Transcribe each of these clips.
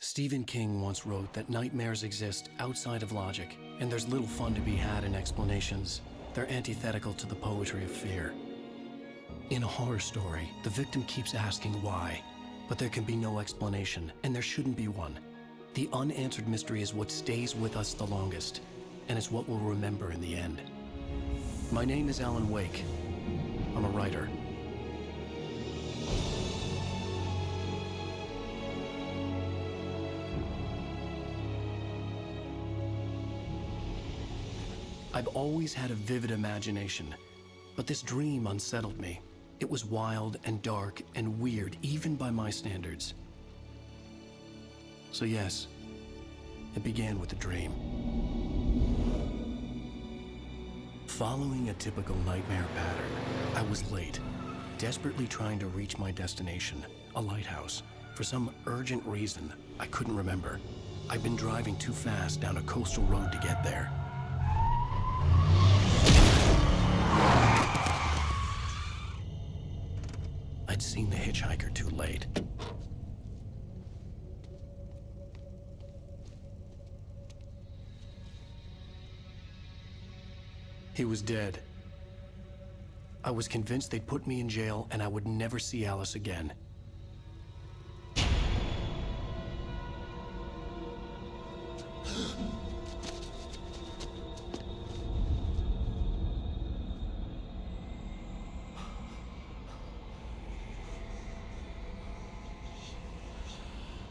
Stephen King once wrote that nightmares exist outside of logic, and there's little fun to be had in explanations. They're antithetical to the poetry of fear. In a horror story, the victim keeps asking why, but there can be no explanation, and there shouldn't be one. The unanswered mystery is what stays with us the longest, and it's what we'll remember in the end. My name is Alan Wake. I'm a writer. I've always had a vivid imagination, but this dream unsettled me. It was wild and dark and weird, even by my standards. So yes, it began with a dream. Following a typical nightmare pattern, I was late, desperately trying to reach my destination, a lighthouse. For some urgent reason, I couldn't remember. I'd been driving too fast down a coastal road to get there. I'd seen the hitchhiker too late. He was dead. I was convinced they'd put me in jail and I would never see Alice again.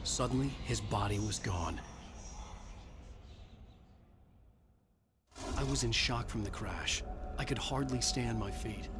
Suddenly, his body was gone. I was in shock from the crash. I could hardly stand my feet.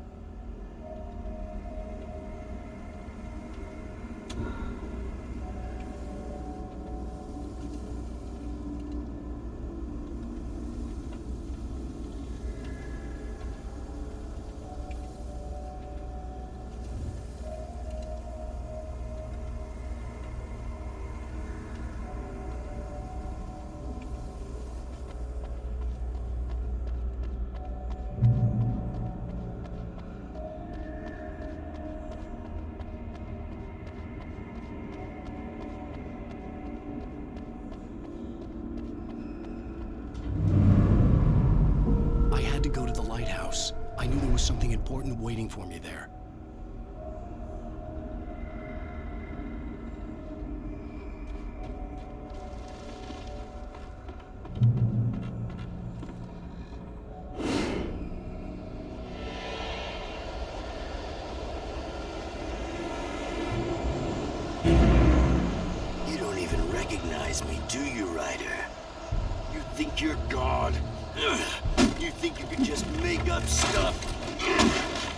Go to the lighthouse. I knew there was something important waiting for me there. You don't even recognize me, do you, Ryder? You think you're God? You think you can just make up stuff?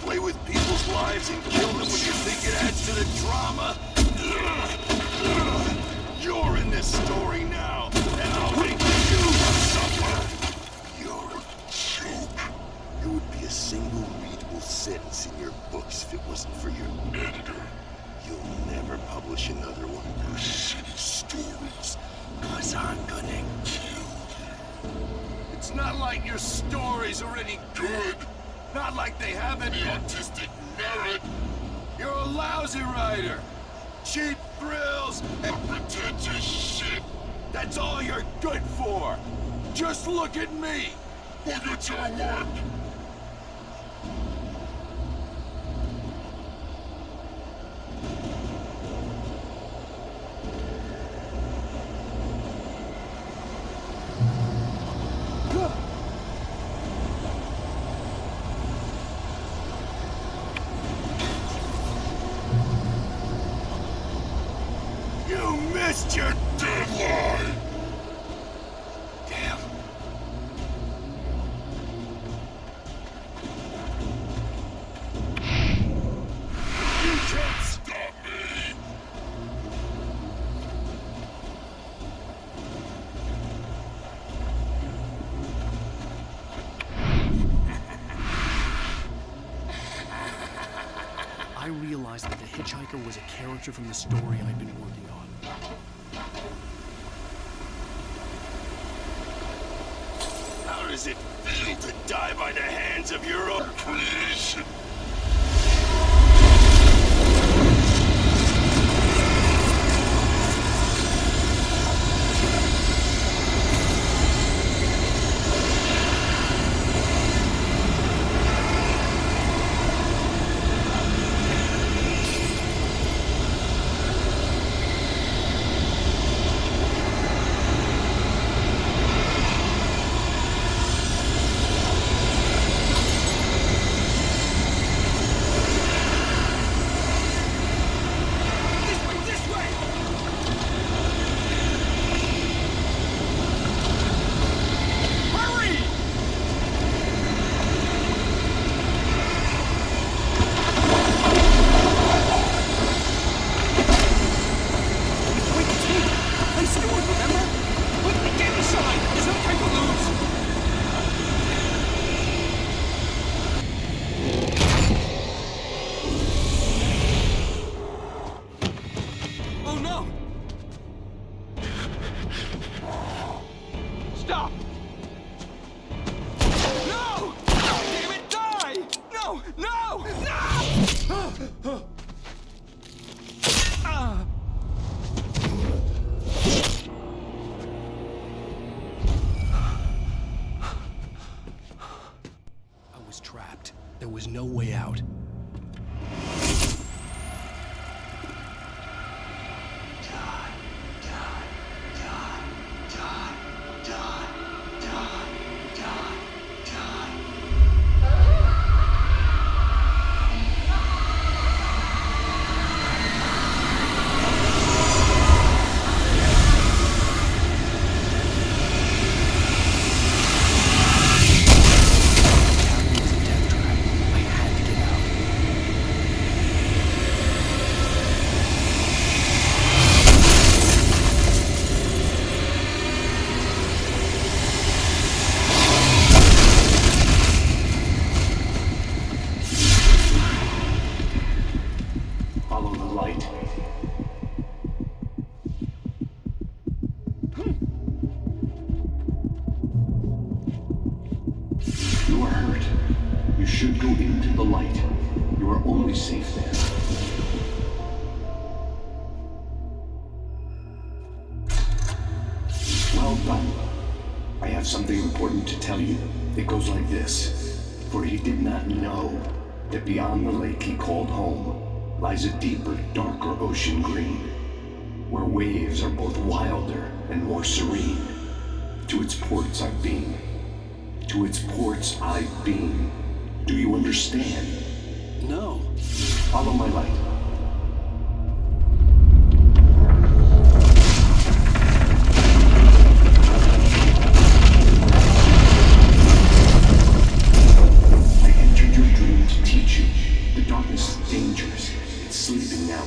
Play with people's lives and kill them when you think it adds to the drama? You're in this story now, and I'll make you suffer! You're a joke. It would be a single readable sentence in your books if it wasn't for your editor. You'll never publish another one of your shitty stories, 'cause I'm gonna kill you. It's not like your stories are any good. Not like they have any artistic merit. You're a lousy writer. Cheap thrills and pretentious shit. That's all you're good for. Just look at me. Look at your work. Missed your deadline! Damn. hitchhiker was a character from the story I'd been working on. How does it feel to die by the hands of your own creation? Trapped. There was no way out. You are hurt. You should go into the light. You are only safe there. Well done. I have something important to tell you. It goes like this. For he did not know that beyond the lake he called home lies a deeper, darker ocean green, where waves are both wilder and more serene. To its ports I've been. To its ports I've been. Do you understand? No. Follow my light. I entered your dream to teach you. The darkness is dangerous. It's sleeping now.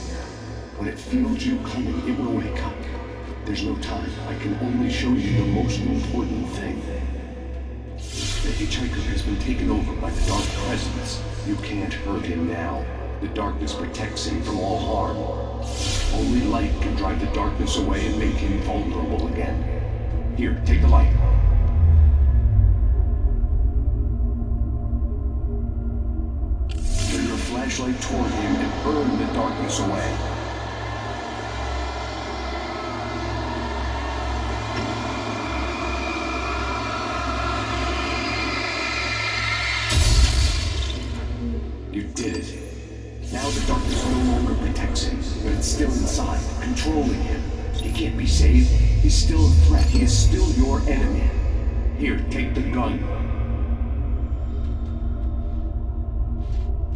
When it feels you coming, it will wake up. There's no time. I can only show you the most important thing. The hitchhiker has been taken over by the dark presence. You can't hurt him now. The darkness protects him from all harm. Only light can drive the darkness away and make him vulnerable again. Here, take the light. Turn your flashlight toward him and burn the darkness away. You did it. Now the darkness no longer protects him, but it's still inside, controlling him. He can't be saved. He's still a threat. He is still your enemy. Here, take the gun.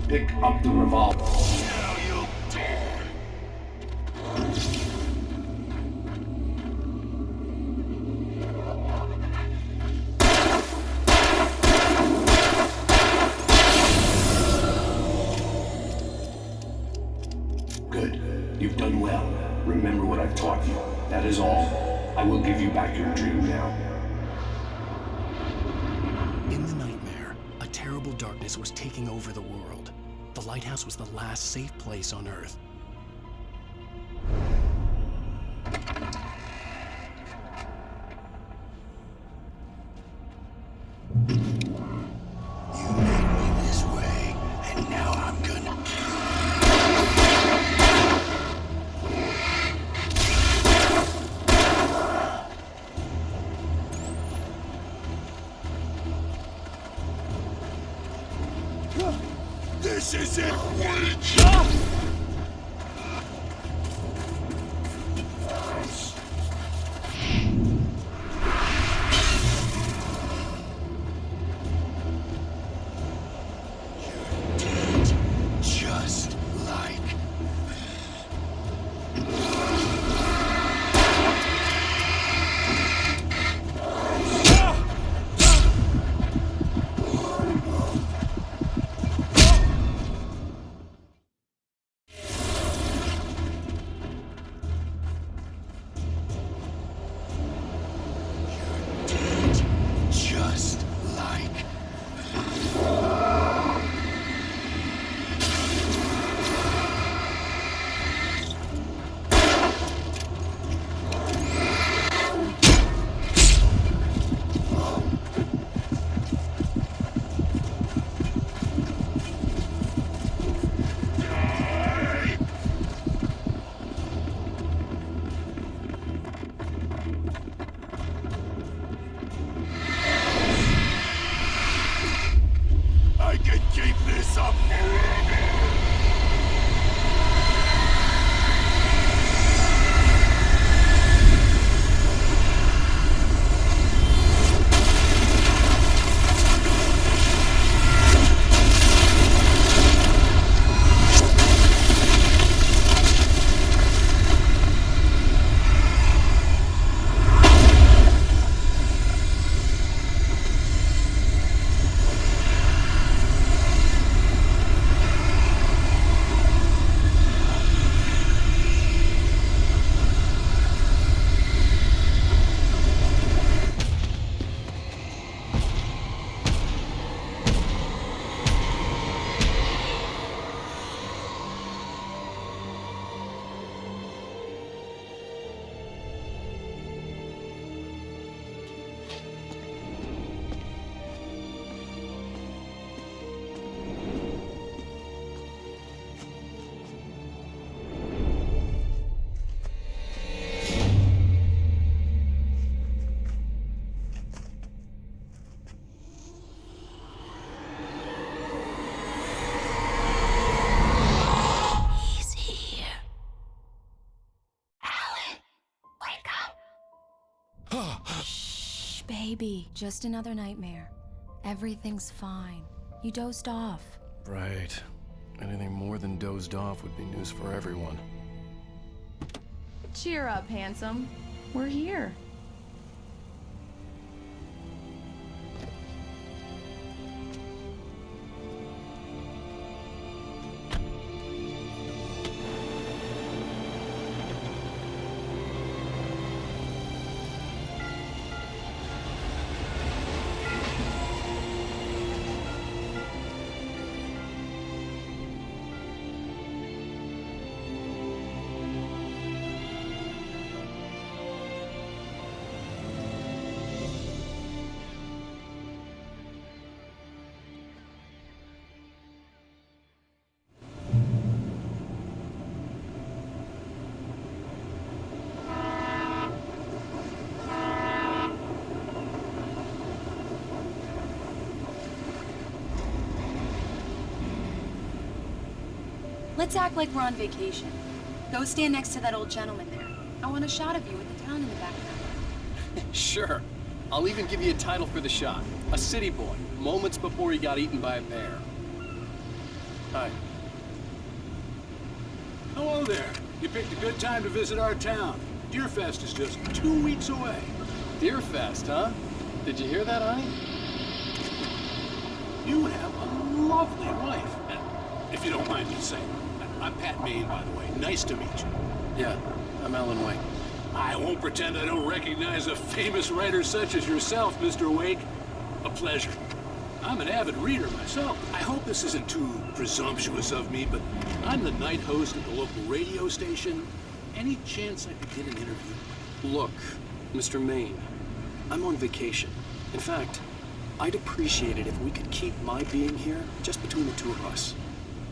Pick up the revolver. Now you'll die. Good. You've done well. Remember what I've taught you. That is all. I will give you back your dream now. In the Nightmare, a terrible darkness was taking over the world. The lighthouse was the last safe place on Earth. You made me this way, and now I'm gonna This isn't Wake! Just like... Just like... I can keep this up forever! He's here. Alan, wake up. Shh, baby. Just another nightmare. Everything's fine. You dozed off. Right. Anything more than dozed off would be news for everyone. Cheer up, handsome. We're here. Let's act like we're on vacation. Go stand next to that old gentleman there. I want a shot of you with the town in the background. Sure. I'll even give you a title for the shot. A city boy, moments before he got eaten by a bear. Hi. Hello there. You picked a good time to visit our town. Deerfest is just 2 weeks away. Deerfest, huh? Did you hear that, honey? You have a lovely wife. And if you don't mind me saying, I'm Pat Maine, by the way. Nice to meet you. Yeah, I'm Alan Wake. I won't pretend I don't recognize a famous writer such as yourself, Mr. Wake. A pleasure. I'm an avid reader myself. I hope this isn't too presumptuous of me, but I'm the night host at the local radio station. Any chance I could get an interview? Look, Mr. Maine, I'm on vacation. In fact, I'd appreciate it if we could keep my being here just between the two of us.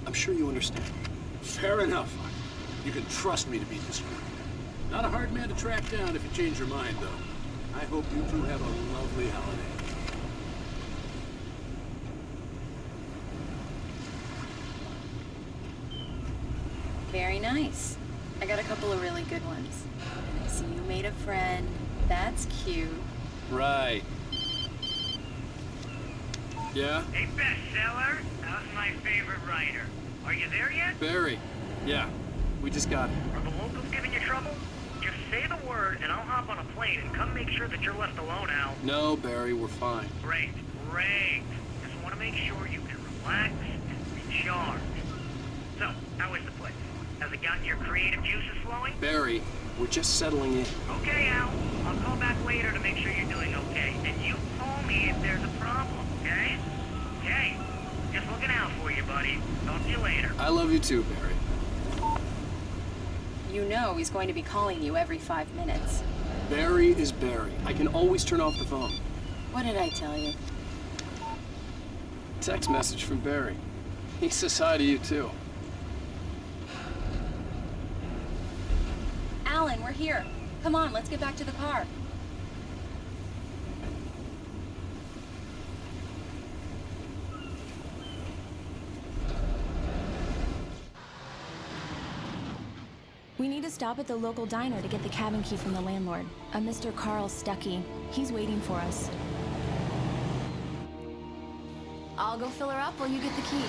I'm sure you understand. Fair enough. You can trust me to be discreet. Not a hard man to track down if you change your mind, though. I hope you two have a lovely holiday. Very nice. I got a couple of really good ones. And I see you made a friend. That's cute. Right. Yeah? Hey, bestseller, how's my favorite writer? Are you there yet? Barry. Yeah. We just got here. Are the locals giving you trouble? Just say the word and I'll hop on a plane and come make sure that you're left alone, Al. No, Barry, we're fine. Great, great. Just want to make sure you can relax and recharge. So, how is the place? Has it gotten your creative juices flowing? Barry, we're just settling in. Okay, Al. I'll call back later to make sure you're doing okay. And you call me if there's a problem, okay? Okay. Just looking out for you, buddy. Talk to you later. I love you too, Barry. You know he's going to be calling you every 5 minutes. Barry is Barry. I can always turn off the phone. What did I tell you? Text message from Barry. He says hi to you too. Alan, we're here. Come on, let's get back to the car. We need to stop at the local diner to get the cabin key from the landlord, a Mr. Carl Stuckey. He's waiting for us. I'll go fill her up while you get the key.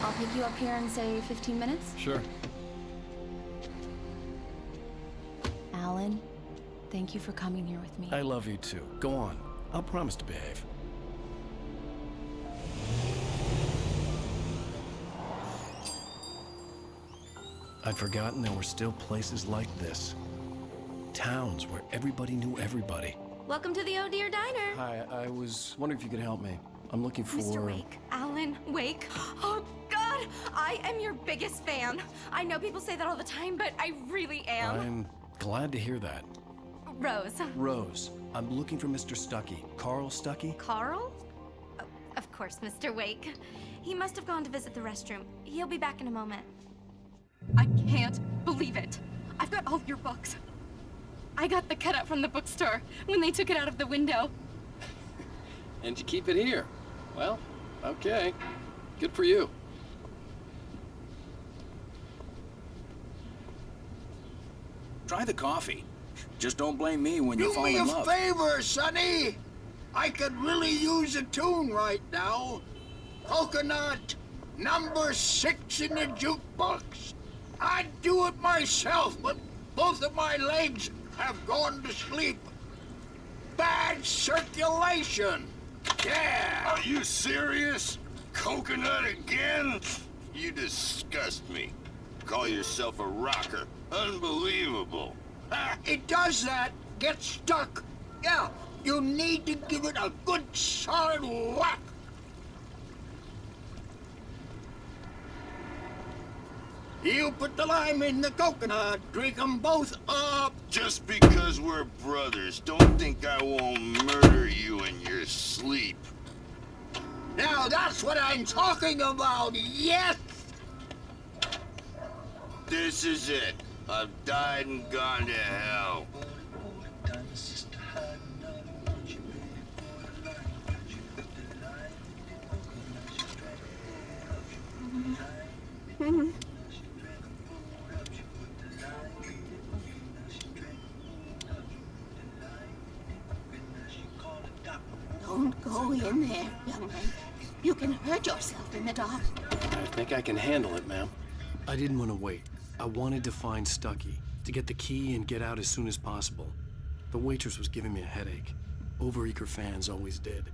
I'll pick you up here in, say, 15 minutes? Sure. Alan, thank you for coming here with me. I love you too. Go on. I'll promise to behave. I'd forgotten there were still places like this. Towns where everybody knew everybody. Welcome to the Oh Dear Diner. Hi, I was wondering if you could help me. I'm looking for... Mr. Wake. Alan Wake. Oh, God! I am your biggest fan. I know people say that all the time, but I really am. I'm glad to hear that. Rose. Rose, I'm looking for Mr. Stuckey. Carl Stuckey? Carl? Oh, of course, Mr. Wake. He must have gone to visit the restroom. He'll be back in a moment. I can't believe it. I've got all your books. I got the cutout from the bookstore when they took it out of the window. And you keep it here. Well, okay. Good for you. Try the coffee. Just don't blame me when you Do fall me in a love. favor, Sonny. I could really use a tune right now. Coconut, number 6 in the jukebox. I'd do it myself, but both of my legs have gone to sleep. Bad circulation. Yeah. Are you serious? Coconut again? You disgust me. Call yourself a rocker. Unbelievable. It does that. Get stuck. Yeah, you need to give it a good solid whack. You put the lime in the coconut, drink them both up. Just because we're brothers, don't think I won't murder you in your sleep. Now that's what I'm talking about, yes! This is it. I've died and gone to hell. Don't go in there, young man. You can hurt yourself in the dark. I think I can handle it, ma'am. I didn't want to wait. I wanted to find Stuckey, to get the key and get out as soon as possible. The waitress was giving me a headache. Overeager fans always did.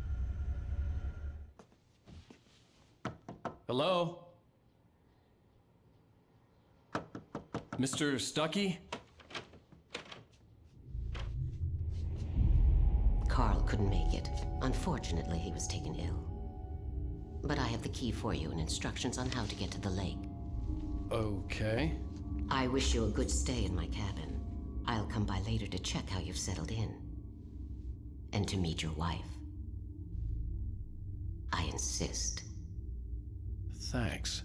Hello? Mr. Stuckey? Carl couldn't make it. Unfortunately, he was taken ill. but I have the key for you and instructions on how to get to the lake. Okay. I wish you a good stay in my cabin. I'll come by later to check how you've settled in. And to meet your wife. I insist. Thanks.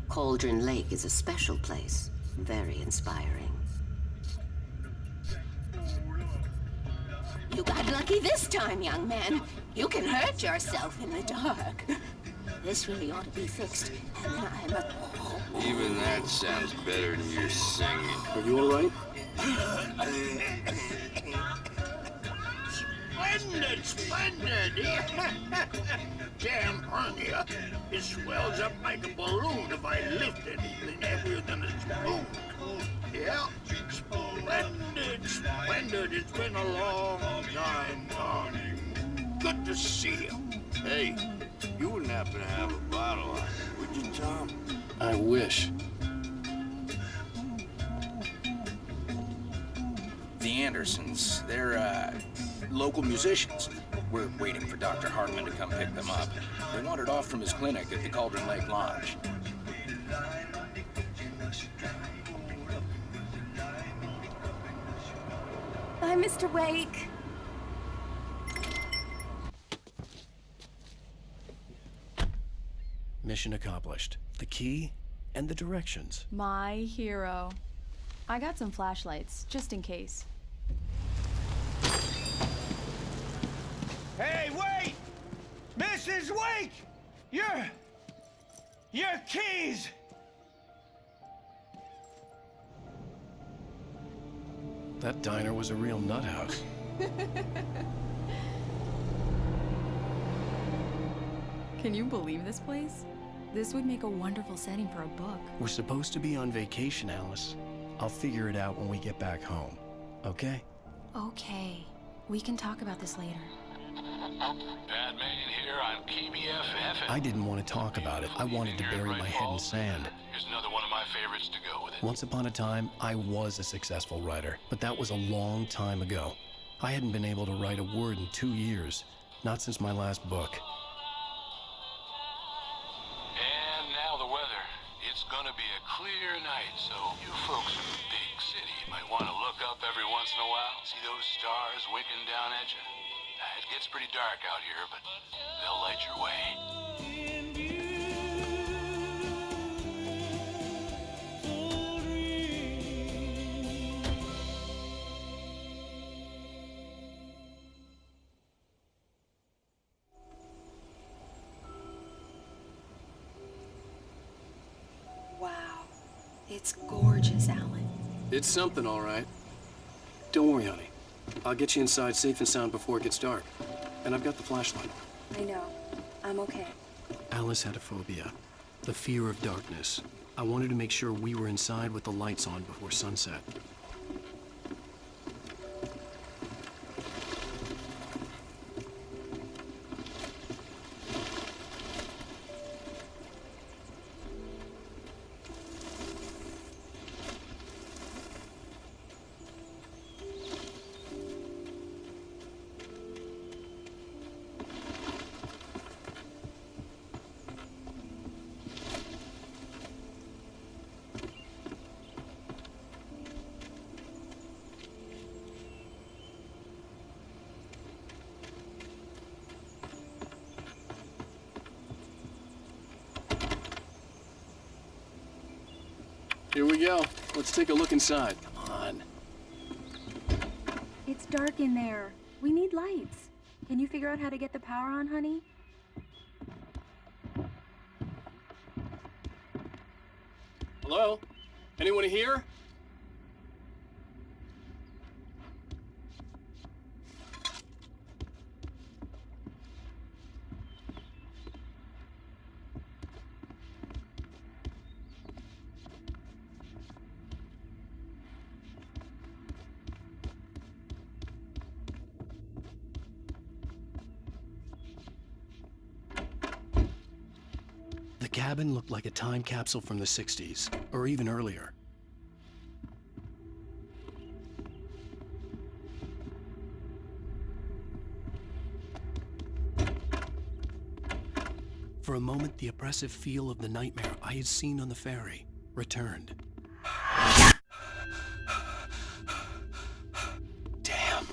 Cauldron Lake is a special place. Very inspiring. You got lucky this time, young man. You can hurt yourself in the dark. This really ought to be fixed. And Even that sounds better than your singing. Are you all right? Splendid, splendid! Damn hernia. It swells up like a balloon if I lift anything heavier than a spoon. Yeah, splendid, splendid. It's been a long time coming. Good to see you. Hey, you wouldn't happen to have a bottle on you, would you, Tom? I wish. The Andersons, they're, local musicians. We're waiting for Dr. Hartman to come pick them up. They wandered off from his clinic at the Cauldron Lake Lodge. Bye, Mr. Wake. Mission accomplished. The key and the directions. My hero. I got some flashlights, just in case. Hey, wait! Mrs. Wake! Your keys! That diner was a real nut house. Can you believe this place? This would make a wonderful setting for a book. We're supposed to be on vacation, Alice. I'll figure it out when we get back home, okay? Okay. We can talk about this later. Pat Manning here on KBFF. I didn't want to talk about it. I wanted to bury my head in sand. Here's another one of my favorites to go with it. Once upon a time, I was a successful writer, but that was a long time ago. I hadn't been able to write a word in 2 years, not since my last book. And now the weather. It's gonna be a clear night, so you folks in the big city might want to look up every once in a while, see those stars winking down at you. It gets pretty dark out here, but they'll light your way. Wow. It's gorgeous, Alan. It's something, all right. Don't worry, honey. I'll get you inside safe and sound before it gets dark. And I've got the flashlight. I know. I'm okay. Alice had a phobia, the fear of darkness. I wanted to make sure we were inside with the lights on before sunset. Here we go. Let's take a look inside. Come on. It's dark in there. We need lights. Can you figure out how to get the power on, honey? Hello? Anyone here? The cabin looked like a time capsule from the 60s, or even earlier. For a moment, the oppressive feel of the nightmare I had seen on the ferry returned. Damn.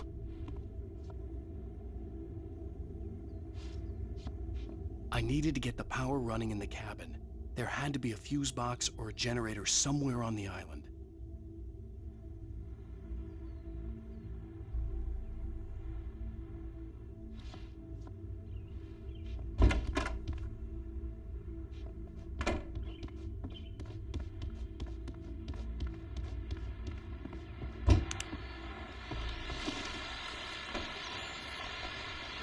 I needed to get the power running in the cabin. There had to be a fuse box or a generator somewhere on the island.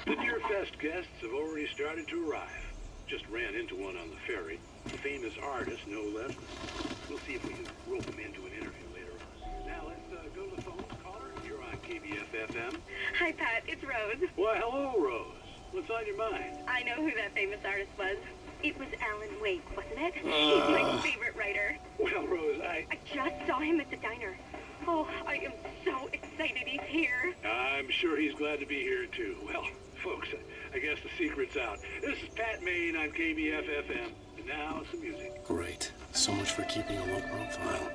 The Deer Fest guests have already started to arrive. Just ran into one on the ferry. A famous artist, no less. We'll see if we can rope him into an interview later on. Now let's go to the phone. Caller, you're on KBF-FM. Hi, Pat. It's Rose. Why, hello, Rose. What's on your mind? I know who that famous artist was. It was Alan Wake, wasn't it? He's my favorite writer. Well, Rose, I just saw him at the diner. Oh, I am so excited he's here. I'm sure he's glad to be here, too. Well, folks, I guess the secret's out. This is Pat Maine on KBF-FM. And now some music. Great. So much for keeping a low profile.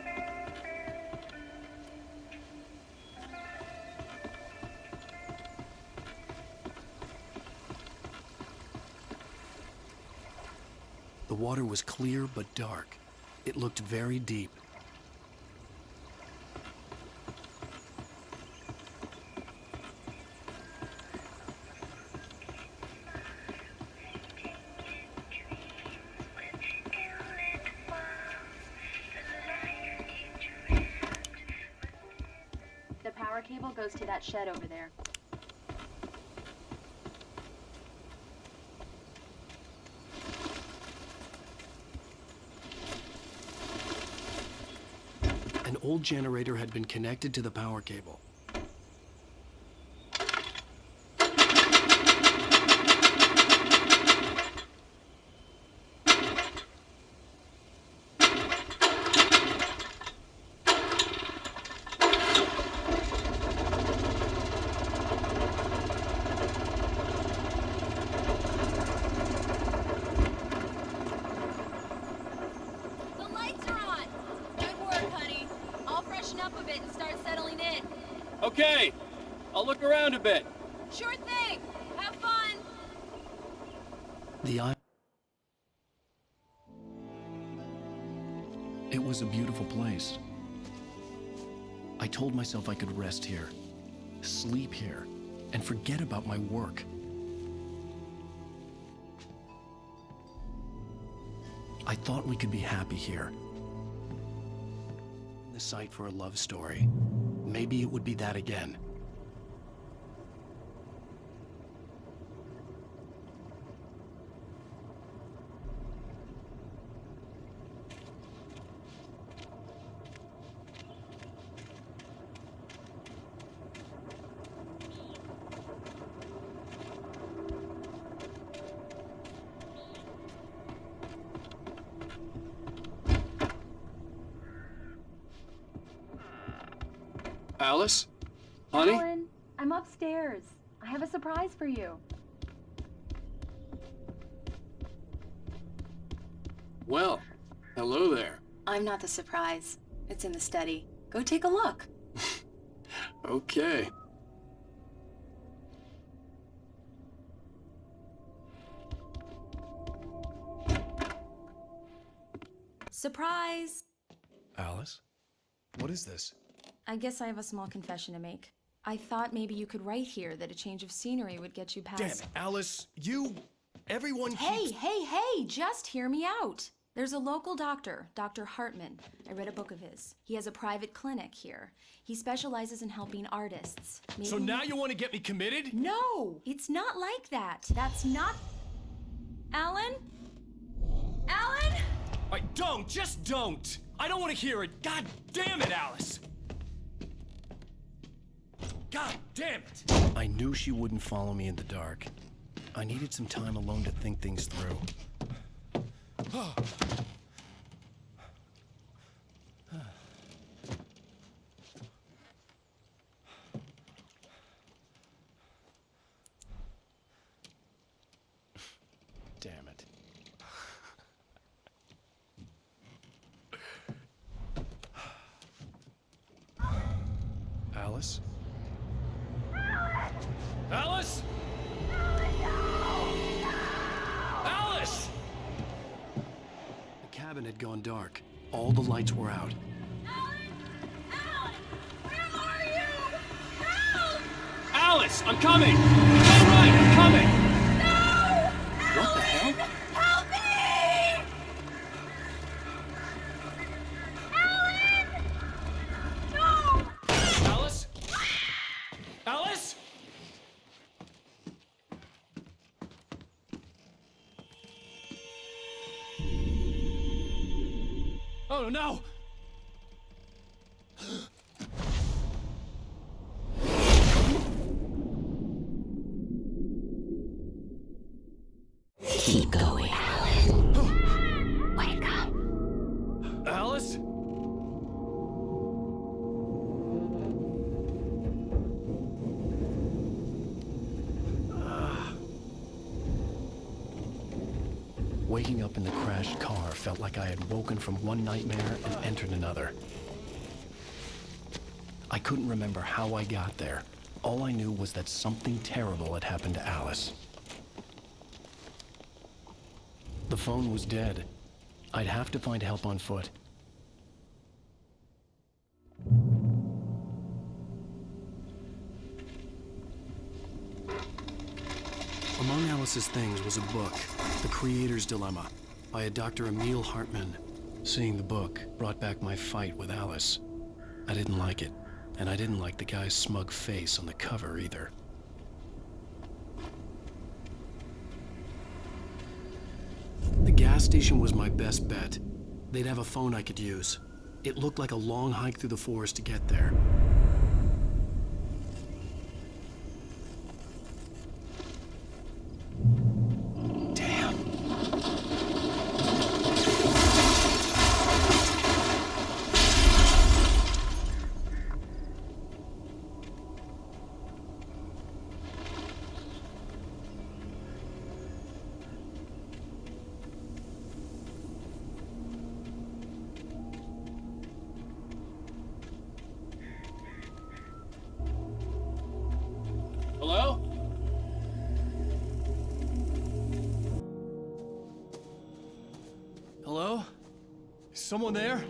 The water was clear but dark. It looked very deep. The power cable goes to that shed over there. An old generator had been connected to the power cable. Okay, I'll look around a bit. Sure thing. Have fun. It was a beautiful place. I told myself I could rest here, sleep here, and forget about my work. I thought we could be happy here. The site for a love story. Maybe it would be that again. Alice? Honey? Alan, I'm upstairs. I have a surprise for you. Well, hello there. I'm not the surprise. It's in the study. Go take a look. Okay. Surprise! Alice? What is this? I guess I have a small confession to make. I thought maybe you could write here that a change of scenery would get you past... Damn it, Alice, everyone keeps... Hey, just hear me out. There's a local doctor, Dr. Hartman. I read a book of his. He has a private clinic here. He specializes in helping artists. Maybe... So now you want to get me committed? No, it's not like that. That's not... Alan? Alan? Just don't! I don't want to hear it. God damn it, Alice! God damn it! I knew she wouldn't follow me in the dark. I needed some time alone to think things through. Damn it. Alice? Alice? Alice! The cabin had gone dark. All the lights were out. Alice, I'm coming! All right, I'm coming! No! What the hell? Help me! Alan! No! Alice? Alice? Oh no! Keep going. Wake up. Alice? Waking up in the crashed car felt like I had woken from one nightmare and entered another. I couldn't remember how I got there. All I knew was that something terrible had happened to Alice. The phone was dead. I'd have to find help on foot. Among Alice's things was a book, The Creator's Dilemma, by a Dr. Emil Hartman. Seeing the book brought back my fight with Alice. I didn't like it, and I didn't like the guy's smug face on the cover either. The gas station was my best bet. They'd have a phone I could use. It looked like a long hike through the forest to get there. Hello? Hello? Is someone there?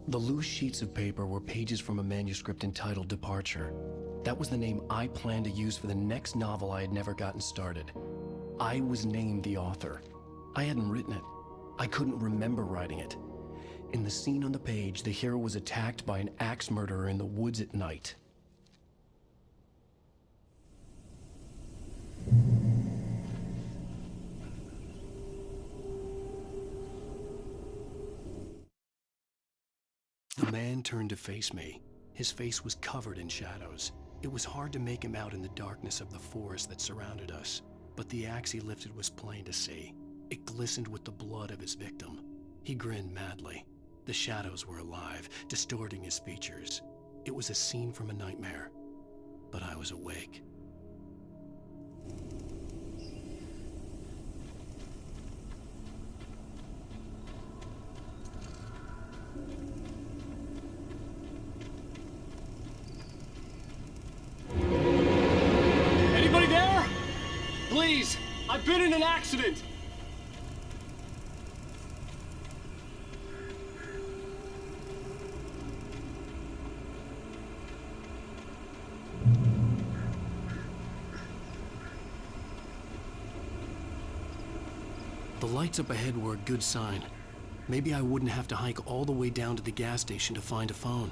The loose sheets of paper were pages from a manuscript entitled Departure. That was the name I planned to use for the next novel I had never gotten started. I was named the author. I hadn't written it. I couldn't remember writing it. In the scene on the page, the hero was attacked by an axe murderer in the woods at night. The man turned to face me. His face was covered in shadows. It was hard to make him out in the darkness of the forest that surrounded us, but the axe he lifted was plain to see. It glistened with the blood of his victim. He grinned madly. The shadows were alive, distorting his features. It was a scene from a nightmare, but I was awake. Anybody there? Please, I've been in an accident. The lights up ahead were a good sign. Maybe I wouldn't have to hike all the way down to the gas station to find a phone.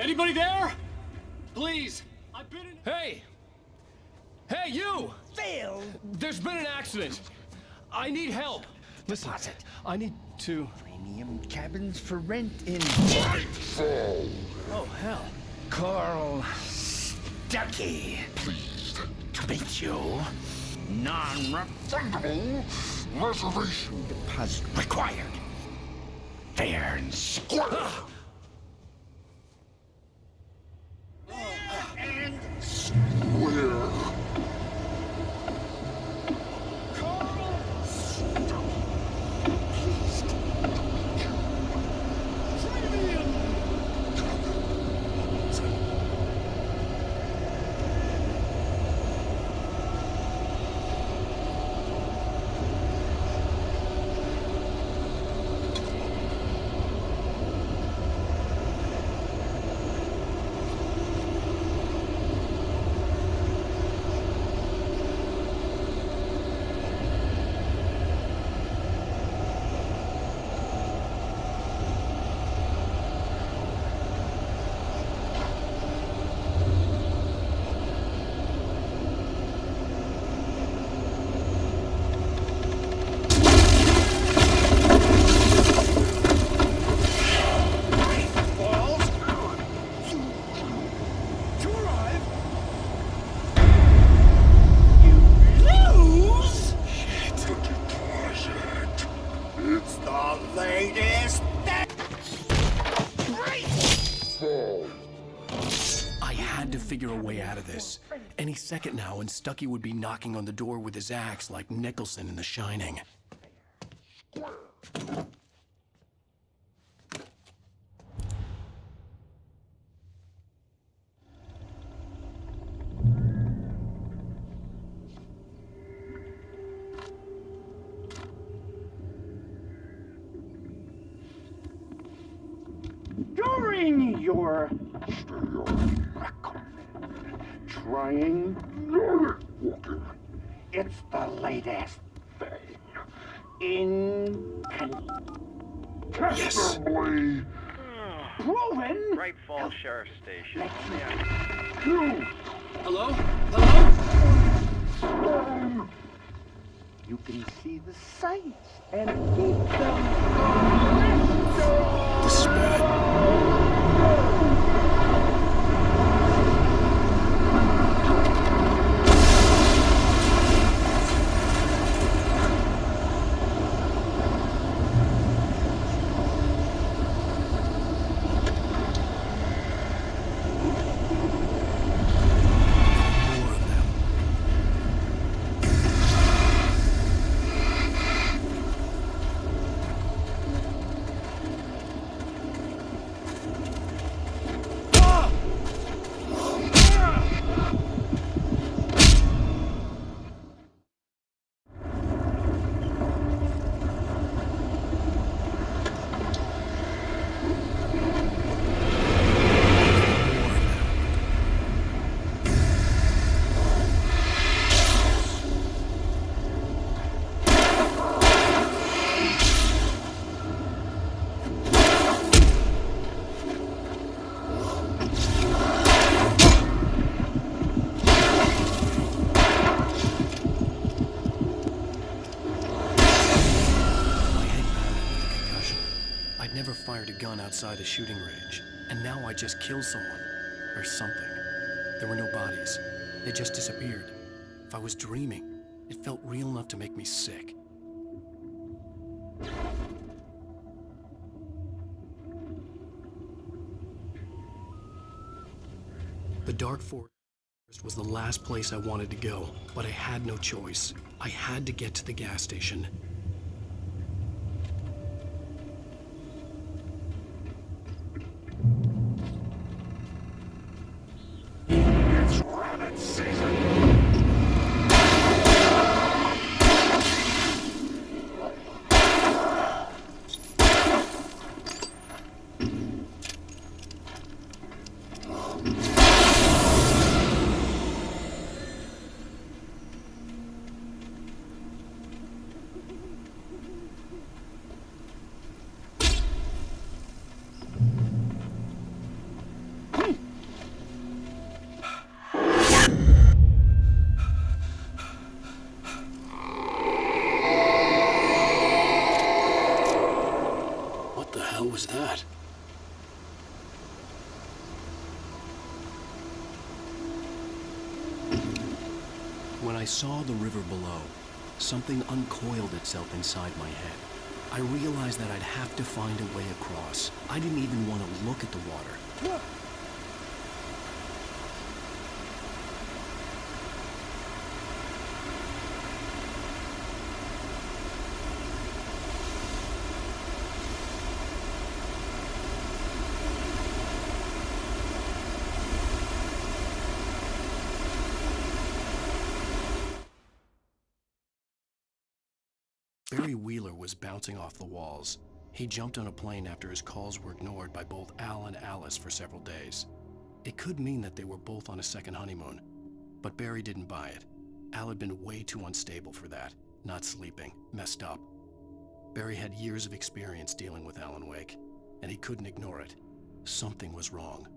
Anybody there? Please, I've been in... Hey! Hey, you! Phil! There's been an accident. I need help. Listen, I need to... Premium cabins for rent in... Oh, hell. Carl Stucky. Pleased to meet you. Non-refundable reservation deposit required. Fair and square. And square. Figure a way out of this. Any second now, and Stucky would be knocking on the door with his axe like Nicholson in The Shining. during your trying walking, it's the latest thing in contestably proven. Great Falls Sheriff Station. Hello? Hello? You can see the sights and keep them from This is bad. Outside a shooting range, and now I just killed someone, or something. There were no bodies. They just disappeared. If I was dreaming, it felt real enough to make me sick. The Dark Forest was the last place I wanted to go, but I had no choice. I had to get to the gas station. What the hell was that? When I saw the river below, something uncoiled itself inside my head. I realized that I'd have to find a way across. I didn't even want to look at the water. Barry Wheeler was bouncing off the walls. He jumped on a plane after his calls were ignored by both Al and Alice for several days. It could mean that they were both on a second honeymoon, but Barry didn't buy it. Al had been way too unstable for that, not sleeping, messed up. Barry had years of experience dealing with Alan Wake, and he couldn't ignore it. Something was wrong.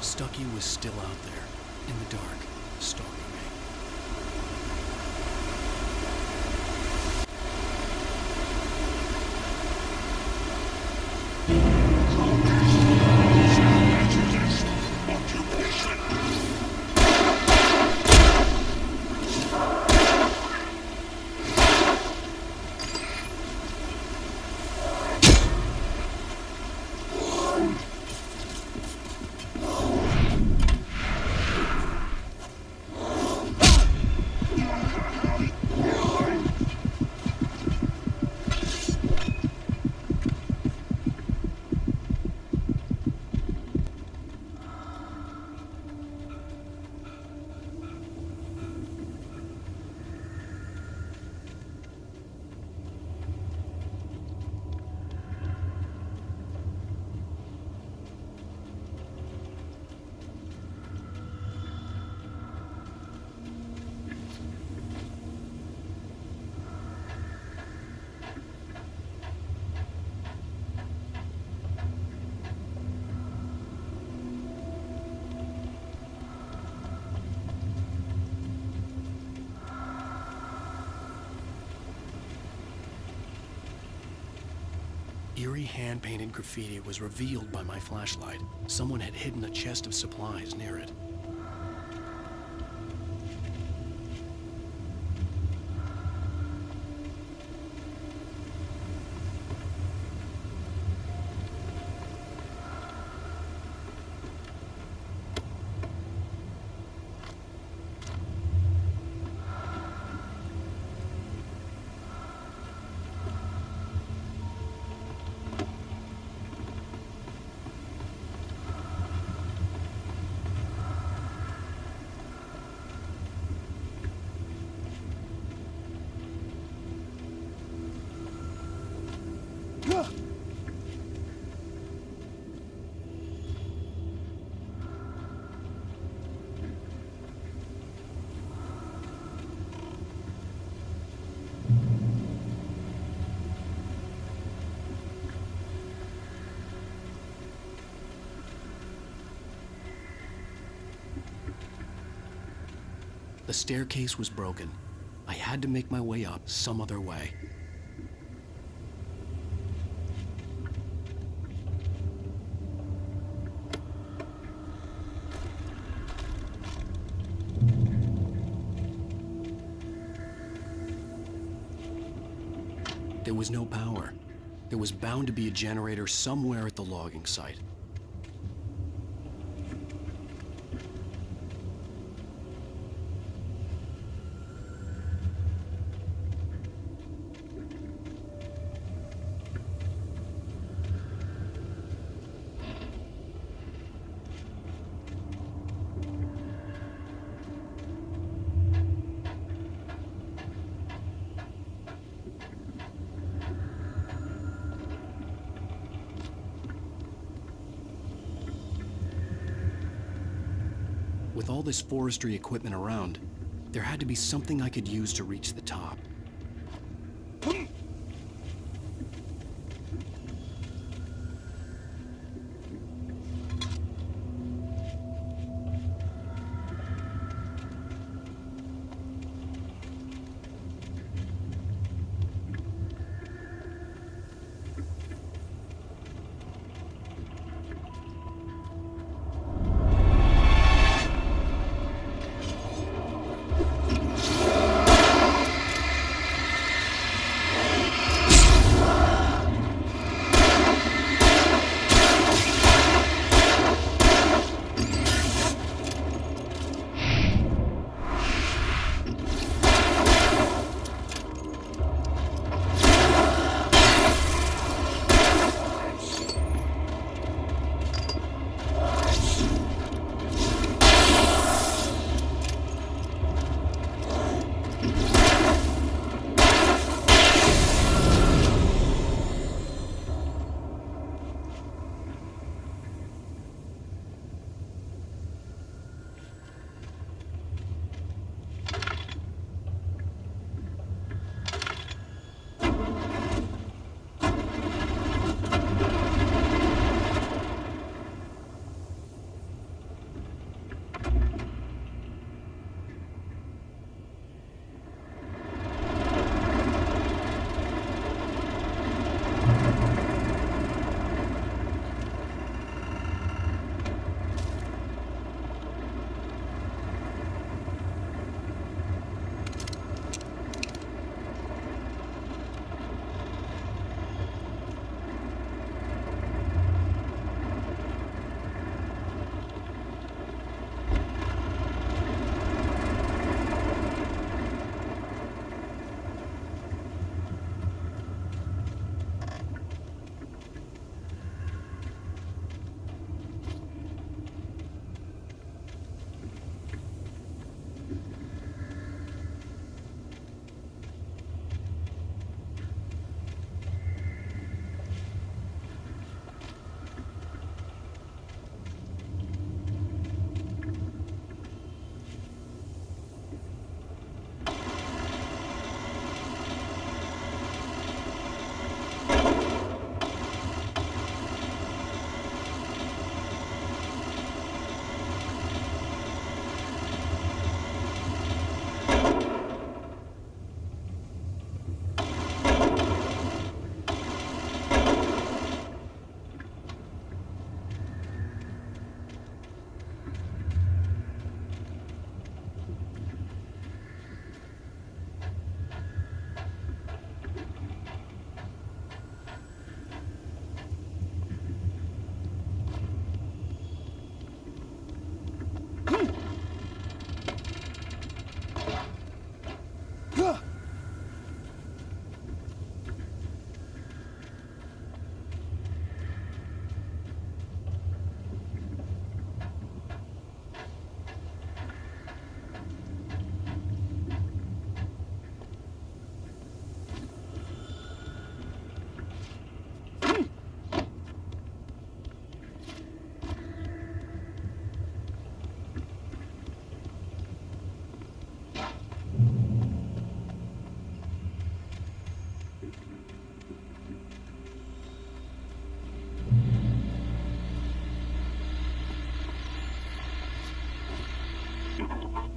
Stucky was still out there, in the dark, stalking me. Eerie hand-painted graffiti was revealed by my flashlight. Someone had hidden a chest of supplies near it. The staircase was broken. I had to make my way up some other way. There was no power. There was bound to be a generator somewhere at the logging site. With all this forestry equipment around, there had to be something I could use to reach the top.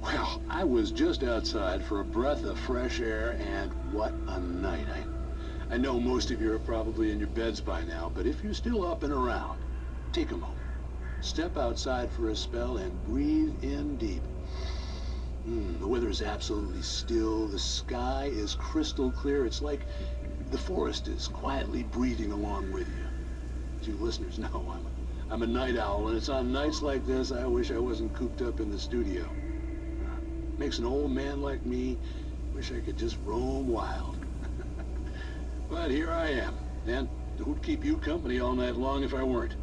Well, I was just outside for a breath of fresh air, and what a night. I know most of you are probably in your beds by now, but if you're still up and around, take a moment. Step outside for a spell and breathe in deep. The weather is absolutely still. The sky is crystal clear. It's like the forest is quietly breathing along with you. As you listeners know, I'm a night owl, and it's on nights like this I wish I wasn't cooped up in the studio. Makes an old man like me wish I could just roam wild. But here I am, and who'd keep you company all night long if I weren't?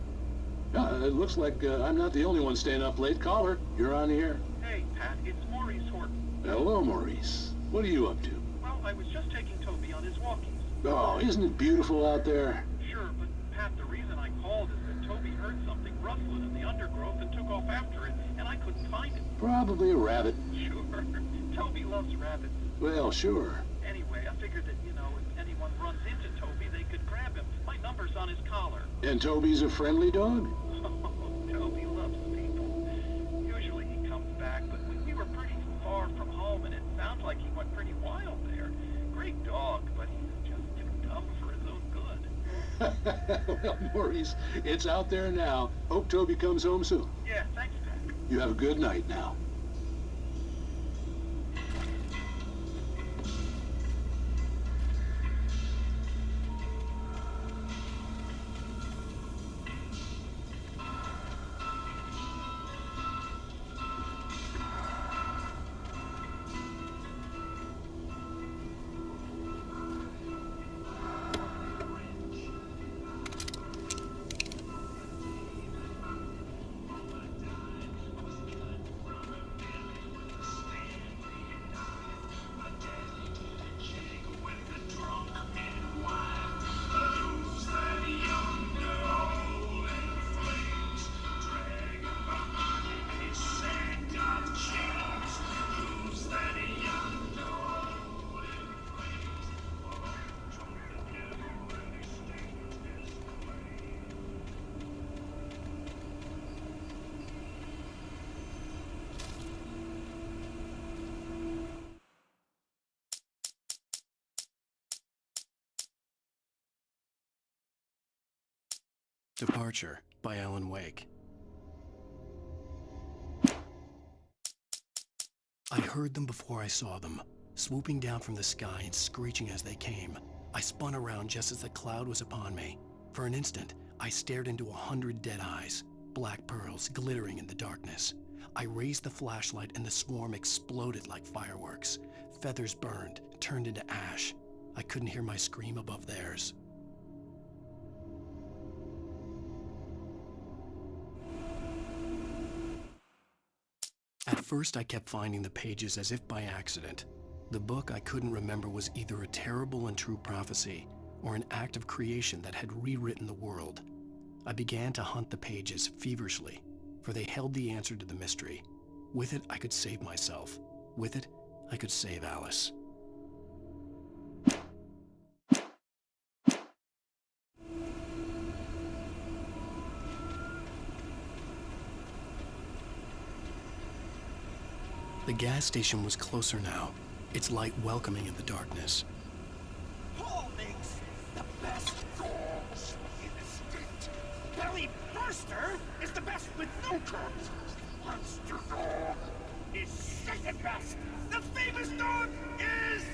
It looks like I'm not the only one staying up late. Caller, you're on the air. Hey, Pat, it's Maurice Horton. Hello, Maurice. What are you up to? Well, I was just taking Toby on his walkies. Oh, isn't it beautiful out there? Sure, but Pat, the reason I called is that Toby heard something rustling in the undergrowth and took off after it, and I couldn't couldn't find him. Probably a rabbit. Sure. Toby loves rabbits. Well, sure. Anyway, I figured that, you know, if anyone runs into Toby, they could grab him. My number's on his collar. And Toby's a friendly dog? Toby loves people. Usually he comes back, but we were pretty far from home, and it sounds like he went pretty wild there. Great dog, but he's just too dumb for his own good. Well, Maurice, it's out there now. Hope Toby comes home soon. Yeah, thanks, Pat. You have a good night now. Departure by Alan Wake. I heard them before I saw them, swooping down from the sky and screeching as they came. I spun around just as the cloud was upon me. For an instant, I stared into 100 dead eyes, black pearls glittering in the darkness. I raised the flashlight and the swarm exploded like fireworks. Feathers burned, turned into ash. I couldn't hear my scream above theirs. At first, I kept finding the pages as if by accident. The book I couldn't remember was either a terrible and true prophecy or an act of creation that had rewritten the world. I began to hunt the pages feverishly, for they held the answer to the mystery. With it, I could save myself. With it, I could save Alice. The gas station was closer now, its light welcoming in the darkness. Paul makes the best dogs in the state. Belly Burster is the best with no cuts. Monster Dog is second best. The famous dog is...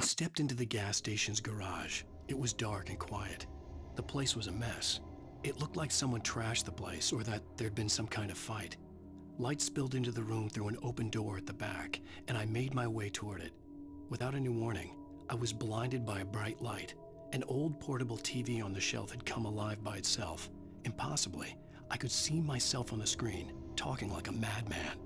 stepped into the gas station's garage. It was dark and quiet. The place was a mess. It looked like someone trashed the place or that there'd been some kind of fight. Light spilled into the room through an open door at the back, and I made my way toward it. Without any warning, I was blinded by a bright light. An old portable TV on the shelf had come alive by itself. Impossibly, I could see myself on the screen, talking like a madman.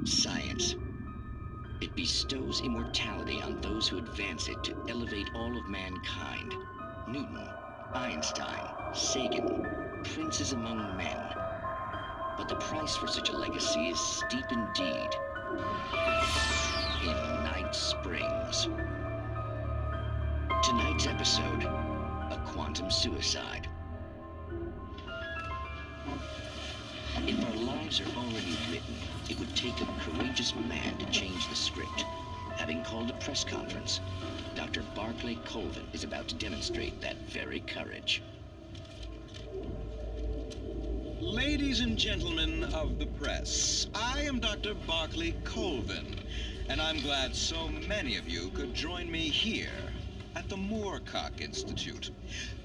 Science. It bestows immortality on those who advance it to elevate all of mankind. Newton, Einstein, Sagan, princes among men. But the price for such a legacy is steep indeed. In Night Springs. Tonight's episode, a quantum suicide. If our lives are already written, it would take a courageous man to change the script. Having called a press conference, Dr. Barclay Colvin is about to demonstrate that very courage. Ladies and gentlemen of the press, I am Dr. Barclay Colvin, and I'm glad so many of you could join me here at the Moorcock Institute.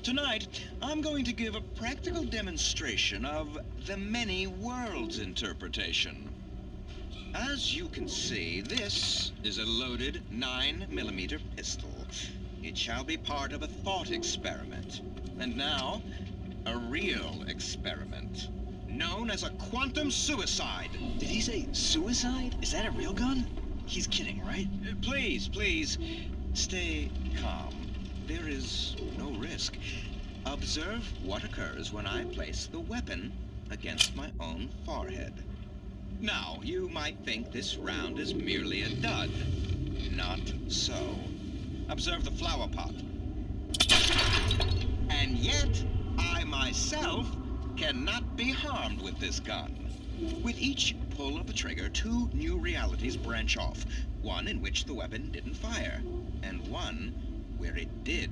Tonight, I'm going to give a practical demonstration of the many worlds interpretation. As you can see, this is a loaded 9mm pistol. It shall be part of a thought experiment. And now, a real experiment, known as a quantum suicide. Did he say suicide? Is that a real gun? He's kidding, right? Please, please, stay calm. There is no risk. Observe what occurs when I place the weapon against my own forehead. Now, you might think this round is merely a dud. Not so. Observe the flower pot. And yet, I myself cannot be harmed with this gun. With each pull of the trigger, two new realities branch off. One in which the weapon didn't fire, and one where it did.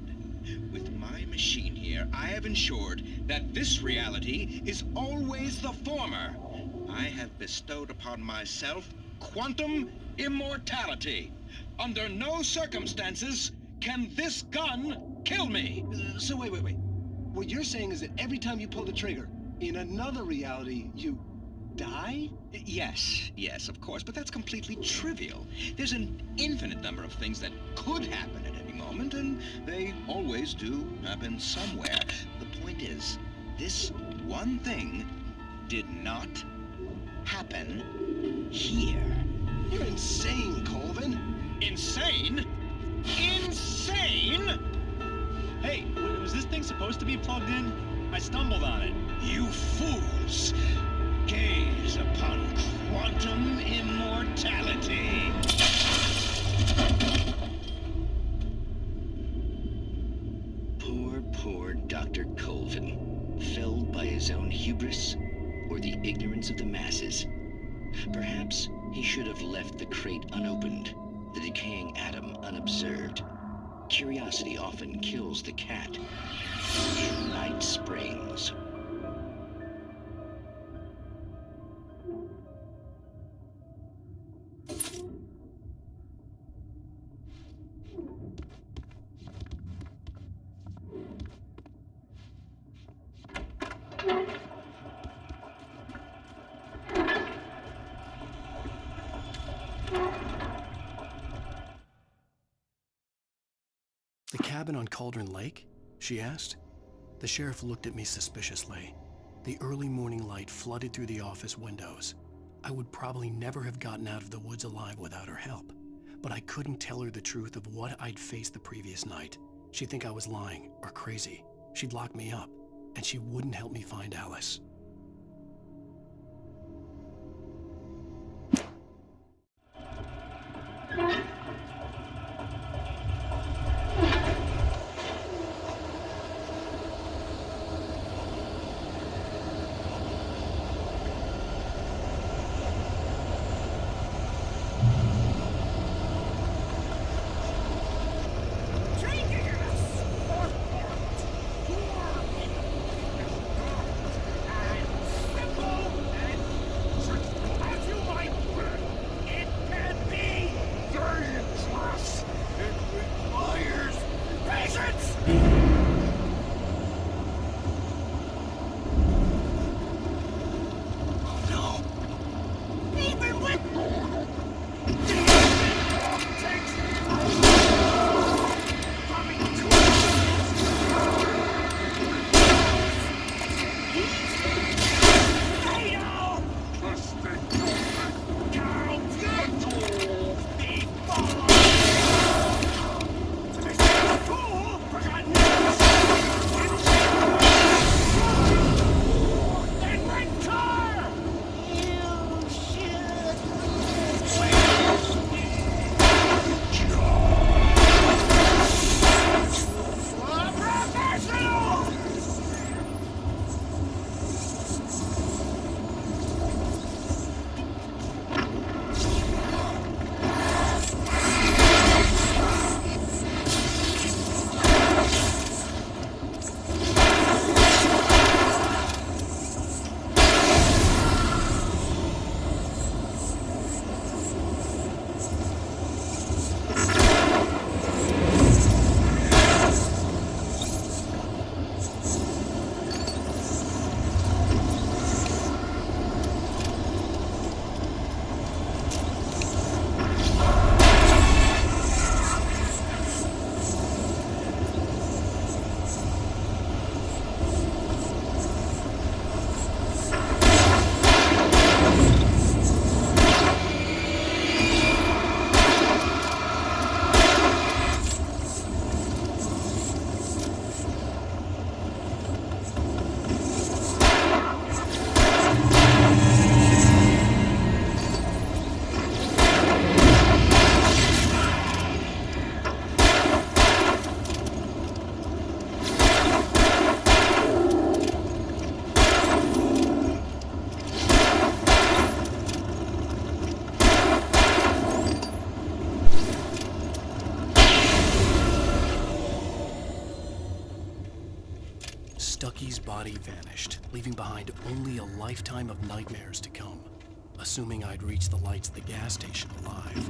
With my machine here, I have ensured that this reality is always the former. I have bestowed upon myself quantum immortality. Under no circumstances can this gun kill me. So wait. What you're saying is that every time you pull the trigger, in another reality, you die? Yes, of course, but that's completely trivial. There's an infinite number of things that could happen at any moment, and they always do happen somewhere. The point is, this one thing did not happen here. You're insane, Colvin. Insane? Insane? Hey, was this thing supposed to be plugged in? I stumbled on it. You fools! Gaze upon quantum immortality. Poor Dr. Colvin, felled by his own hubris or the ignorance of the masses. Perhaps he should have left the crate unopened, the decaying atom unobserved. Curiosity often kills the cat. In Night Springs. The cabin on Cauldron Lake? She asked. The sheriff looked at me suspiciously. The early morning light flooded through the office windows. I would probably never have gotten out of the woods alive without her help, but I couldn't tell her the truth of what I'd faced the previous night. She'd think I was lying or crazy. She'd lock me up, and she wouldn't help me find Alice. Stucky's body vanished, leaving behind only a lifetime of nightmares to come, assuming I'd reached the lights of the gas station alive.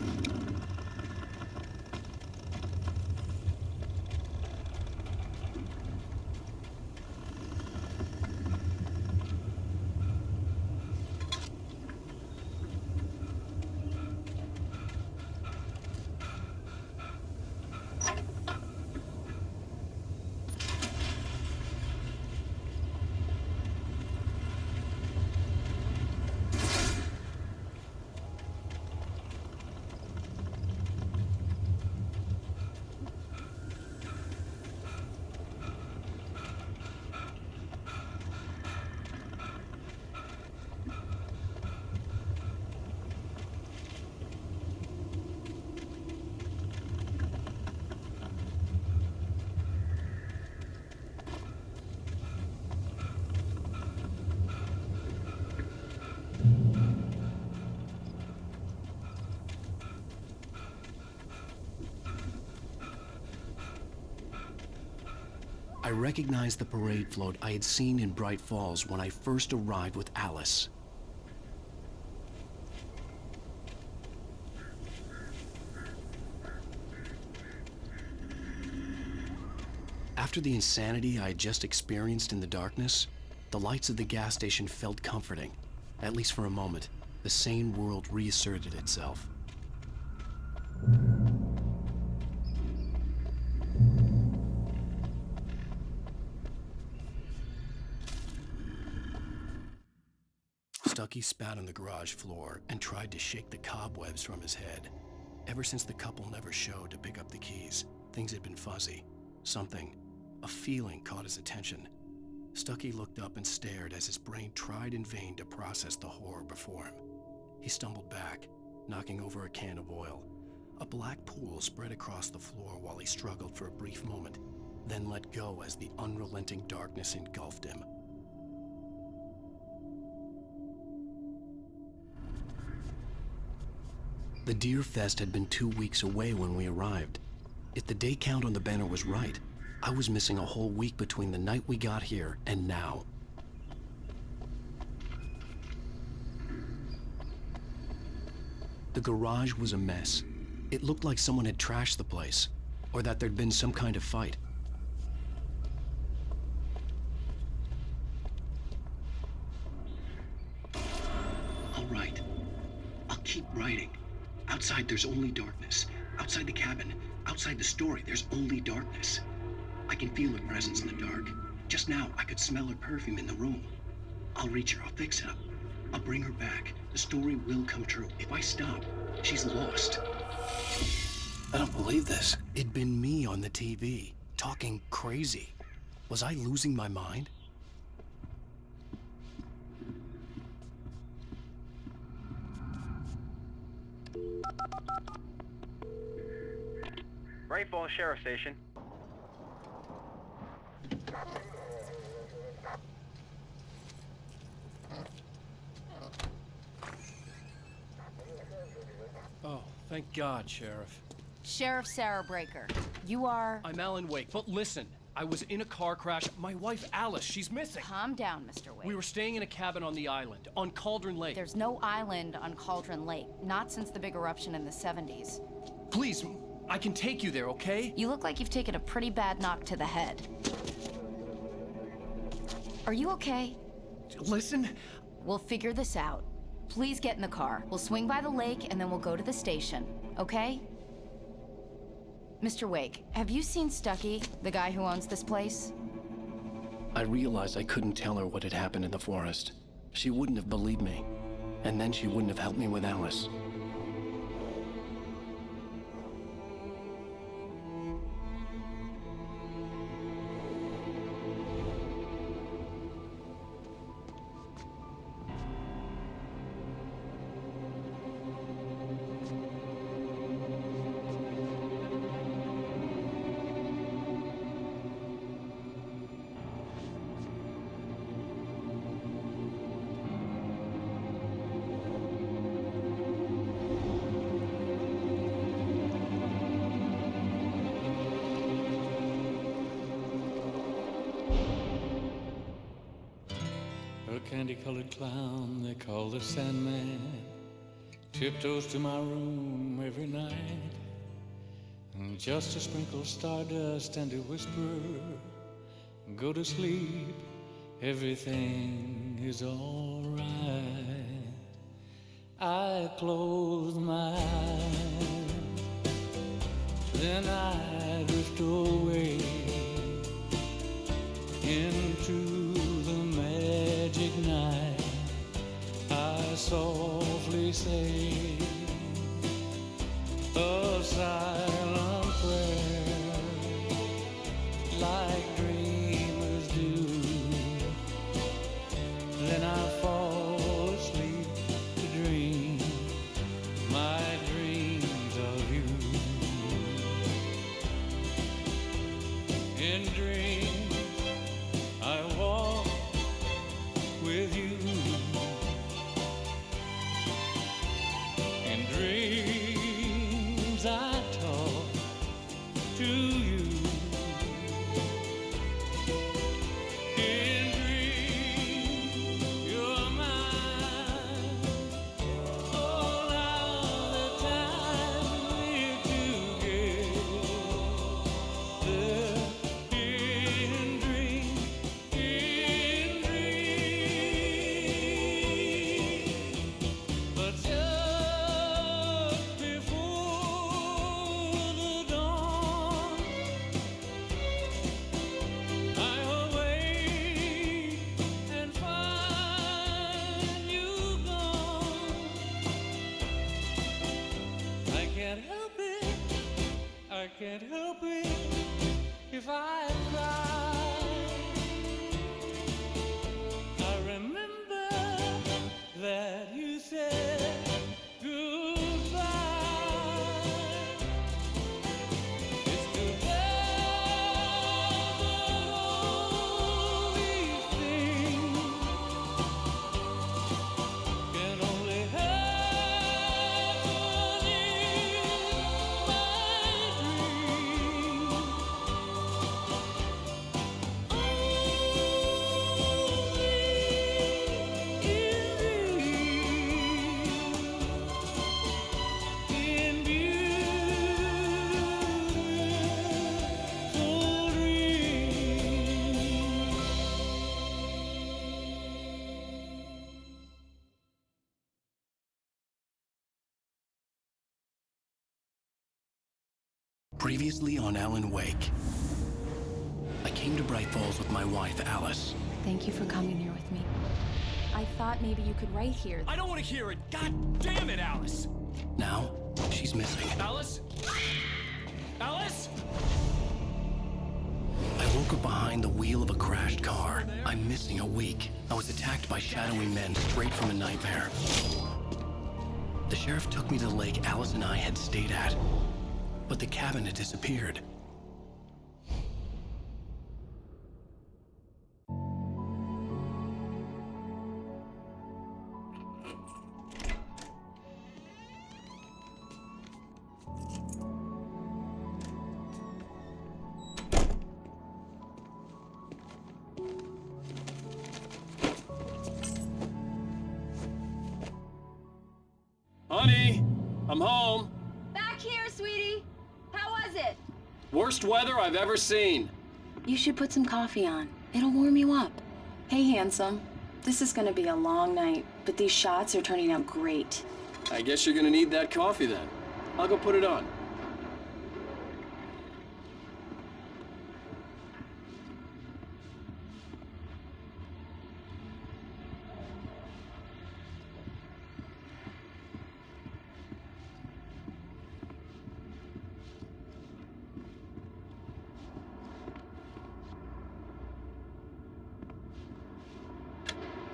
I recognized the parade float I had seen in Bright Falls when I first arrived with Alice. After the insanity I had just experienced in the darkness, the lights of the gas station felt comforting. At least for a moment, the sane world reasserted itself. Stucky spat on the garage floor and tried to shake the cobwebs from his head. Ever since the couple never showed to pick up the keys, things had been fuzzy. Something, a feeling caught his attention. Stucky looked up and stared as his brain tried in vain to process the horror before him. He stumbled back, knocking over a can of oil. A black pool spread across the floor while he struggled for a brief moment, then let go as the unrelenting darkness engulfed him. The Deer Fest had been 2 weeks away when we arrived. If the day count on the banner was right, I was missing a whole week between the night we got here and now. The garage was a mess. It looked like someone had trashed the place, or that there'd been some kind of fight. All right. I'll keep writing. Outside, there's only darkness. Outside the cabin, outside the story, there's only darkness. I can feel her presence in the dark. Just now, I could smell her perfume in the room. I'll reach her. I'll fix it up. I'll bring her back. The story will come true. If I stop, she's lost. I don't believe this. It'd been me on the TV, talking crazy. Was I losing my mind? Great Falls Sheriff Station. Oh, thank God, Sheriff. Sheriff Sarah Breaker, you are... I'm Alan Wake, but listen, I was in a car crash. My wife, Alice, she's missing. Calm down, Mr. Wake. We were staying in a cabin on the island, on Cauldron Lake. There's no island on Cauldron Lake, not since the big eruption in the 70s. Please, I can take you there, okay? You look like you've taken a pretty bad knock to the head. Are you okay? Listen. We'll figure this out. Please get in the car. We'll swing by the lake and then we'll go to the station, okay? Mr. Wake, have you seen Stucky, the guy who owns this place? I realized I couldn't tell her what had happened in the forest. She wouldn't have believed me. And then she wouldn't have helped me with Alice. Candy-colored clown they call the Sandman tiptoes to my room every night, and just to sprinkle stardust and to whisper, go to sleep, everything is all right. I close my eyes, then I drift away into magic night. I softly say a silent prayer, like dreamers do. Then I fall asleep to dream my dreams of you. In dreams I walk with you. In dreams I talk to you. In dreams you're mine. All of the time we're together. In dreams. But just before the dawn, can't help it if I cry. I remember that you said goodbye. It's too bad that all these things can only happen in my dreams. Previously on Alan Wake. I came to Bright Falls with my wife, Alice. Thank you for coming here with me. I thought maybe you could write here. I don't want to hear it! God damn it, Alice! Now, she's missing. Alice? Alice? I woke up behind the wheel of a crashed car. I'm missing a week. I was attacked by shadowy men straight from a nightmare. The sheriff took me to the lake Alice and I had stayed at. But the cabin had disappeared. Honey, I'm home. Back here, sweetie. How was it? Worst weather I've ever seen. You should put some coffee on. It'll warm you up. Hey, handsome. This is gonna be a long night, but these shots are turning out great. I guess you're gonna need that coffee then. I'll go put it on.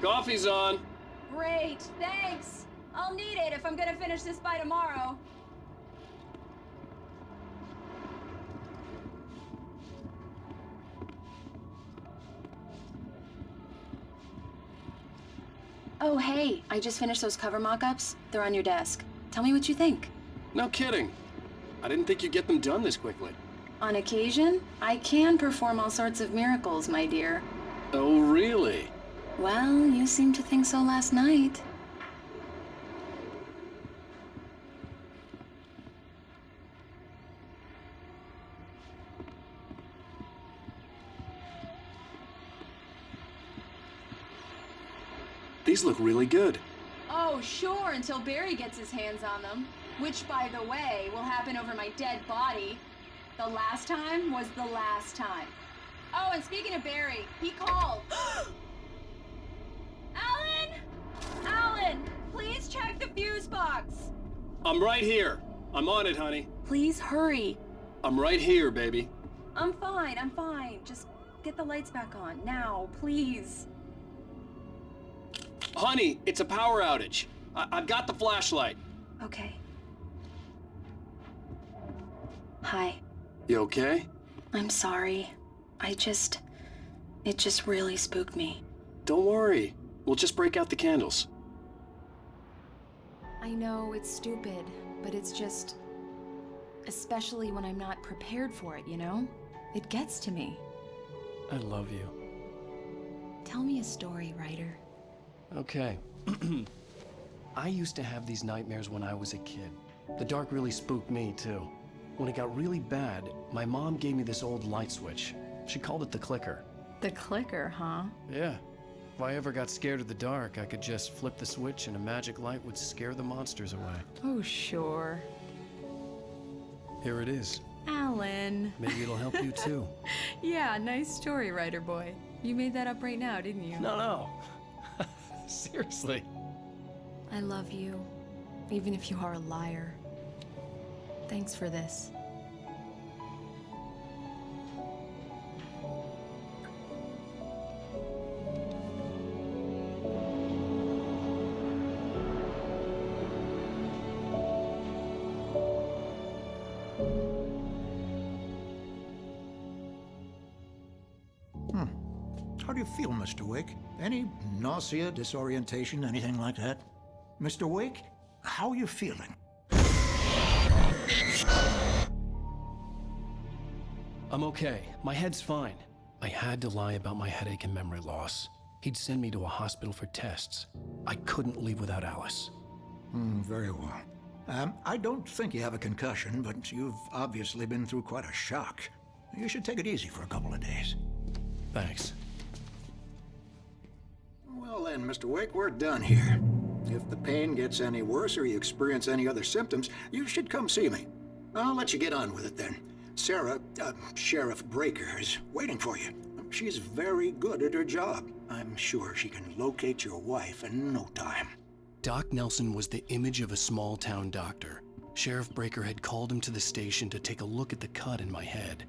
Coffee's on. Great, thanks. I'll need it if I'm gonna finish this by tomorrow. Oh, hey, I just finished those cover mock-ups. They're on your desk. Tell me what you think. No kidding. I didn't think you'd get them done this quickly. On occasion, I can perform all sorts of miracles, my dear. Oh, really? Well, you seemed to think so last night. These look really good. Oh, sure, until Barry gets his hands on them. Which, by the way, will happen over my dead body. The last time was the last time. Oh, and speaking of Barry, he called. Alan! Alan, please check the fuse box. I'm right here. I'm on it, honey. Please hurry. I'm right here, baby. I'm fine. Just get the lights back on. Now, please. Honey, it's a power outage. I've got the flashlight. Okay. Hi. You okay? I'm sorry. It just really spooked me. Don't worry. We'll just break out the candles. I know it's stupid, but it's just... especially when I'm not prepared for it, you know? It gets to me. I love you. Tell me a story, writer. Okay. I used to have these nightmares when I was a kid. The dark really spooked me, too. When it got really bad, my mom gave me this old light switch. She called it the clicker. The clicker, huh? Yeah. If I ever got scared of the dark, I could just flip the switch and a magic light would scare the monsters away. Oh, sure. Here it is. Alan. Maybe it'll help you, too. Yeah, nice story, writer boy. You made that up right now, didn't you? No. Seriously. I love you, even if you are a liar. Thanks for this. How do you feel, Mr. Wake? Any nausea, disorientation, anything like that? Mr. Wake, how are you feeling? I'm okay. My head's fine. I had to lie about my headache and memory loss. He'd send me to a hospital for tests. I couldn't leave without Alice. Very well. I don't think you have a concussion, but you've obviously been through quite a shock. You should take it easy for a couple of days. Thanks. Well then, Mr. Wake, we're done here. If the pain gets any worse or you experience any other symptoms, you should come see me. I'll let you get on with it then. Sarah, Sheriff Breaker, is waiting for you. She's very good at her job. I'm sure she can locate your wife in no time. Doc Nelson was the image of a small-town doctor. Sheriff Breaker had called him to the station to take a look at the cut in my head.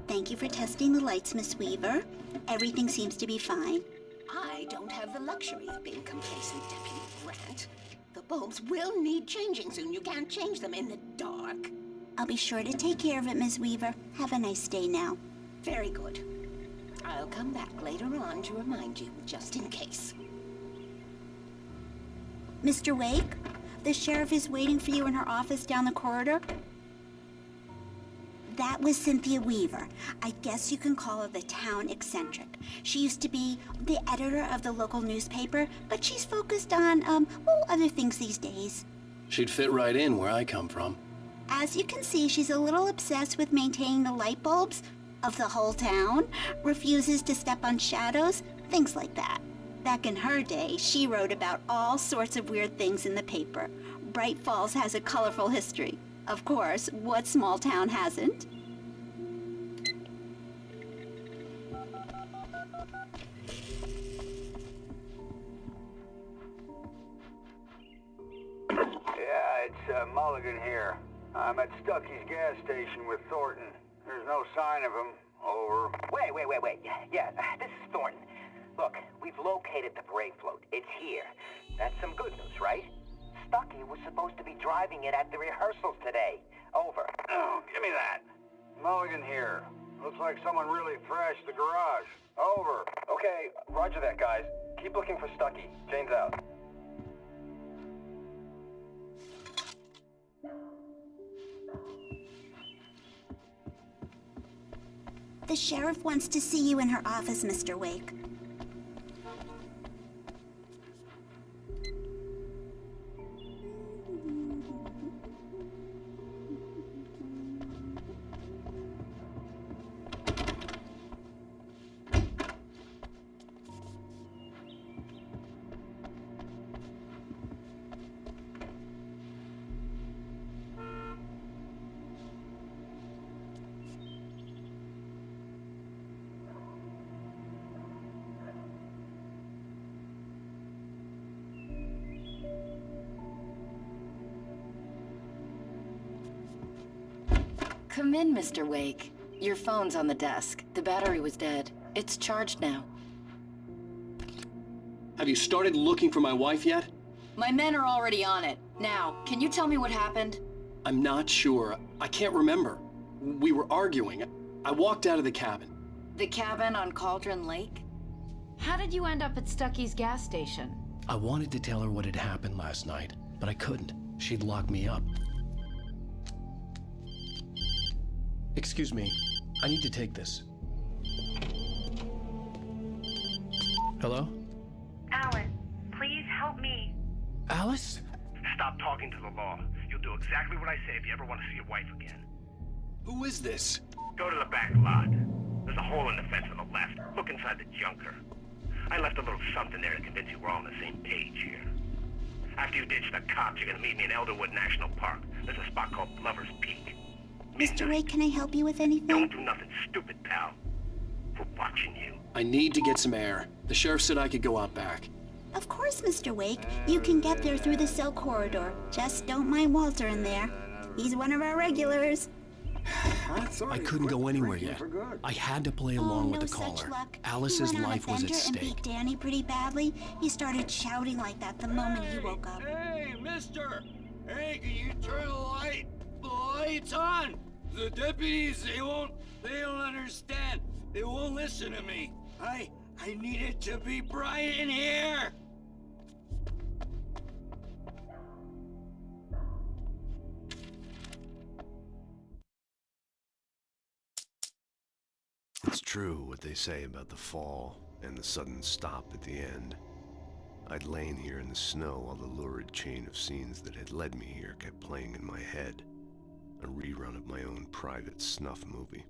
Thank you for testing the lights, Miss Weaver. Everything seems to be fine. I don't have the luxury of being complacent, Deputy Grant. The bulbs will need changing soon. You can't change them in the dark. I'll be sure to take care of it, Miss Weaver. Have a nice day now. Very good. I'll come back later on to remind you, just in case. Mr. Wake, the sheriff is waiting for you in her office down the corridor. That was Cynthia Weaver. I guess you can call her the town eccentric. She used to be the editor of the local newspaper, but she's focused on, other things these days. She'd fit right in where I come from. As you can see, she's a little obsessed with maintaining the light bulbs of the whole town, refuses to step on shadows, things like that. Back in her day, she wrote about all sorts of weird things in the paper. Bright Falls has a colorful history. Of course, what small town hasn't? Yeah, it's Mulligan here. I'm at Stucky's gas station with Thornton. There's no sign of him. Over. Wait. Yeah, this is Thornton. Look, we've located the parade float. It's here. That's some good news, right? Stucky was supposed to be driving it at the rehearsals today. Over. Oh, give me that. Mulligan here. Looks like someone really thrashed the garage. Over. Okay, roger that, guys. Keep looking for Stucky. Jane's out. The sheriff wants to see you in her office, Mr. Wake. Come in, Mr. Wake. Your phone's on the desk. The battery was dead. It's charged now. Have you started looking for my wife yet? My men are already on it. Now, can you tell me what happened? I'm not sure. I can't remember. We were arguing. I walked out of the cabin. The cabin on Cauldron Lake? How did you end up at Stucky's gas station? I wanted to tell her what had happened last night, but I couldn't. She'd locked me up. Excuse me. I need to take this. Hello? Alice, please help me. Alice? Stop talking to the law. You'll do exactly what I say if you ever want to see your wife again. Who is this? Go to the back lot. There's a hole in the fence on the left. Look inside the junker. I left a little something there to convince you we're all on the same page here. After you ditch the cops, you're gonna meet me in Elderwood National Park. There's a spot called Lover's Peak. Mr. Wake, can I help you with anything? Don't do nothing stupid, pal. We're watching you. I need to get some air. The sheriff said I could go out back. Of course, Mr. Wake. You can get there through the cell corridor. Just don't mind Walter in there. He's one of our regulars. I couldn't go anywhere yet. I had to play along with the such caller. luck. Alice's He went life on a was at bender and stake. beat Danny pretty badly. He started shouting like that the moment he woke up. Hey, mister! Hey, can you turn the lights on? The deputies, they don't understand. They won't listen to me. I need it to be bright in here. It's true what they say about the fall and the sudden stop at the end. I'd lain here in the snow while the lurid chain of scenes that had led me here kept playing in my head. A rerun of my own private snuff movie.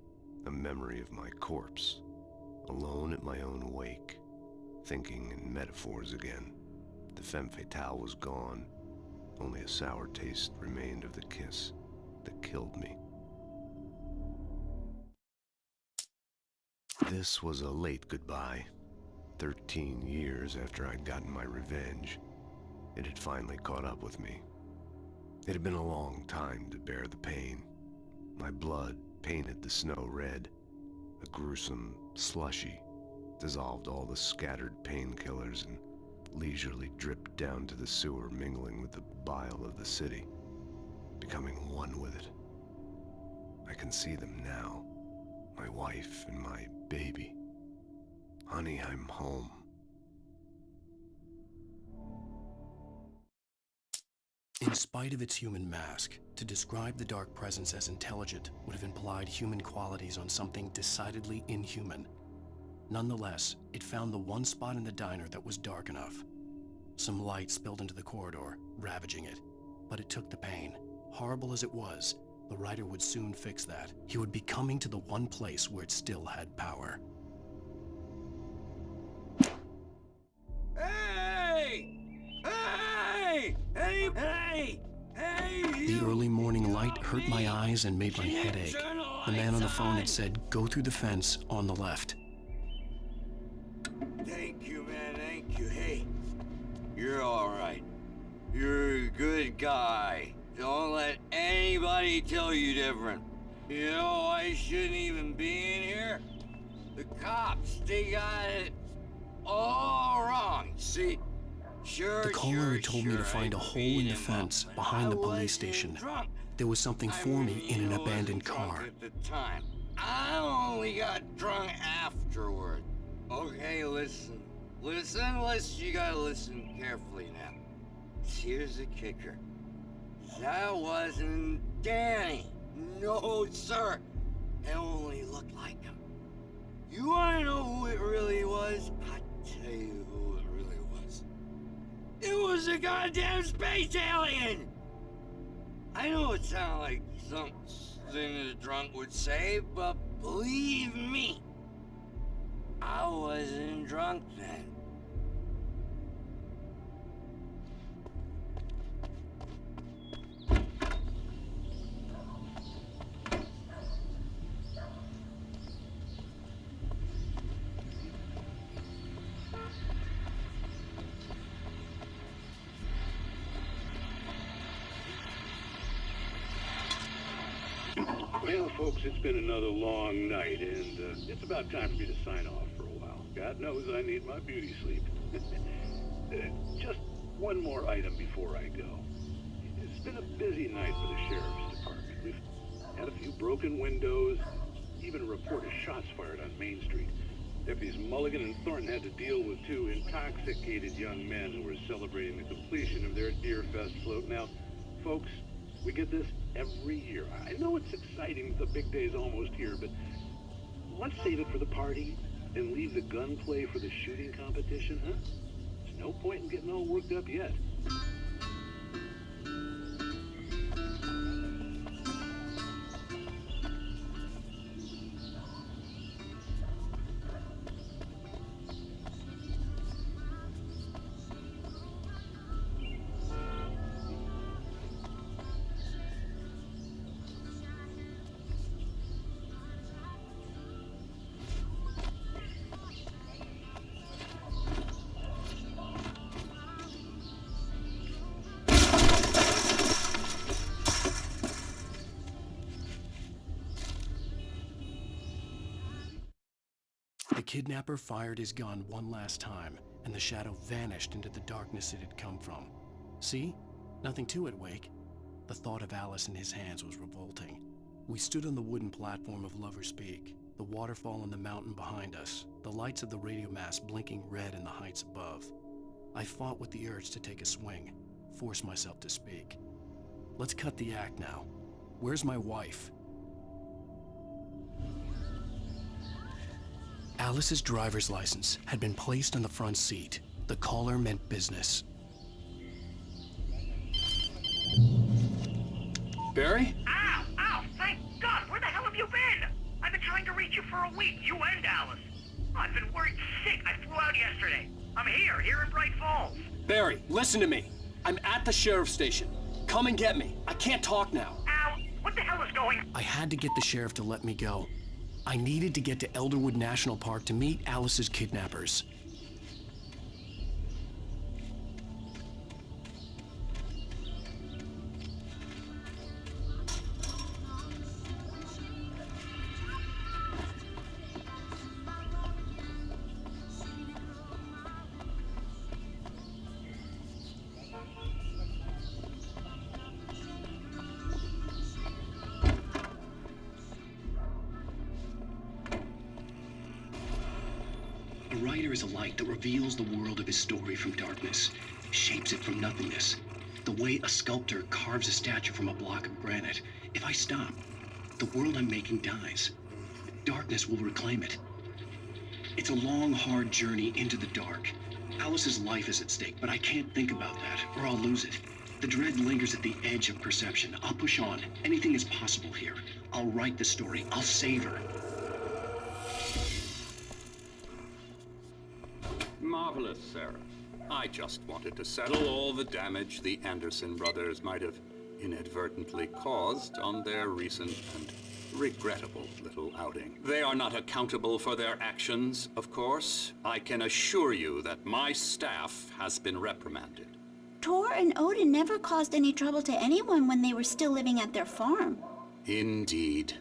A memory of my corpse. Alone at my own wake. Thinking in metaphors again. The femme fatale was gone. Only a sour taste remained of the kiss that killed me. This was a late goodbye. 13 years after I'd gotten my revenge, it had finally caught up with me. It had been a long time to bear the pain. My blood painted the snow red. A gruesome slushy dissolved all the scattered painkillers and leisurely dripped down to the sewer, mingling with the bile of the city, becoming one with it. I can see them now. My wife and my baby. Honey, I'm home. In spite of its human mask, to describe the dark presence as intelligent would have implied human qualities on something decidedly inhuman. Nonetheless, it found the one spot in the diner that was dark enough. Some light spilled into the corridor, ravaging it. But it took the pain. Horrible as it was, the writer would soon fix that. He would be coming to the one place where it still had power. Hey! Hey! Hey! Hey! Hey! The early morning light hurt my eyes and made my head ache. The man on the phone had said, "Go through the fence on the left." Thank you, man. Thank you. Hey, you're all right. You're a good guy. Don't let anybody tell you different. You know, I shouldn't even be in here. The cops, they got it all wrong. See, The caller had told me to find a hole in the fence behind the police station. There was something for me in an abandoned car. At the time, I only got drunk afterward. Okay, listen. You gotta listen carefully now. Here's the kicker. That wasn't Danny. No, sir. It only looked like him. You wanna know who it really was? I'll tell you who it really was. It was a goddamn space alien! I know it sounds like something a drunk would say, but believe me, I wasn't drunk then. Well, folks, it's been another long night, and it's about time for me to sign off for a while. God knows I need my beauty sleep. Just one more item before I go. It's been a busy night for the Sheriff's Department. We've had a few broken windows, even a report of shots fired on Main Street. Deputies Mulligan and Thornton had to deal with two intoxicated young men who were celebrating the completion of their Deer Fest float. Now, folks, we get this every year. I know it's exciting, the big day's almost here, but let's save it for the party and leave the gunplay for the shooting competition, huh? There's no point in getting all worked up yet. kidnapper fired his gun one last time, and the shadow vanished into the darkness it had come from. See? Nothing to it, Wake. The thought of Alice in his hands was revolting. We stood on the wooden platform of Lover's Peak, the waterfall on the mountain behind us, the lights of the radio mast blinking red in the heights above. I fought with the urge to take a swing, force myself to speak. Let's cut the act now. Where's my wife? Alice's driver's license had been placed on the front seat. The caller meant business. Barry? Ow! Ow! Thank God! Where the hell have you been? I've been trying to reach you for a week, you and Alice. I've been worried sick. I flew out yesterday. I'm here in Bright Falls. Barry, listen to me. I'm at the sheriff's station. Come and get me. I can't talk now. Ow! What the hell is going on? I had to get the sheriff to let me go. I needed to get to Elderwood National Park to meet Alice's kidnappers. A writer is a light that reveals the world of his story from darkness, shapes it from nothingness. The way a sculptor carves a statue from a block of granite. If I stop, the world I'm making dies. Darkness will reclaim it. It's a long, hard journey into the dark. Alice's life is at stake, but I can't think about that, or I'll lose it. The dread lingers at the edge of perception. I'll push on. Anything is possible here. I'll write the story. I'll save her. Marvelous, Sarah. I just wanted to settle all the damage the Anderson brothers might have inadvertently caused on their recent and regrettable little outing. They are not accountable for their actions, of course. I can assure you that my staff has been reprimanded. Tor and Odin never caused any trouble to anyone when they were still living at their farm. Indeed.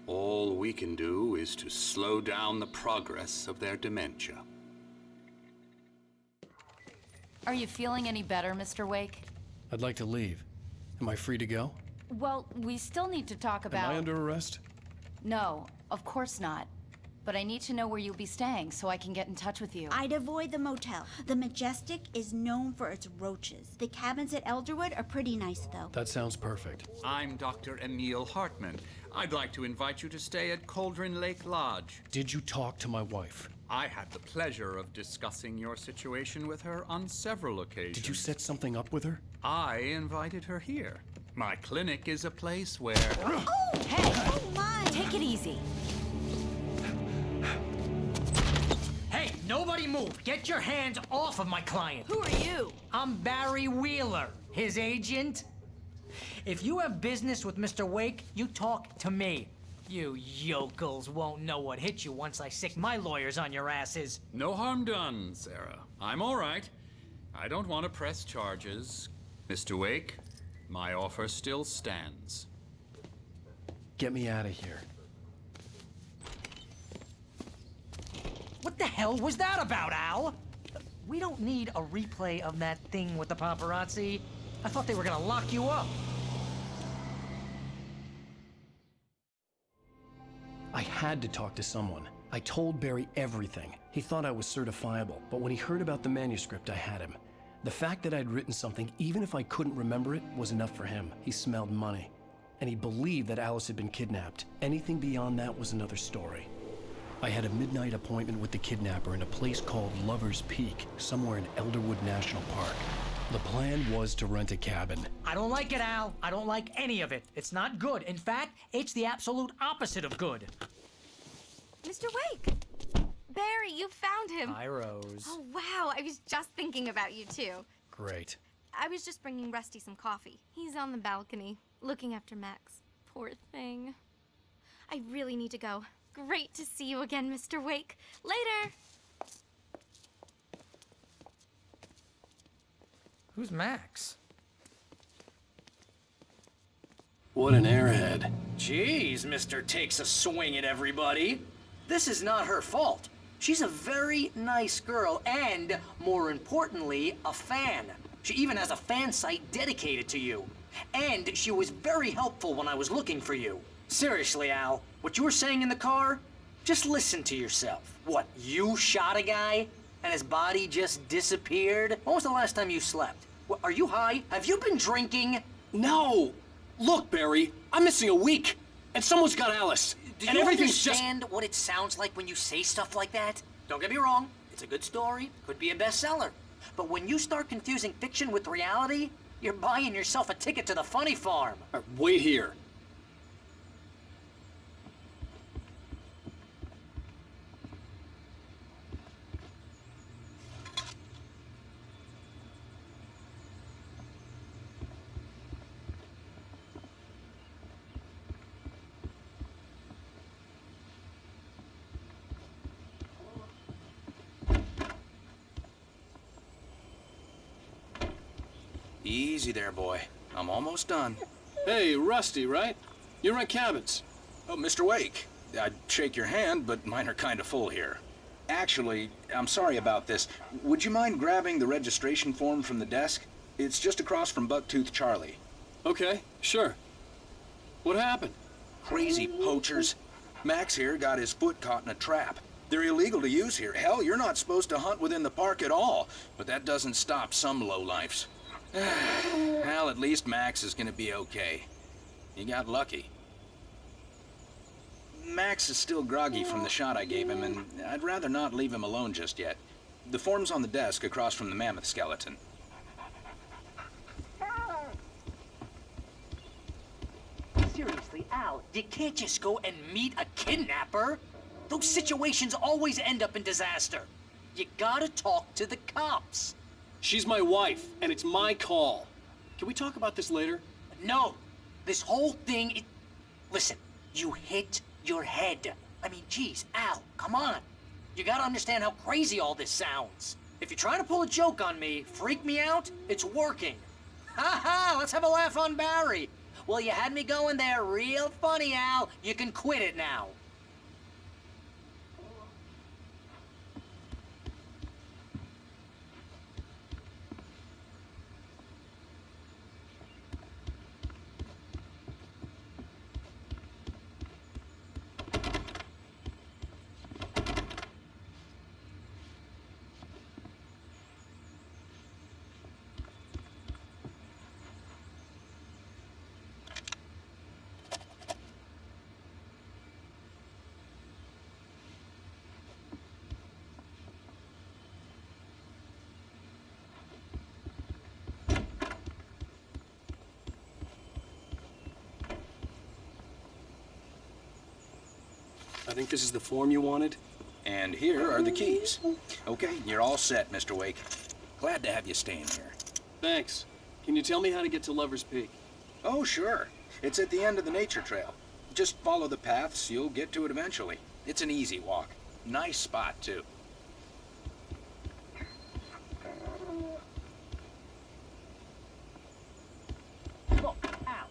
All we can do is to slow down the progress of their dementia. Are you feeling any better, Mr. Wake? I'd like to leave. Am I free to go? Well, we still need to talk about... Am I under arrest? No, of course not. But I need to know where you'll be staying so I can get in touch with you. I'd avoid the motel. The Majestic is known for its roaches. The cabins at Elderwood are pretty nice, though. That sounds perfect. I'm Dr. Emil Hartman. I'd like to invite you to stay at Cauldron Lake Lodge. Did you talk to my wife? I had the pleasure of discussing your situation with her on several occasions. Did you set something up with her? I invited her here. My clinic is a place where... Oh, hey! Oh, my! Take it easy. Hey, nobody move! Get your hands off of my client! Who are you? I'm Barry Wheeler, his agent. If you have business with Mr. Wake, you talk to me. You yokels won't know what hit you once I sick my lawyers on your asses. No harm done, Sarah. I'm all right. I don't want to press charges. Mr. Wake, my offer still stands. Get me out of here. What the hell was that about, Al? We don't need a replay of that thing with the paparazzi. I thought they were gonna lock you up. I had to talk to someone. I told Barry everything. He thought I was certifiable, but when he heard about the manuscript, I had him. The fact that I'd written something, even if I couldn't remember it, was enough for him. He smelled money. And he believed that Alice had been kidnapped. Anything beyond that was another story. I had a midnight appointment with the kidnapper in a place called Lover's Peak, somewhere in Elderwood National Park. The plan was to rent a cabin. I don't like it, Al. I don't like any of it. It's not good. In fact, it's the absolute opposite of good. Mr. Wake! Barry, you found him. Hi, Rose. Oh, wow. I was just thinking about you, too. Great. I was just bringing Rusty some coffee. He's on the balcony, looking after Max. Poor thing. I really need to go. Great to see you again, Mr. Wake. Later! Who's Max? What an airhead. Jeez, Mr. Takes a swing at everybody. This is not her fault. She's a very nice girl and, more importantly, a fan. She even has a fan site dedicated to you. And she was very helpful when I was looking for you. Seriously, Al, what you were saying in the car? Just listen to yourself. What, you shot a guy and his body just disappeared? When was the last time you slept? What, are you high? Have you been drinking? No! Look, Barry, I'm missing a week, and someone's got Alice. Do and you everything's understand what it sounds like when you say stuff like that? Don't get me wrong, it's a good story, could be a bestseller. But when you start confusing fiction with reality, you're buying yourself a ticket to the funny farm. Wait here. Easy there, boy. I'm almost done. Hey, Rusty, right? You rent cabins. Oh, Mr. Wake. I'd shake your hand, but mine are kind of full here. Actually, I'm sorry about this. Would you mind grabbing the registration form from the desk? It's just across from Bucktooth Charlie. Okay, sure. What happened? Crazy poachers. Max here got his foot caught in a trap. They're illegal to use here. Hell, you're not supposed to hunt within the park at all. But that doesn't stop some lowlifes. Well, at least Max is gonna be okay. You got lucky. Max is still groggy from the shot I gave him, and I'd rather not leave him alone just yet. The form's on the desk across from the mammoth skeleton. Seriously, Al, you can't just go and meet a kidnapper. Those situations always end up in disaster. You gotta talk to the cops. She's my wife, and it's my call. Can we talk about this later? No. This whole thing, listen, you hit your head. I mean, geez, Al, come on. You gotta understand how crazy all this sounds. If you're trying to pull a joke on me, freak me out, it's working. Ha ha, let's have a laugh on Barry. Well, you had me going there real funny, Al. You can quit it now. I think this is the form you wanted. And here are the keys. Okay, you're all set, Mr. Wake. Glad to have you staying here. Thanks. Can you tell me how to get to Lover's Peak? Oh, sure. It's at the end of the nature trail. Just follow the paths, you'll get to it eventually. It's an easy walk. Nice spot, too. Look, Al,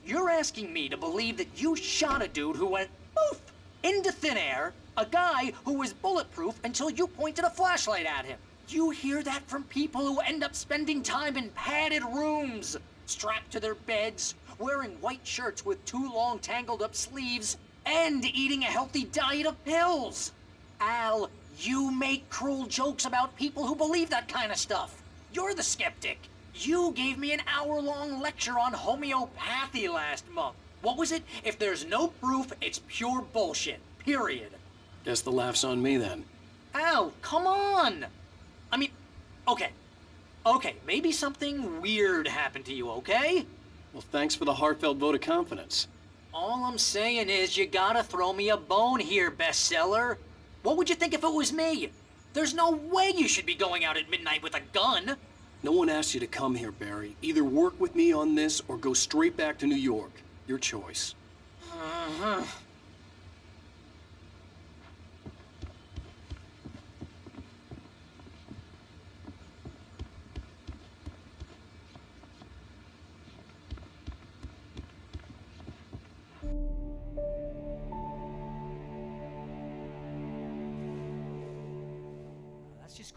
you're asking me to believe that you shot a dude who went poof into thin air, a guy who was bulletproof until you pointed a flashlight at him. You hear that from people who end up spending time in padded rooms, strapped to their beds, wearing white shirts with too long tangled up sleeves, and eating a healthy diet of pills. Al, you make cruel jokes about people who believe that kind of stuff. You're the skeptic. You gave me an hour-long lecture on homeopathy last month. What was it? If there's no proof, it's pure bullshit. Period. Guess the laugh's on me then. Al, come on! I mean, okay, maybe something weird happened to you, okay? Well, thanks for the heartfelt vote of confidence. All I'm saying is you gotta throw me a bone here, bestseller. What would you think if it was me? There's no way you should be going out at midnight with a gun. No one asked you to come here, Barry. Either work with me on this or go straight back to New York. Your choice. Uh-huh.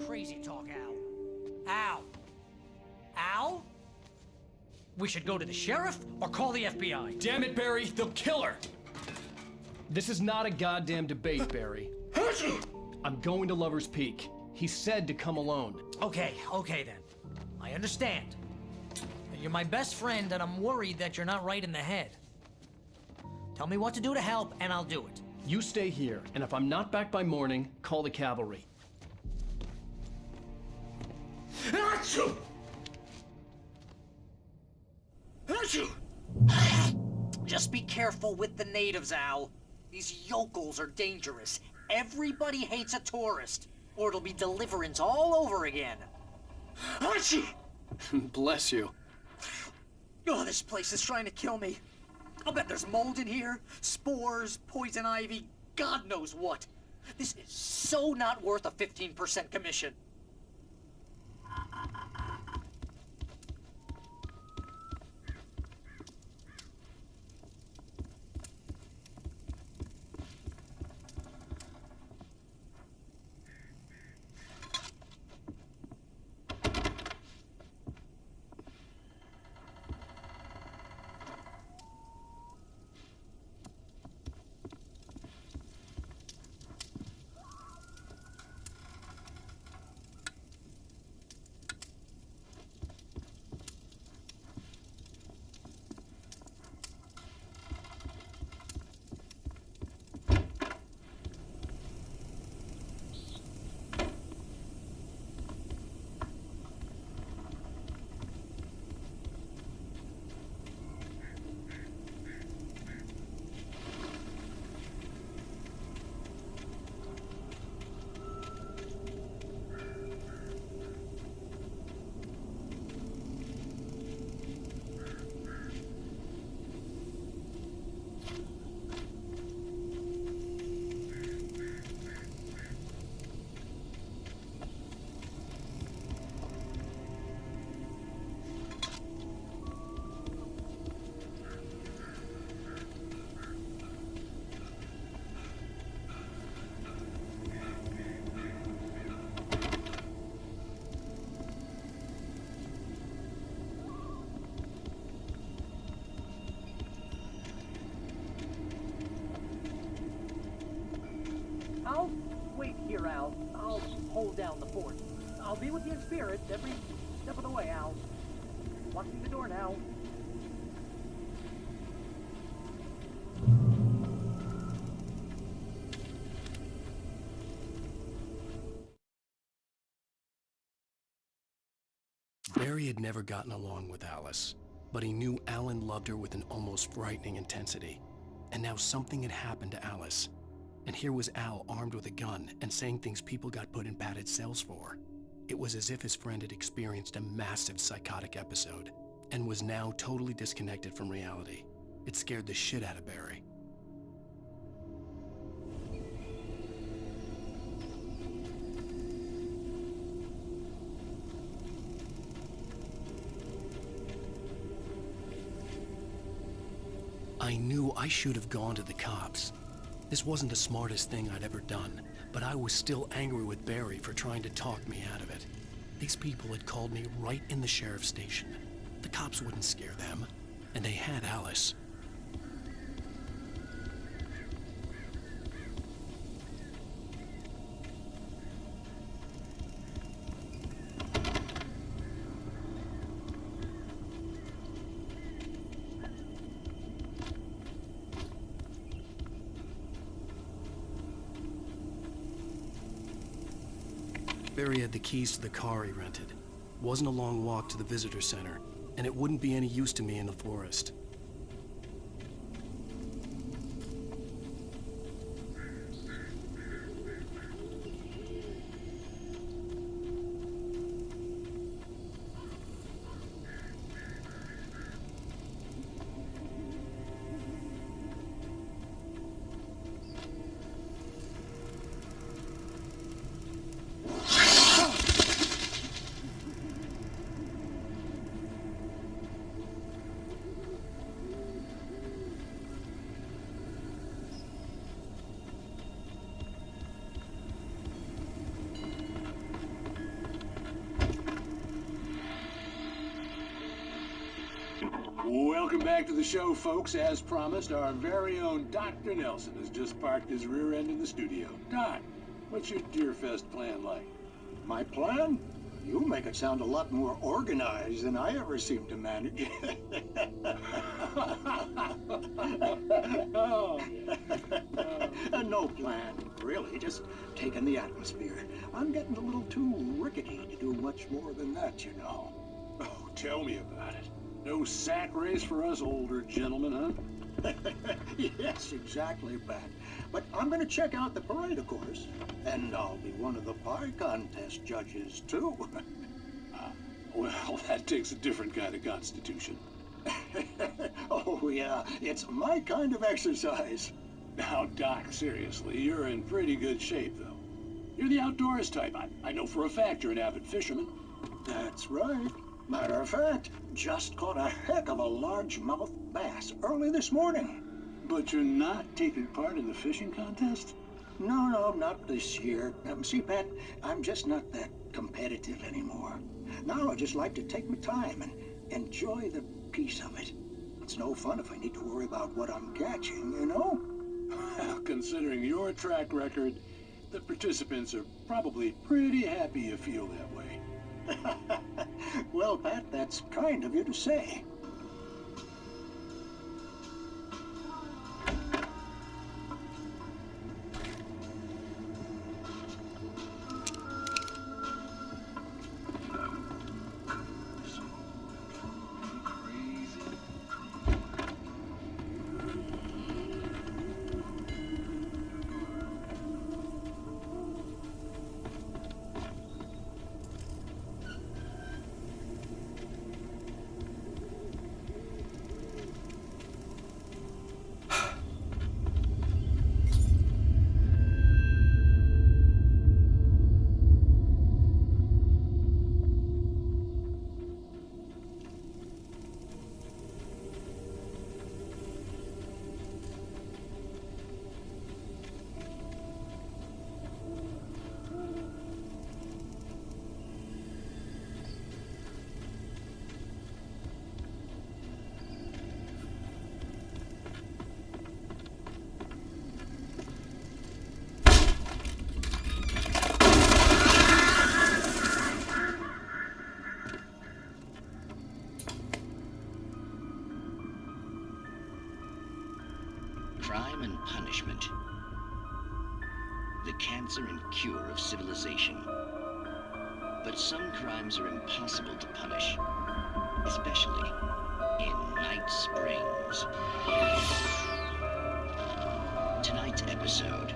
crazy talk, Al. Al? Al? We should go to the sheriff or call the FBI. Damn it, Barry, they'll kill her! This is not a goddamn debate, Barry. I'm going to Lover's Peak. He said to come alone. Okay then. I understand. You're my best friend, and I'm worried that you're not right in the head. Tell me what to do to help, and I'll do it. You stay here, and if I'm not back by morning, call the cavalry. Achoo! Achoo! Just be careful with the natives, Al. These yokels are dangerous. Everybody hates a tourist, or it'll be Deliverance all over again. Achoo! Bless you. Oh, this place is trying to kill me. I'll bet there's mold in here, spores, poison ivy, God knows what. This is so not worth a 15% commission. I'll wait here, Al. I'll hold down the fort. I'll be with you in spirit every step of the way, Al. Locking the door now. Barry had never gotten along with Alice, but he knew Alan loved her with an almost frightening intensity. And now something had happened to Alice. And here was Al armed with a gun and saying things people got put in padded cells for. It was as if his friend had experienced a massive psychotic episode and was now totally disconnected from reality. It scared the shit out of Barry. I knew I should have gone to the cops. This wasn't the smartest thing I'd ever done, but I was still angry with Barry for trying to talk me out of it. These people had called me right in the sheriff's station. The cops wouldn't scare them, and they had Alice. Barry had the keys to the car he rented. Wasn't a long walk to the visitor center, and it wouldn't be any use to me in the forest. Welcome back to the show, folks. As promised, our very own Dr. Nelson has just parked his rear end in the studio. Doc, what's your Deerfest plan like? My plan? You make it sound a lot more organized than I ever seem to manage. No plan, really. Just taking the atmosphere. I'm getting a little too rickety to do much more than that, you know. Oh, tell me about it. No sack race for us older gentlemen, huh? Yes, exactly, Pat. But I'm going to check out the parade, of course. And I'll be one of the pie contest judges, too. Well, that takes a different kind of constitution. Oh, yeah. It's my kind of exercise. Now, Doc, seriously, you're in pretty good shape, though. You're the outdoors type. I know for a fact you're an avid fisherman. That's right. Matter of fact, just caught a heck of a largemouth bass early this morning. But you're not taking part in the fishing contest? No, not this year. See, Pat, I'm just not that competitive anymore. Now I just like to take my time and enjoy the peace of it. It's no fun if I need to worry about what I'm catching, you know? Well, considering your track record, the participants are probably pretty happy you feel that way. Well, Pat, that's kind of you to say. Crime and punishment. The cancer and cure of civilization. But some crimes are impossible to punish, especially in Night Springs. Tonight's episode,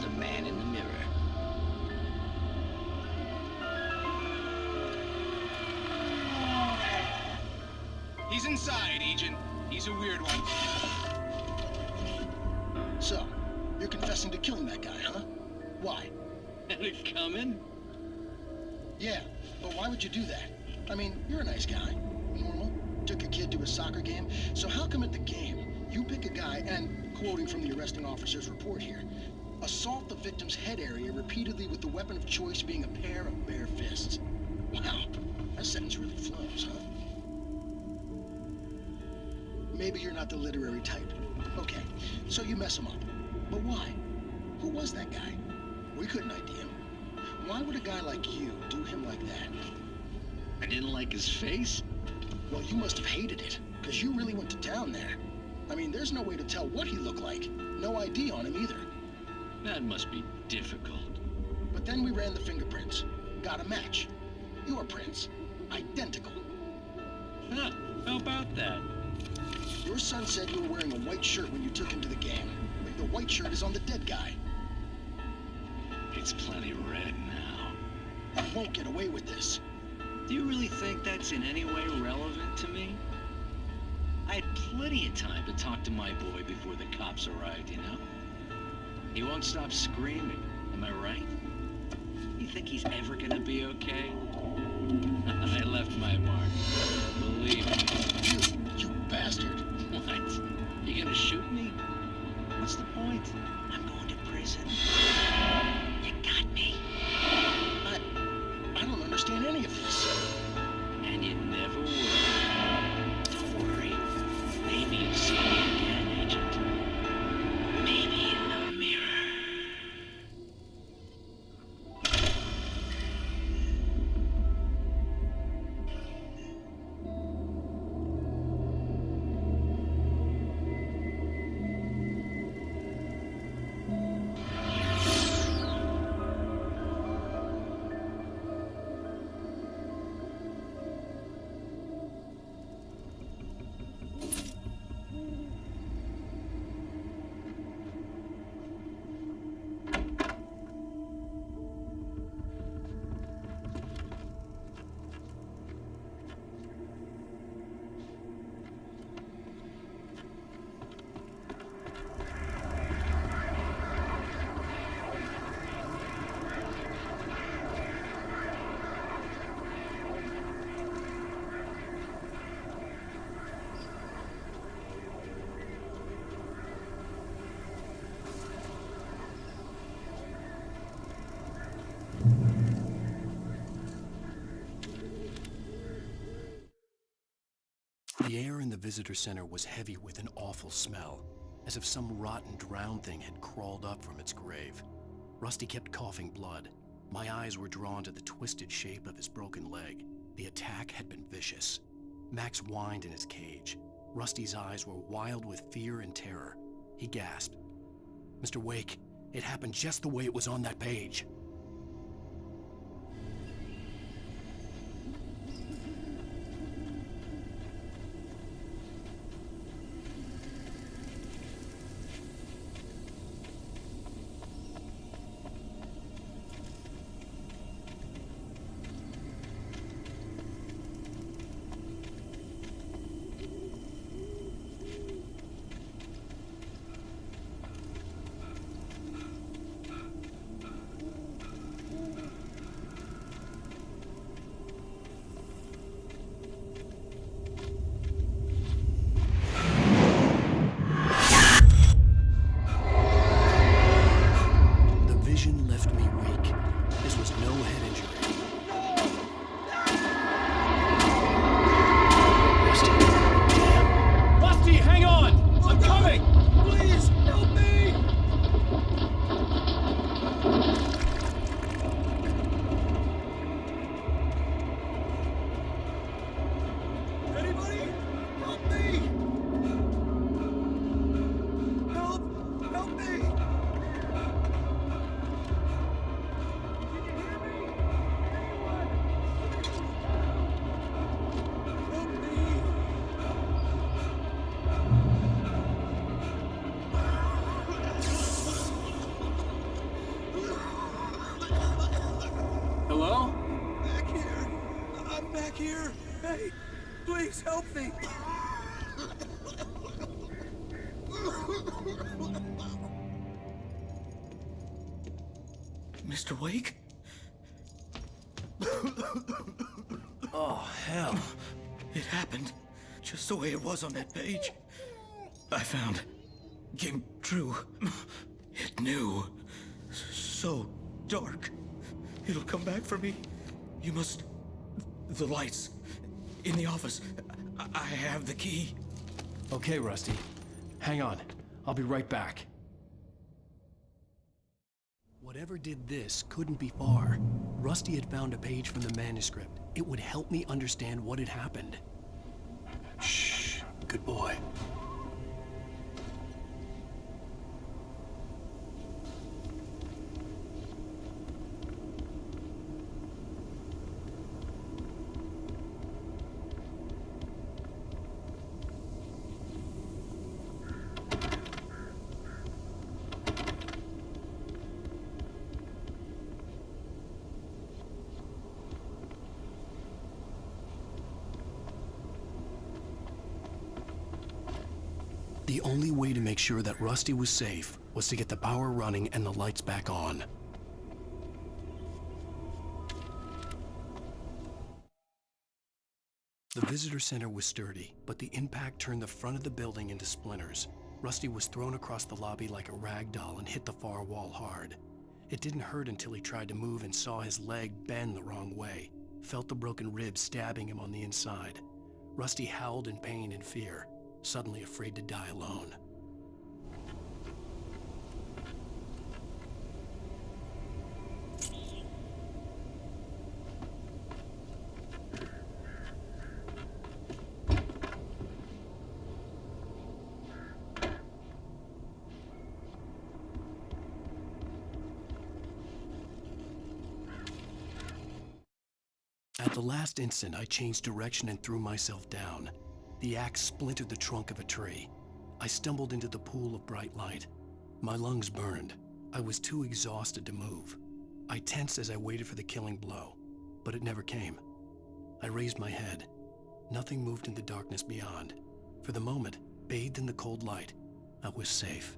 The Man in the Mirror. He's inside, Agent. He's a weird one. So, you're confessing to killing that guy, huh? Why? Had it coming? Yeah, but why would you do that? I mean, you're a nice guy. Normal. Took your kid to a soccer game. So how come at the game, you pick a guy and, quoting from the arresting officer's report here, assault the victim's head area repeatedly with the weapon of choice being a pair of bare fists? Wow, that sentence really flows, huh? Maybe you're not the literary type. Okay, so you mess him up. But why? Who was that guy? We couldn't ID him. Why would a guy like you do him like that? I didn't like his face? Well, you must have hated it, because you really went to town there. I mean, there's no way to tell what he looked like. No ID on him either. That must be difficult. But then we ran the fingerprints. Got a match. Your prints. Identical. Huh, how about that? Your son said you were wearing a white shirt when you took him to the game. But the white shirt is on the dead guy. It's plenty red now. You won't get away with this. Do you really think that's in any way relevant to me? I had plenty of time to talk to my boy before the cops arrived, you know? He won't stop screaming, am I right? You think he's ever gonna be okay? I left my mark. Believe me. You bastard. What? You gonna shoot me? What's the point? I'm going to prison. You got me. I don't understand any of this. And you never will. The air in the visitor center was heavy with an awful smell, as if some rotten drowned thing had crawled up from its grave. Rusty kept coughing blood. My eyes were drawn to the twisted shape of his broken leg. The attack had been vicious. Max whined in his cage. Rusty's eyes were wild with fear and terror. He gasped. "Mr. Wake, it happened just the way it was on that page." Left me weak. This was no head injury. Rusty, damn. Rusty, hang on! I'm coming! Please, help me! Anybody? Help me! Help me! Hello? Back here. I'm back here. Hey, please help me. Mr. Wake? Oh, hell. It happened just the way it was on that page. I found. Came true. It knew. So dark. It'll come back for me. You must... The lights. In the office. I have the key. Okay, Rusty. Hang on. I'll be right back. Whatever did this couldn't be far. Rusty had found a page from the manuscript. It would help me understand what had happened. Shh. Good boy. The only way to make sure that Rusty was safe was to get the power running and the lights back on. The visitor center was sturdy, but the impact turned the front of the building into splinters. Rusty was thrown across the lobby like a rag doll and hit the far wall hard. It didn't hurt until he tried to move and saw his leg bend the wrong way, felt the broken rib stabbing him on the inside. Rusty howled in pain and fear, suddenly afraid to die alone. At the last instant, I changed direction and threw myself down. The axe splintered the trunk of a tree. I stumbled into the pool of bright light. My lungs burned. I was too exhausted to move. I tensed as I waited for the killing blow, but it never came. I raised my head. Nothing moved in the darkness beyond. For the moment, bathed in the cold light, I was safe.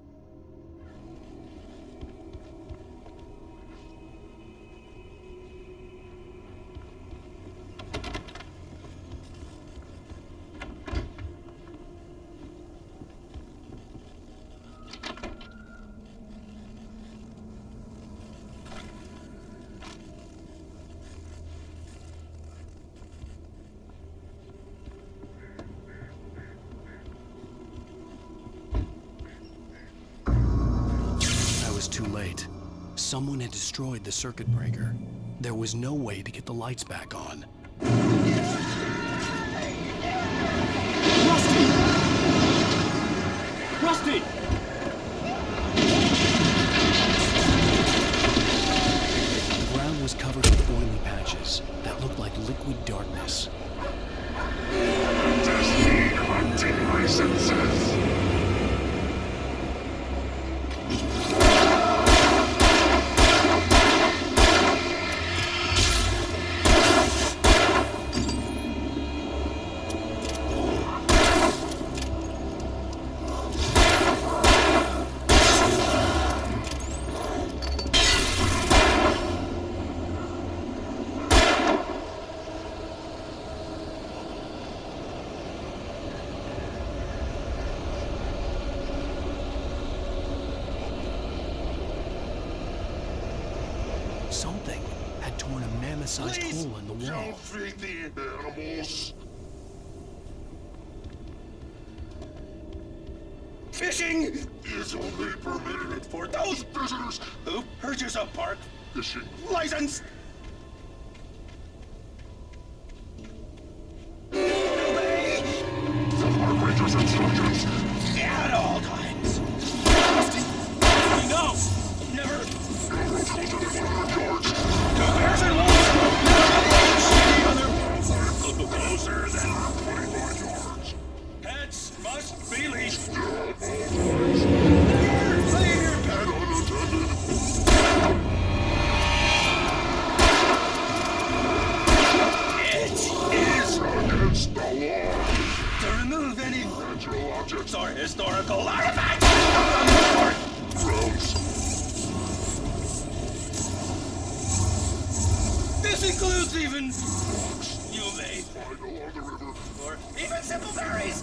too late. Someone had destroyed the circuit breaker. There was no way to get the lights back on. Rusty! The ground was covered with oily patches that looked like liquid darkness. Destiny hunting my senses. Something had torn a mammoth-sized hole in the wall. Don't feed the animals. Fishing is only permitted for those visitors who purchase a park fishing license. Obey the park ranger's instructions at all times. No, never. No closer than 100 yards. Bears and wolves never approach each other. Closer than 25 yards. Pets must be leashed. Against the law. To remove any natural objects or historical artifacts from the park. Grounds. This includes even you may Find along the river. or even simple berries.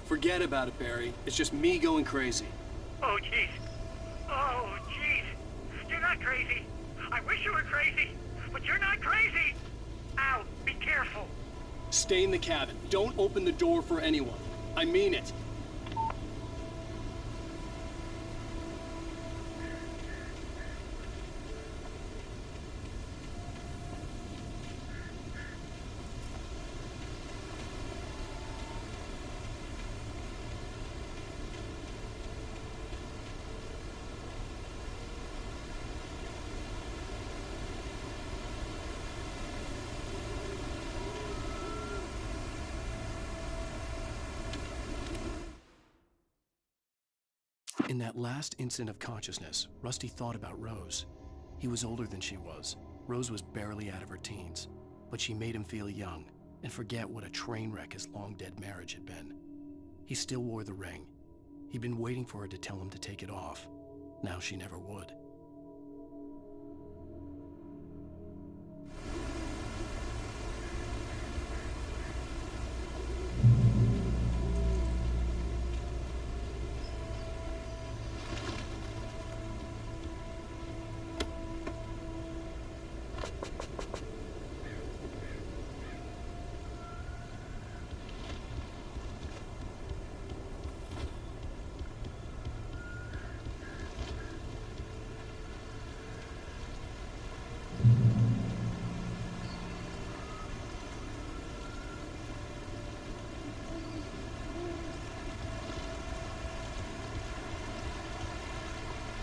Forget about it, Barry. It's just me going crazy. Oh, jeez. Oh, jeez. You're not crazy. I wish you were crazy, but you're not crazy. Ow, be careful. Stay in the cabin. Don't open the door for anyone. I mean it. In that last instant of consciousness, Rusty thought about Rose. He was older than she was. Rose was barely out of her teens, but she made him feel young and forget what a train wreck his long-dead marriage had been. He still wore the ring. He'd been waiting for her to tell him to take it off. Now she never would.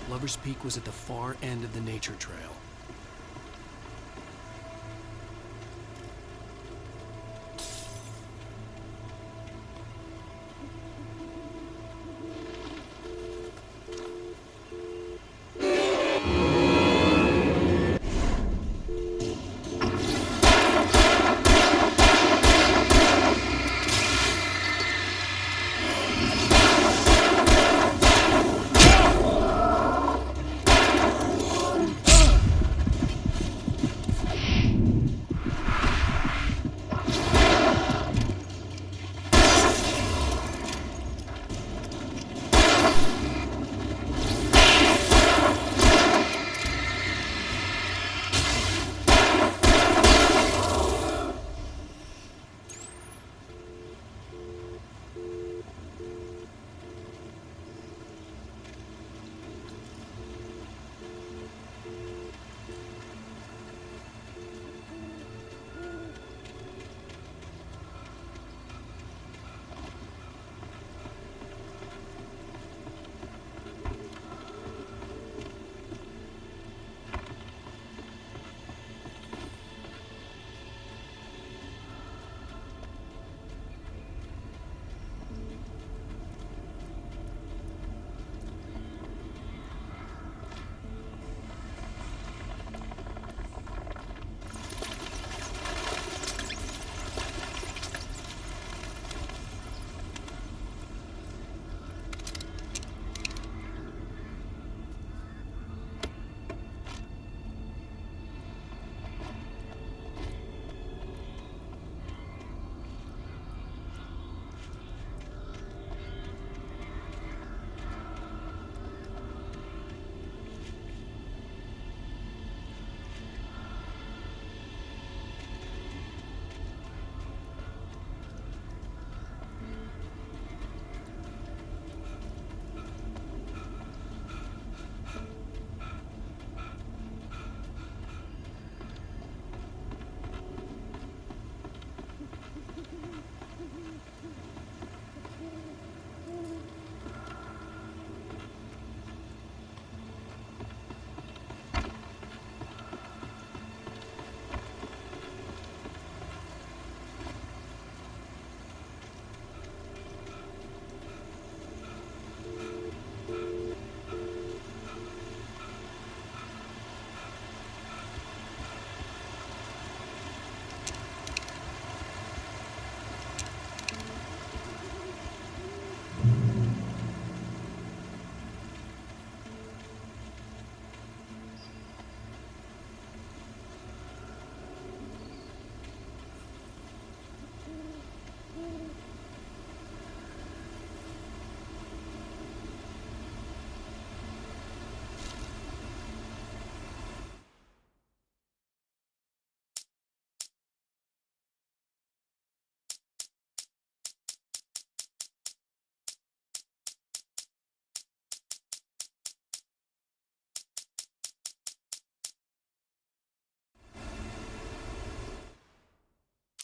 Lover's Peak was at the far end of the nature trail.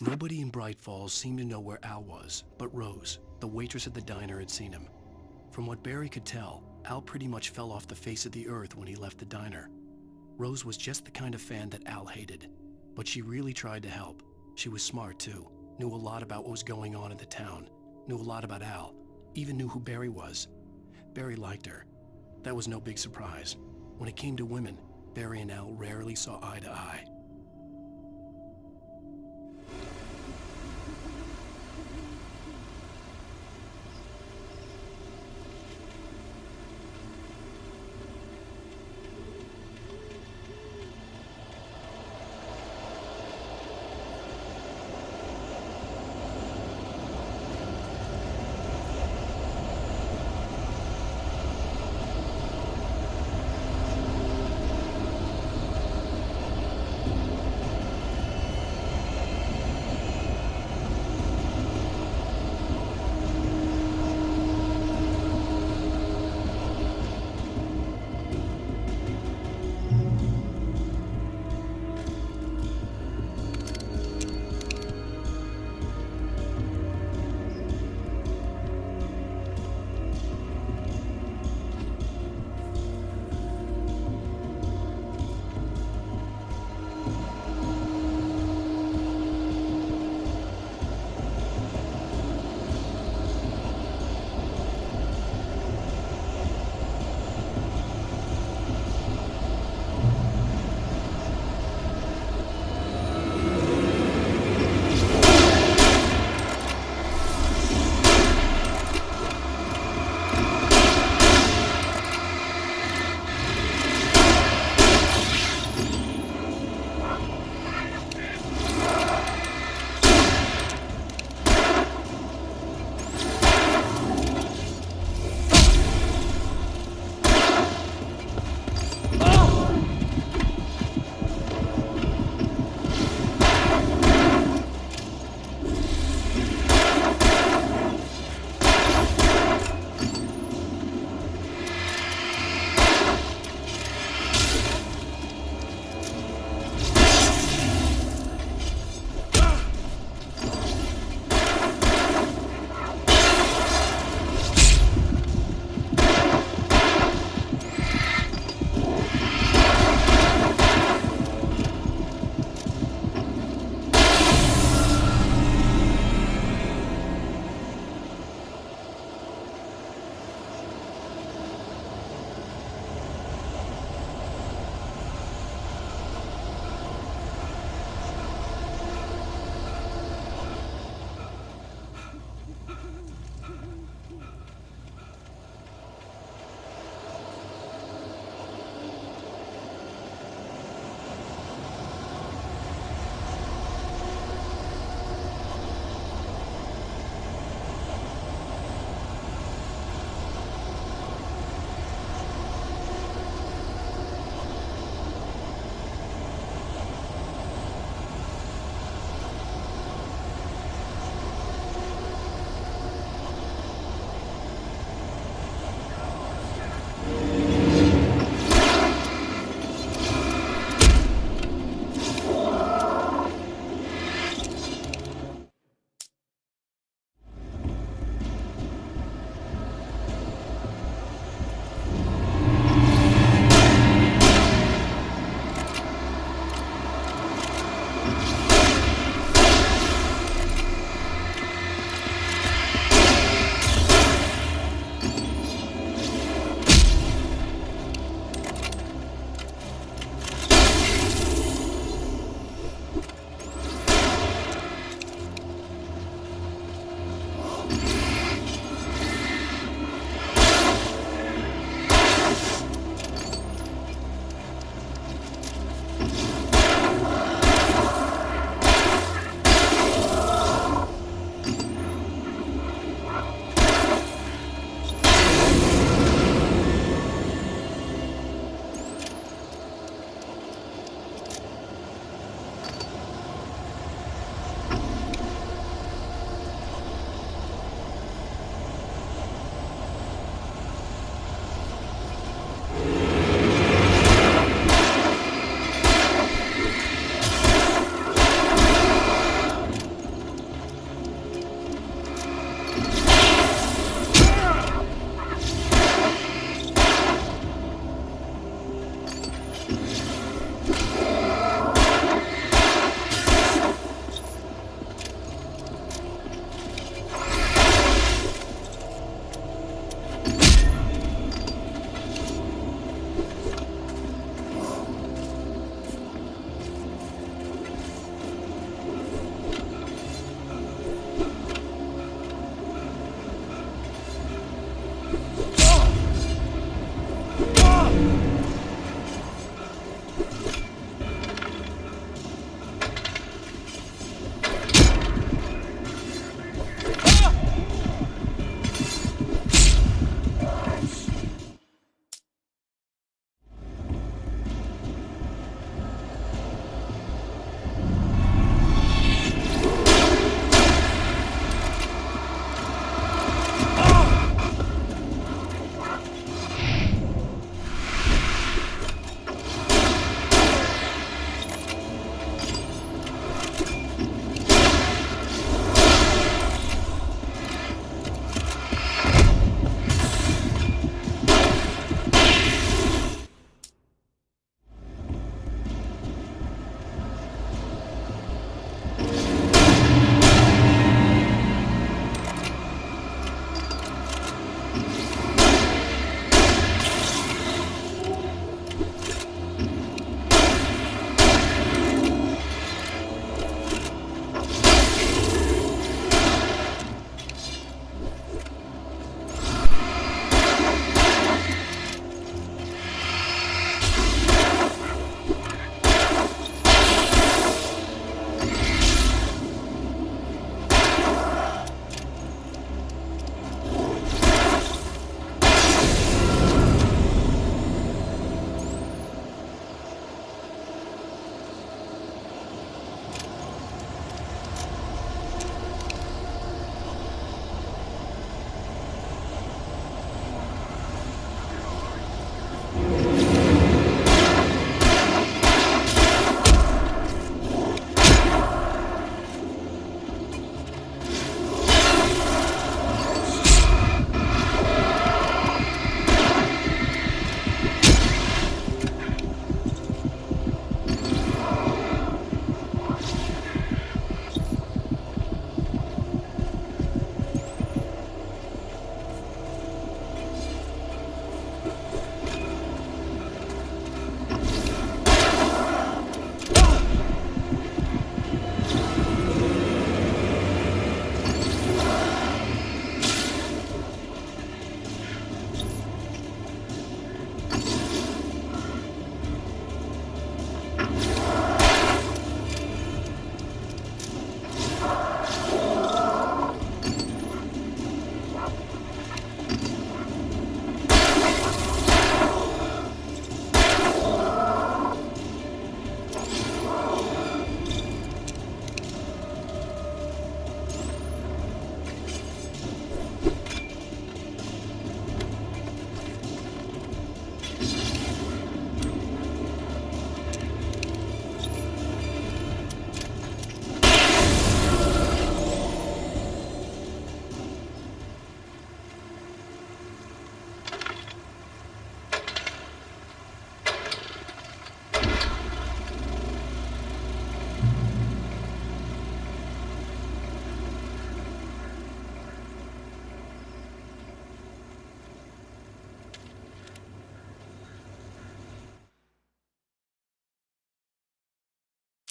Nobody in Bright Falls seemed to know where Al was, but Rose, the waitress at the diner, had seen him. From what Barry could tell, Al pretty much fell off the face of the earth when he left the diner. Rose was just the kind of fan that Al hated, but she really tried to help. She was smart too, knew a lot about what was going on in the town, knew a lot about Al, even knew who Barry was. Barry liked her. That was no big surprise. When it came to women, Barry and Al rarely saw eye to eye.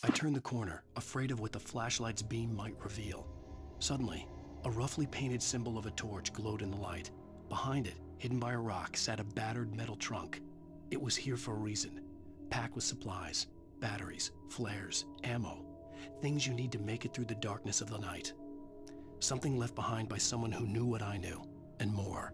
I turned the corner, afraid of what the flashlight's beam might reveal. Suddenly, a roughly painted symbol of a torch glowed in the light. Behind it, hidden by a rock, sat a battered metal trunk. It was here for a reason, packed with supplies, batteries, flares, ammo, things you need to make it through the darkness of the night. Something left behind by someone who knew what I knew, and more.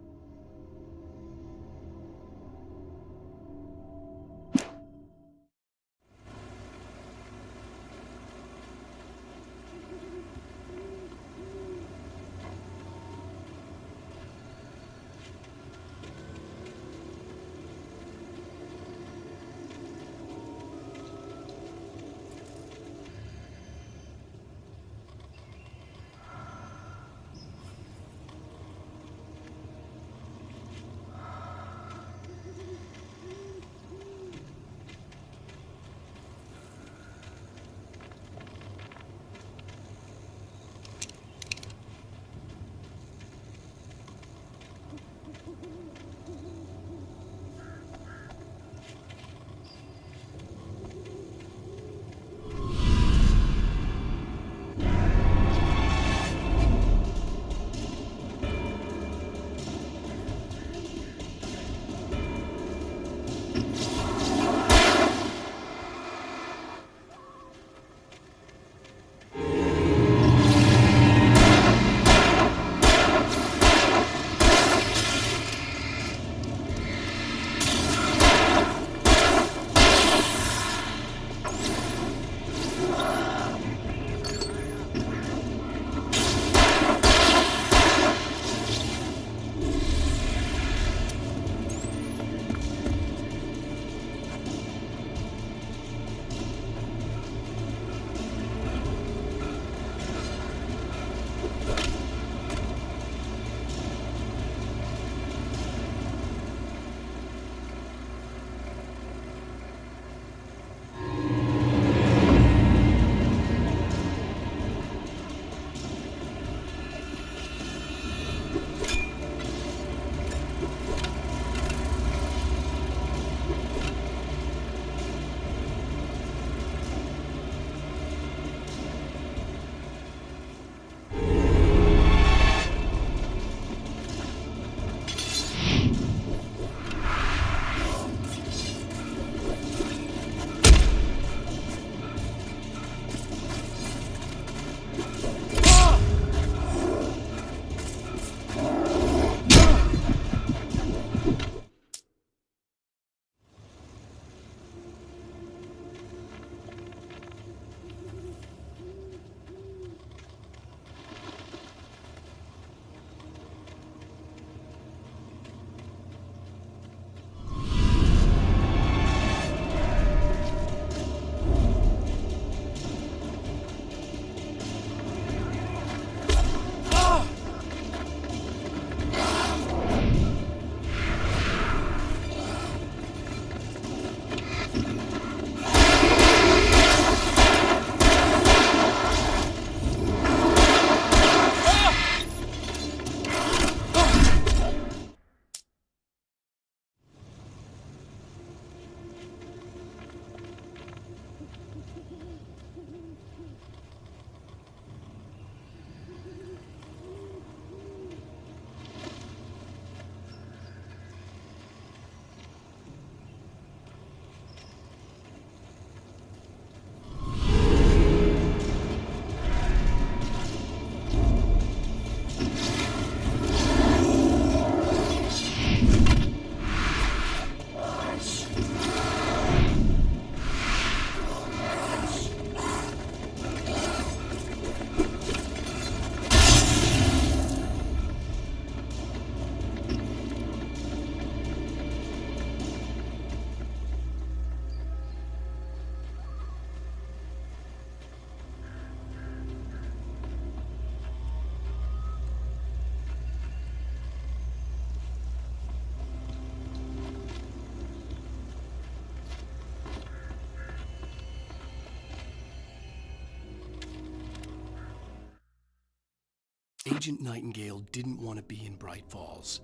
Agent Nightingale didn't want to be in Bright Falls.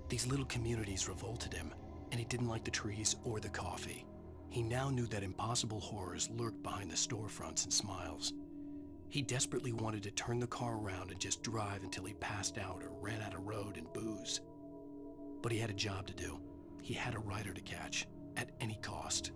These little communities revolted him, and he didn't like the trees or the coffee. He now knew that impossible horrors lurked behind the storefronts and smiles. He desperately wanted to turn the car around and just drive until he passed out or ran out of road and booze. But he had a job to do. He had a rider to catch, at any cost.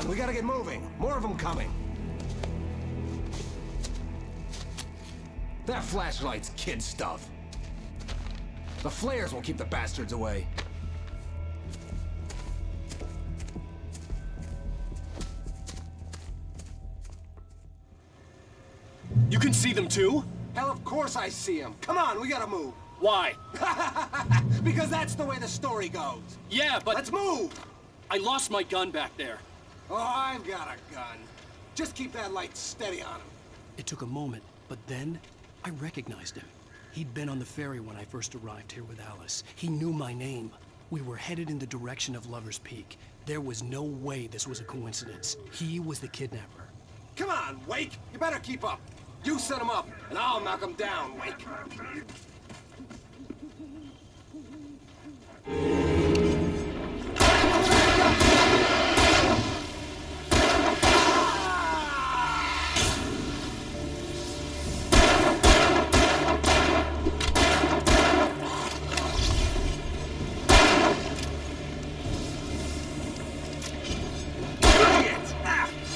We gotta get moving. More of them coming. That flashlight's kid stuff. The flares will keep the bastards away. You can see them too? Hell, of course I see them. Come on, we gotta move. Why? Because that's the way the story goes. Yeah, but... Let's move! I lost my gun back there. Oh, I've got a gun. Just keep that light steady on him. It took a moment, but then I recognized him. He'd been on the ferry when I first arrived here with Alice. He knew my name. We were headed in the direction of Lover's Peak. There was no way this was a coincidence. He was the kidnapper. Come on, Wake! You better keep up. You set him up, and I'll knock him down, Wake.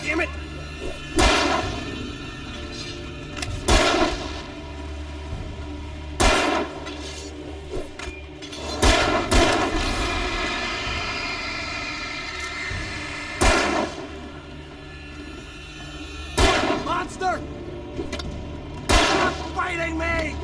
Damn it! Monster! Stop fighting me!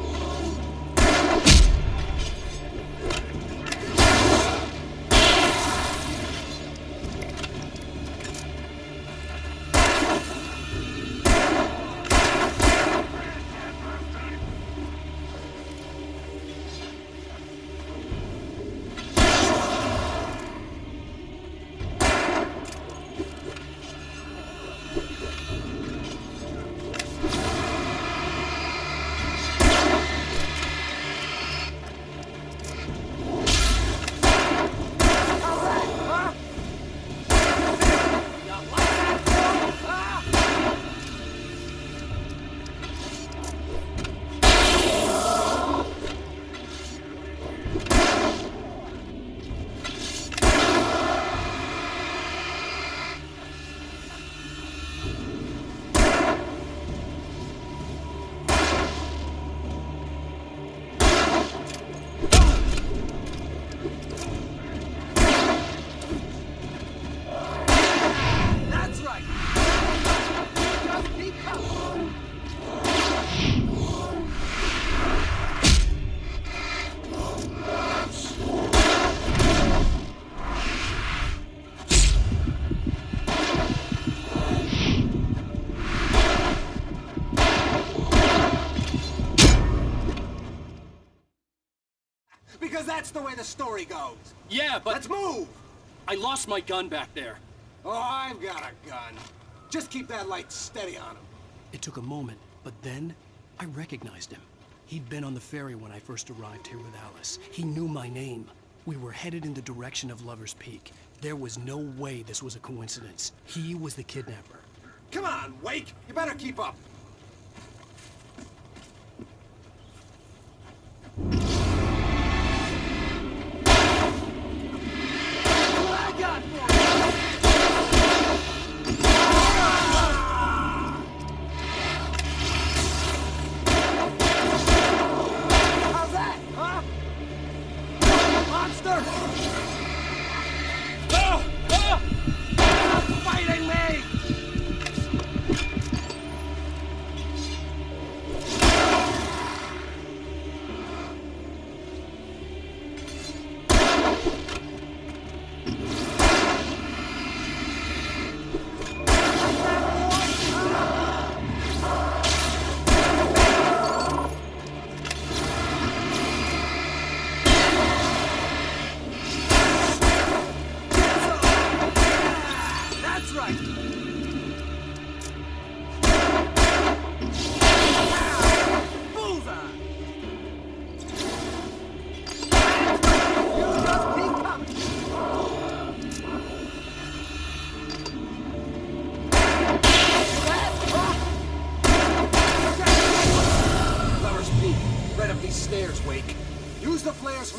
Because that's the way the story goes. Yeah, but... Let's move! I lost my gun back there. Oh, I've got a gun. Just keep that light steady on him. It took a moment, but then I recognized him. He'd been on the ferry when I first arrived here with Alice. He knew my name. We were headed in the direction of Lover's Peak. There was no way this was a coincidence. He was the kidnapper. Come on, Wake! You better keep up!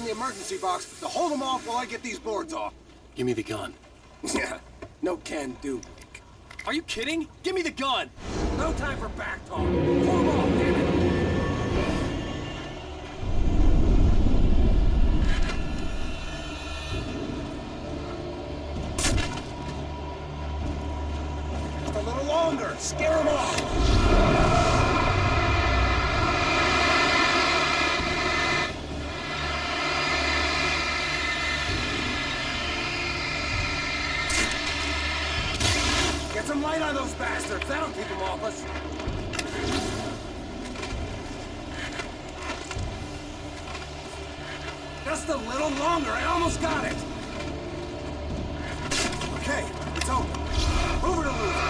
Emergency box to hold them off while I get these boards off. Give me the gun. Yeah, no can do. Are you kidding? Give me the gun! No time for back talk. Pull them off, damn it! Just a little longer. Scare them off. Get some light on those bastards. That'll keep them off us. Just a little longer. I almost got it. Okay, it's open. Move it or lose it.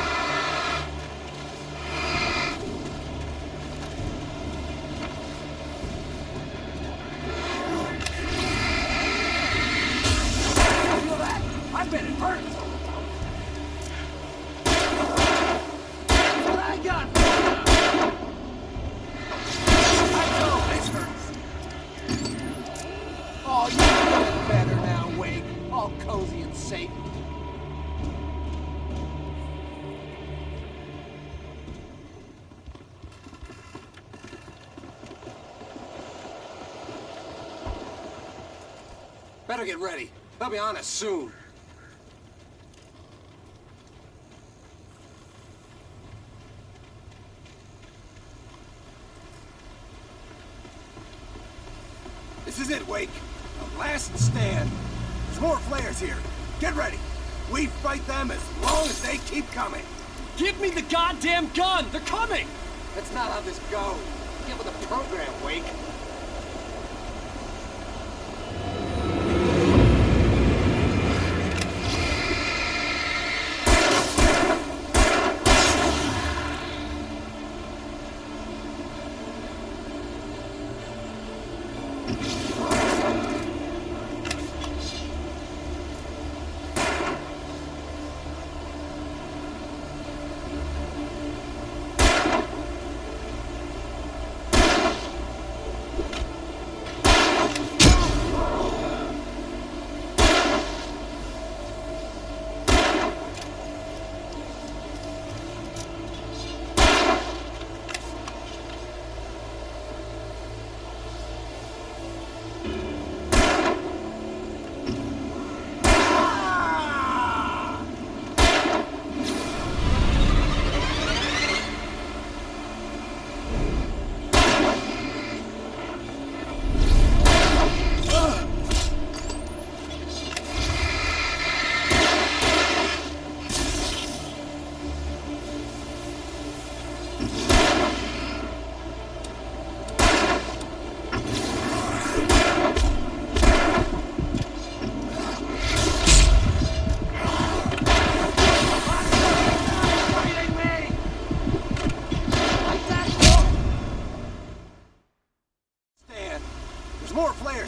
Feel that? I bet it hurts. Oh, you feel better now, Wake. All cozy and safe. Better get ready. They'll be on us soon. This is it, Wake. The last stand. There's more flares here. Get ready. We fight them as long as they keep coming. Give me the goddamn gun! They're coming! That's not how this goes. Get with the program, Wake.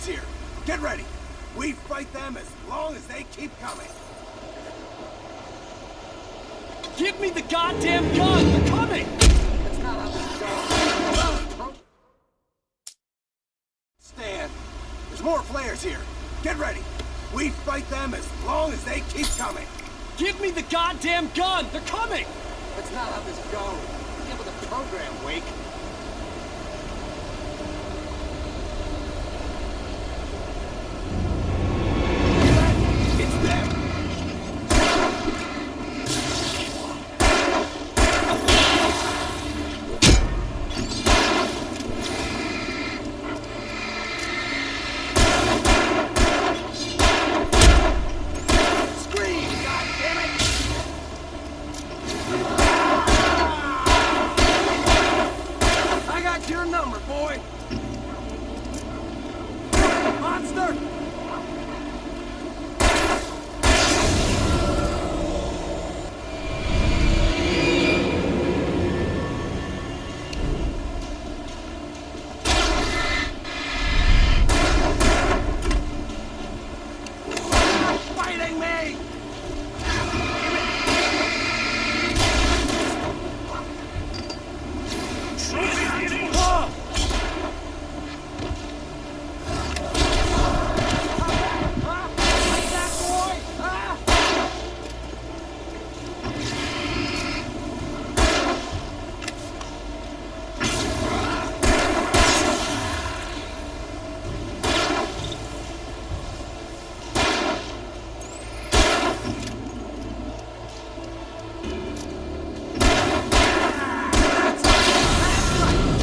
here. Get ready. We fight them as long as they keep coming. Give me the goddamn gun! They're coming! That's not how this goes. Stand. There's more flares here. Get ready. We fight them as long as they keep coming. Give me the goddamn gun! They're coming! That's not how this goes. Get with the program, Wake. It's them. Scream, goddammit! I got your number, boy. Monster! Fighting me! Whoa! Like that, boy!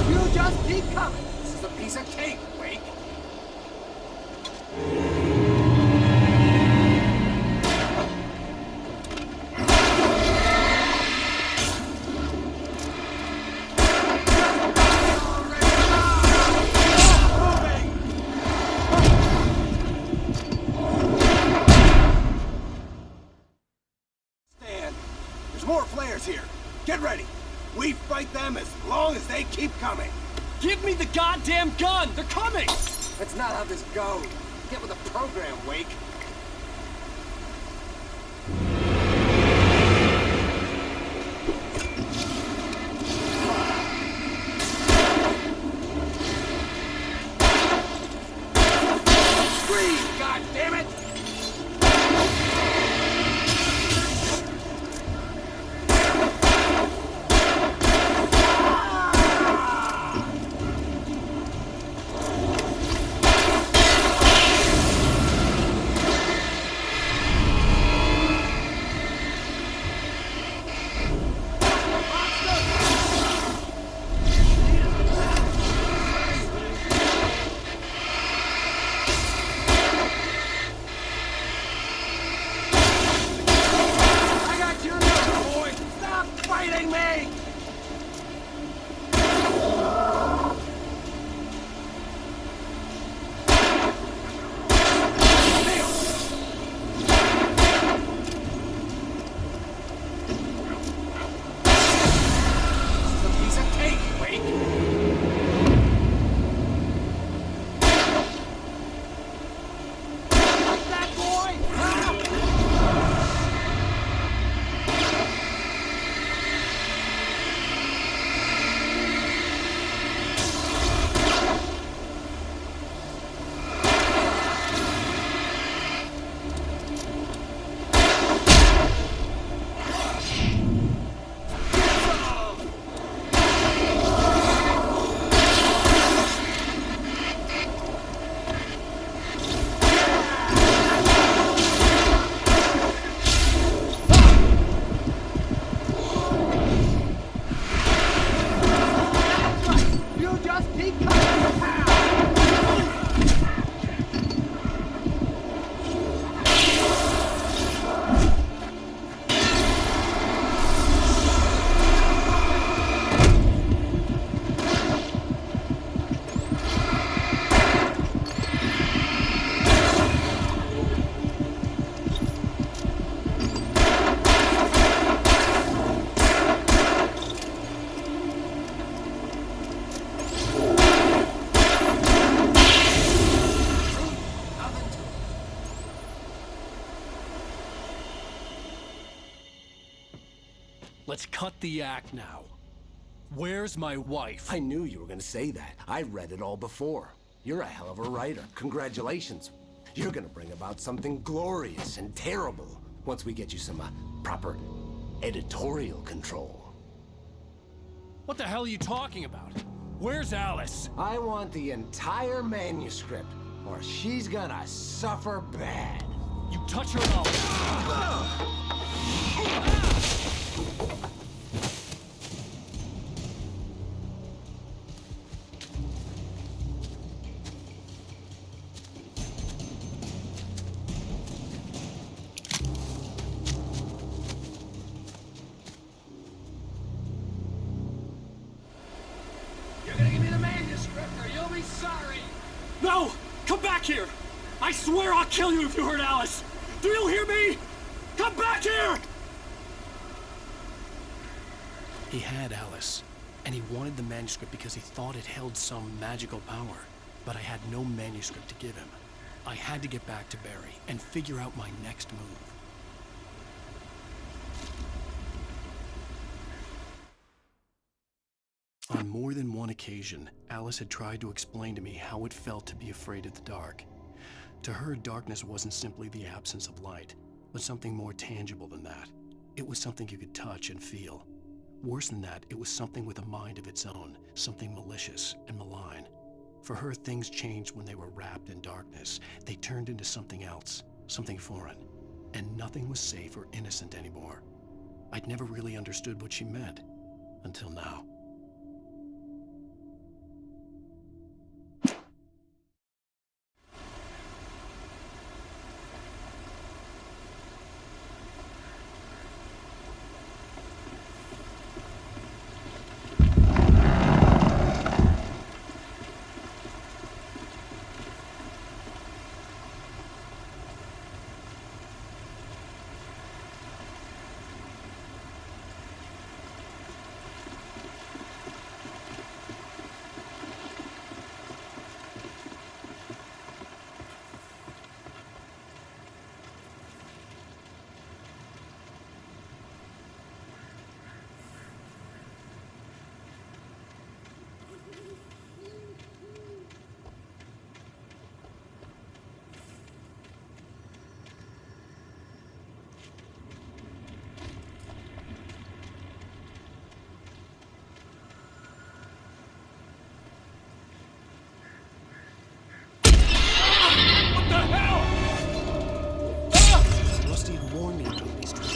You just keep coming. This is a piece of cake, Wake. Stand. There's more flares here. Get ready. We fight them as long as they keep coming. Give me the goddamn gun! They're coming! That's not how this goes. Get with the program, Wake. Scream, goddammit! Let's cut the act now. Where's my wife? I knew you were gonna say that. I read it all before. You're a hell of a writer. Congratulations. You're gonna bring about something glorious and terrible once we get you some proper editorial control. What the hell are you talking about? Where's Alice? I want the entire manuscript, or she's gonna suffer bad. You touch her and I'll... You're gonna give me the manuscript or you'll be sorry! No! Come back here! I swear I'll kill you if you hurt Alice! Do you hear me? Come back here! He had Alice, and he wanted the manuscript because he thought it held some magical power. But I had no manuscript to give him. I had to get back to Barry and figure out my next move. On more than one occasion, Alice had tried to explain to me how it felt to be afraid of the dark. To her, darkness wasn't simply the absence of light, but something more tangible than that. It was something you could touch and feel. Worse than that, it was something with a mind of its own, something malicious and malign. For her, things changed when they were wrapped in darkness. They turned into something else, something foreign, and nothing was safe or innocent anymore. I'd never really understood what she meant, until now. Rusty had warned me about these traps.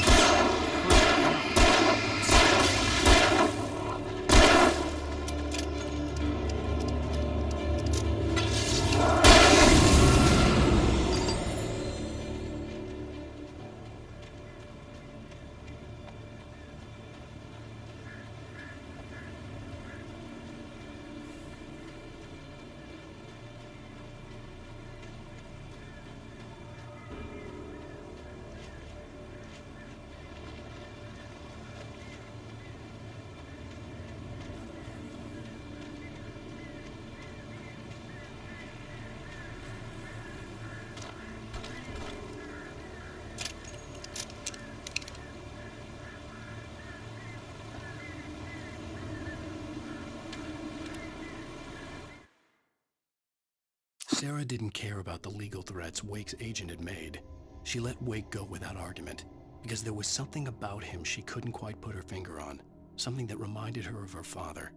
Sarah didn't care about the legal threats Wake's agent had made. She let Wake go without argument, because there was something about him she couldn't quite put her finger on, something that reminded her of her father.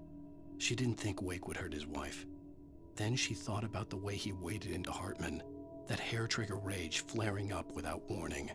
She didn't think Wake would hurt his wife. Then she thought about the way he waded into Hartman, that hair-trigger rage flaring up without warning.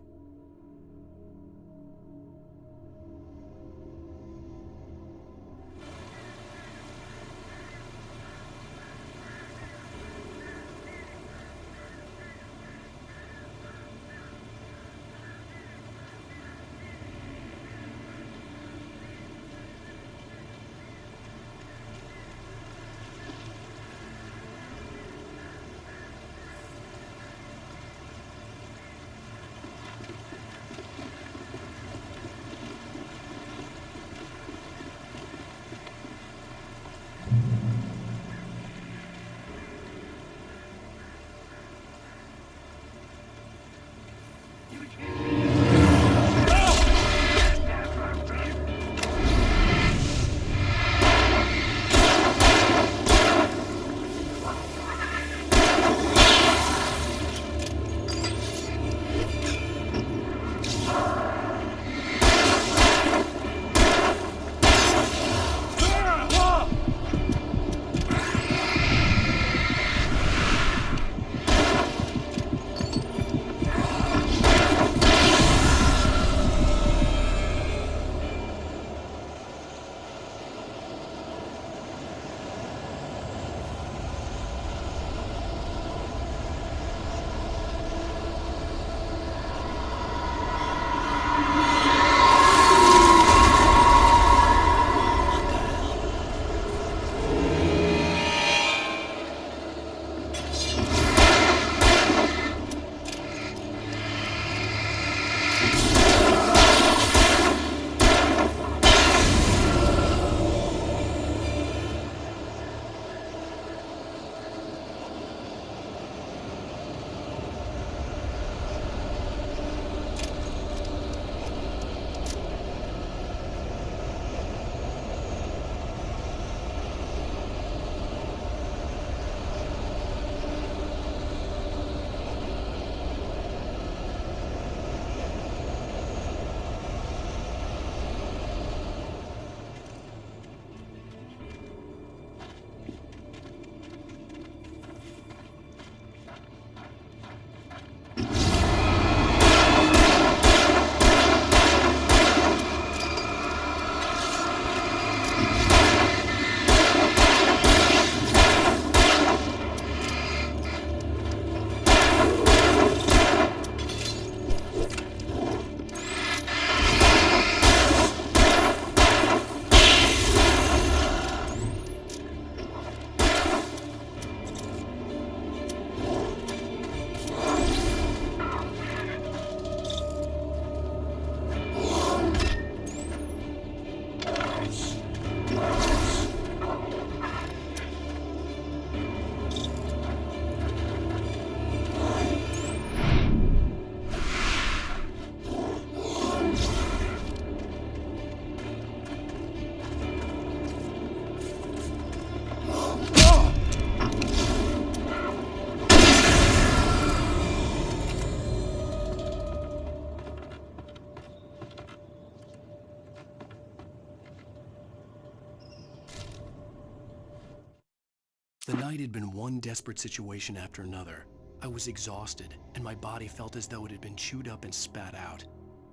The night had been one desperate situation after another. I was exhausted, and my body felt as though it had been chewed up and spat out.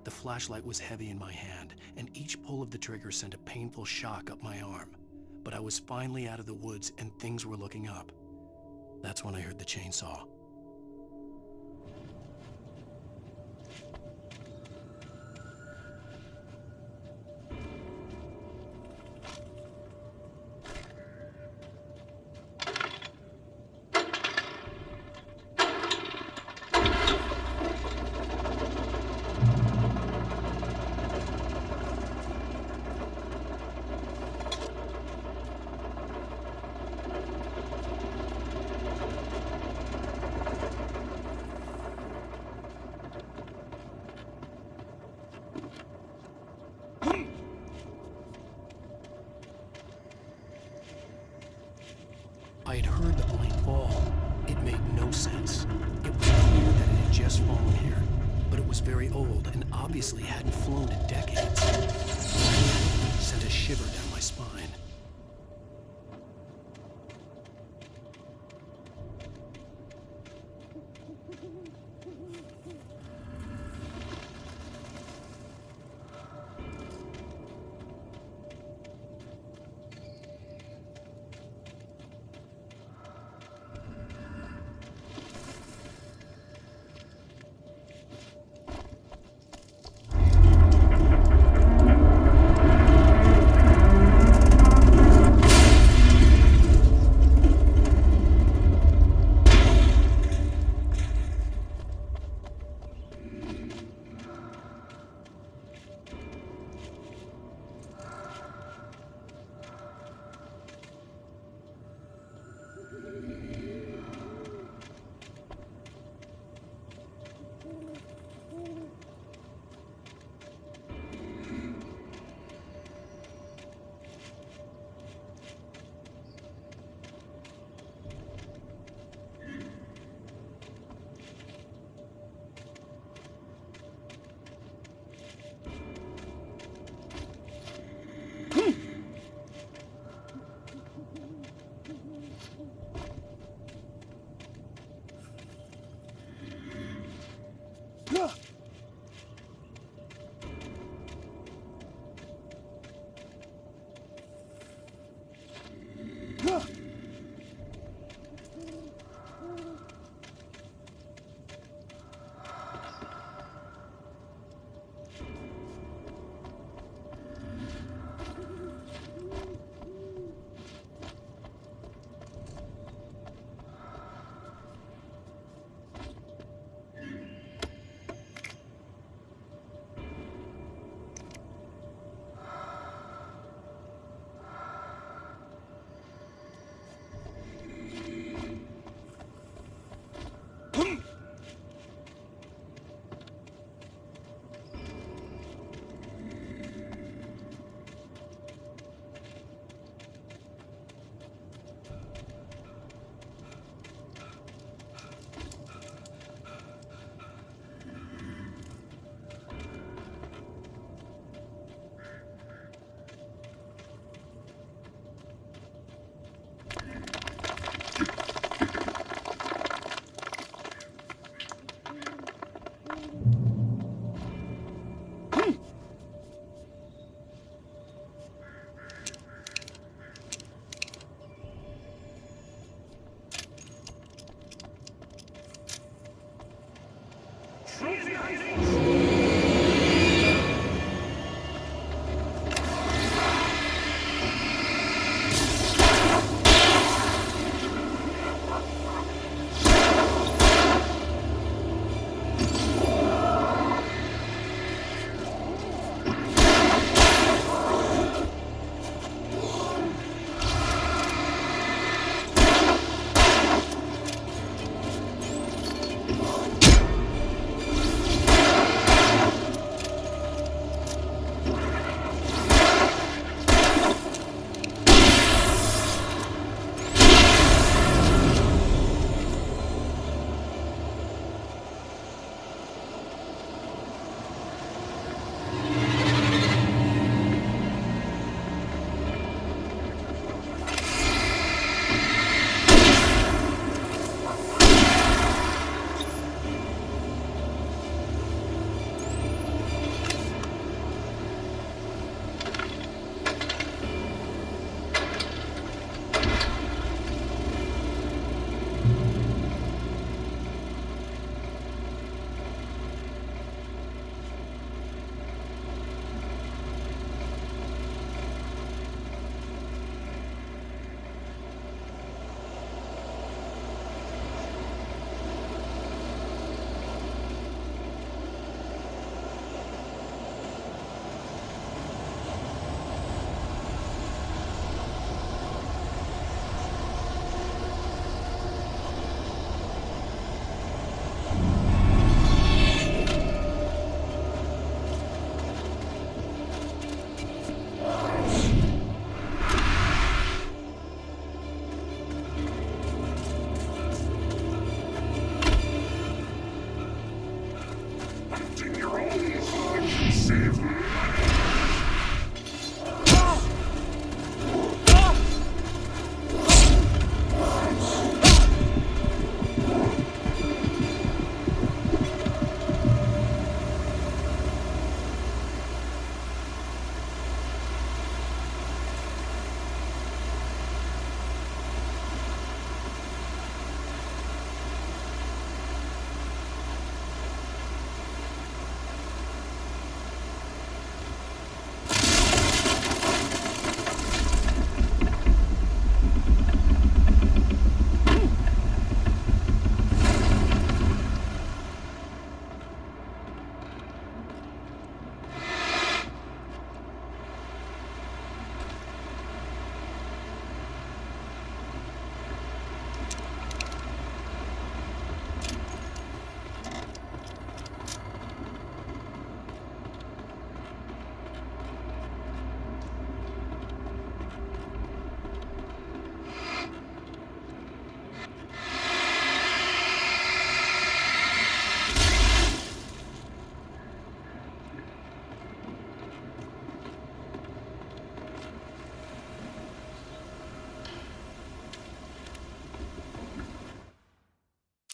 The flashlight was heavy in my hand, and each pull of the trigger sent a painful shock up my arm. But I was finally out of the woods, and things were looking up. That's when I heard the chainsaw. I had heard the plane fall. It made no sense. It was clear that it had just fallen here, but it was very old and obviously hadn't flown in decades. Sent a shiver down my spine.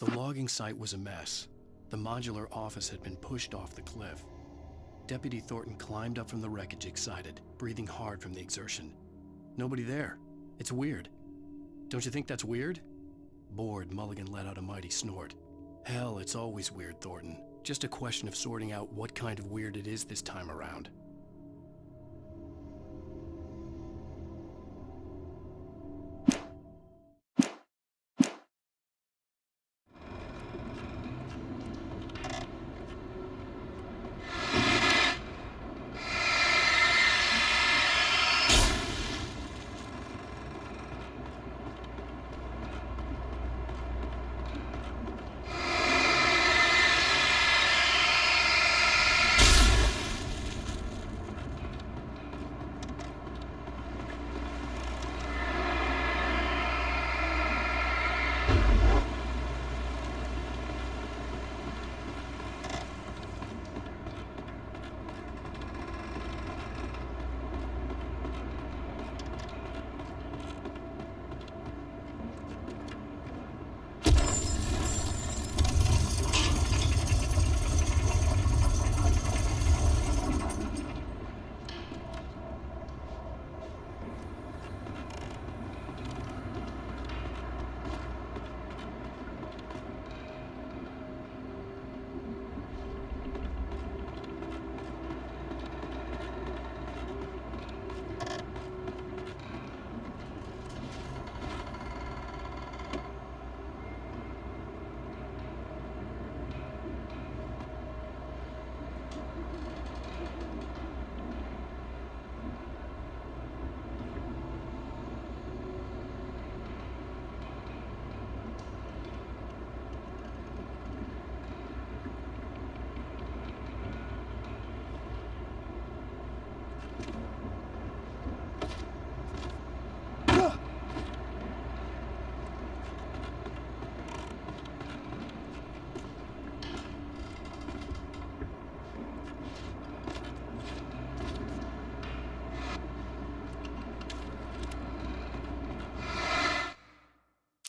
The logging site was a mess. The modular office had been pushed off the cliff. Deputy Thornton climbed up from the wreckage excited, breathing hard from the exertion. Nobody there. It's weird. Don't you think that's weird? Bored, Mulligan let out a mighty snort. Hell, it's always weird, Thornton. Just a question of sorting out what kind of weird it is this time around.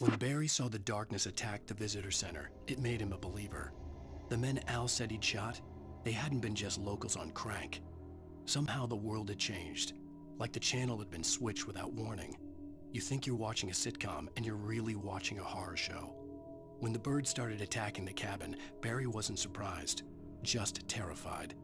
When Barry saw the darkness attack the visitor center, it made him a believer. The men Al said he'd shot, they hadn't been just locals on crank. Somehow the world had changed, like the channel had been switched without warning. You think you're watching a sitcom, and you're really watching a horror show. When the birds started attacking the cabin, Barry wasn't surprised, just terrified.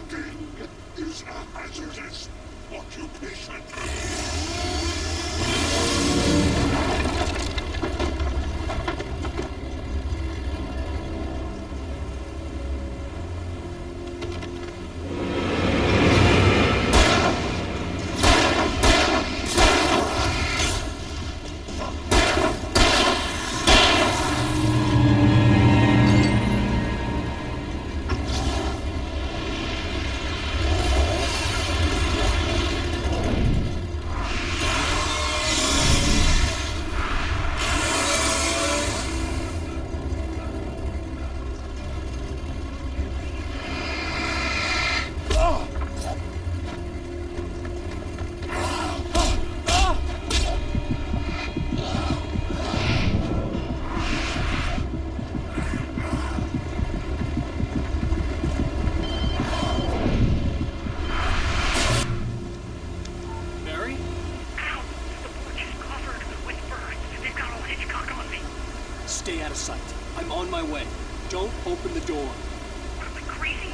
Cooking is a hazardous occupation. Stay out of sight. I'm on my way. Don't open the door. What am I, crazy?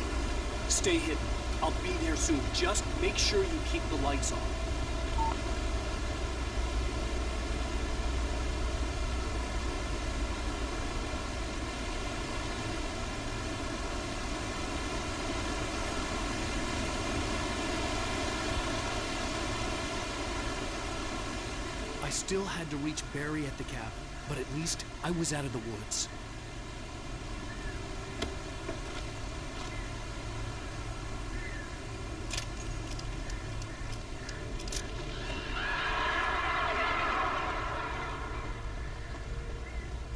Stay hidden. I'll be there soon. Just make sure you keep the lights on. I still had to reach Barry at the cabin, but at least I was out of the woods.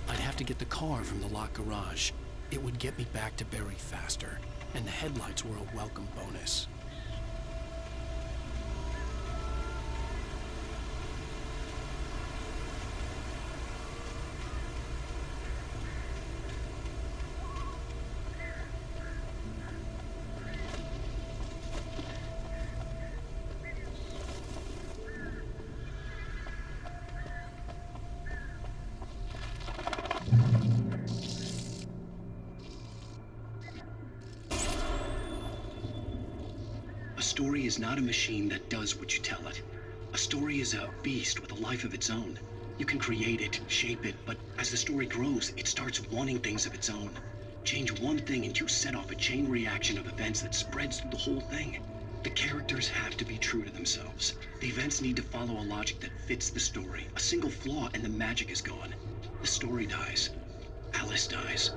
I'd have to get the car from the locked garage. It would get me back to Barry faster, and the headlights were a welcome bonus. A story is not a machine that does what you tell it. A story is a beast with a life of its own. You can create it, shape it, but as the story grows, it starts wanting things of its own. Change one thing and you set off a chain reaction of events that spreads through the whole thing. The characters have to be true to themselves. The events need to follow a logic that fits the story. A single flaw and the magic is gone. The story dies. Alice dies.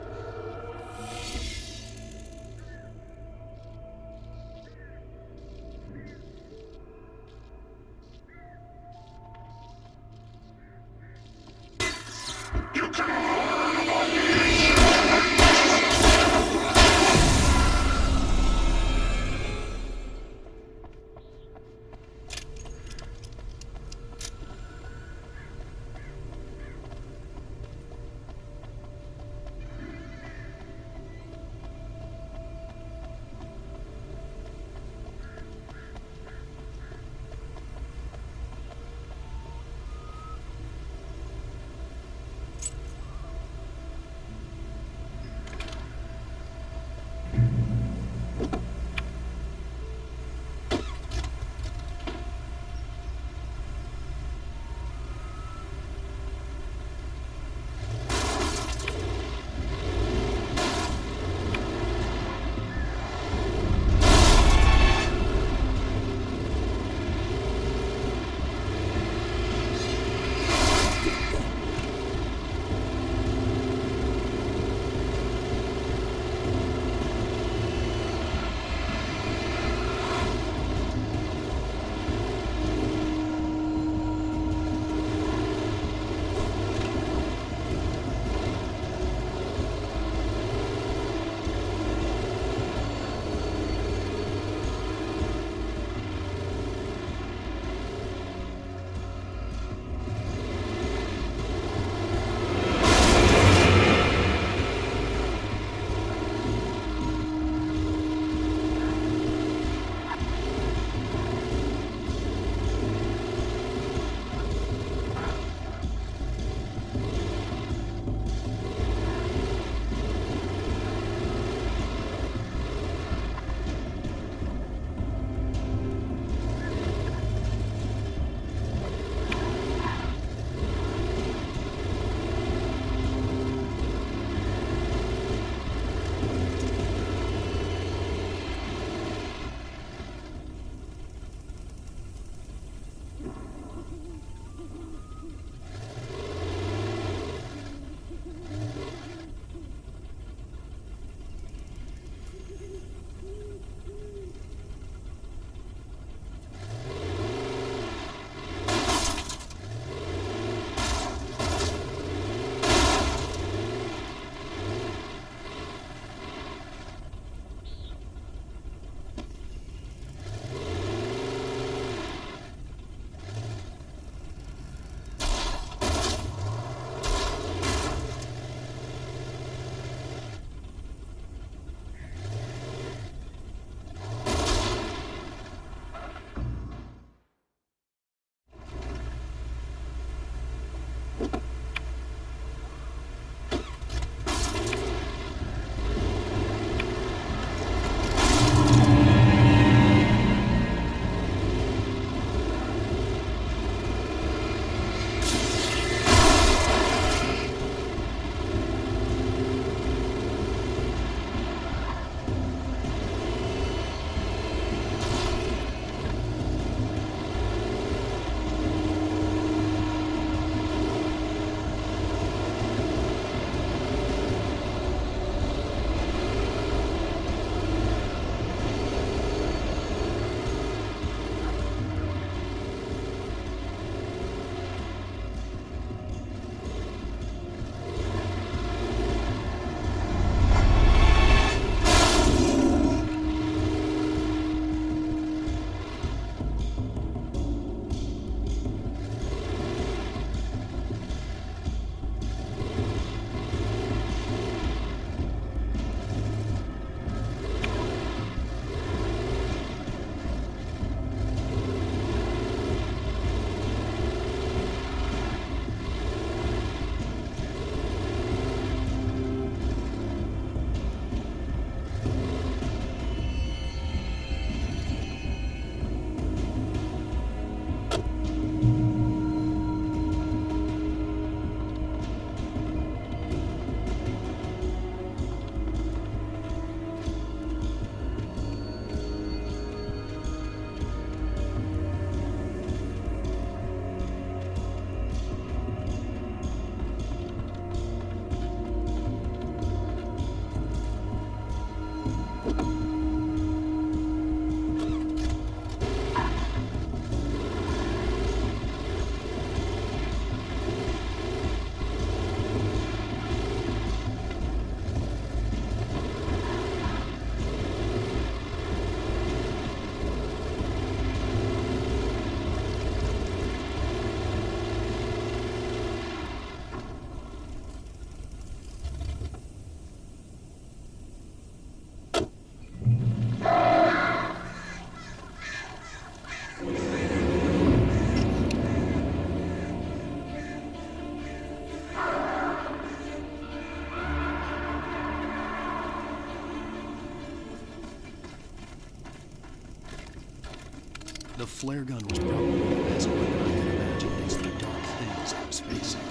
The flare gun was probably the best weapon I could imagine against the dark things I was facing.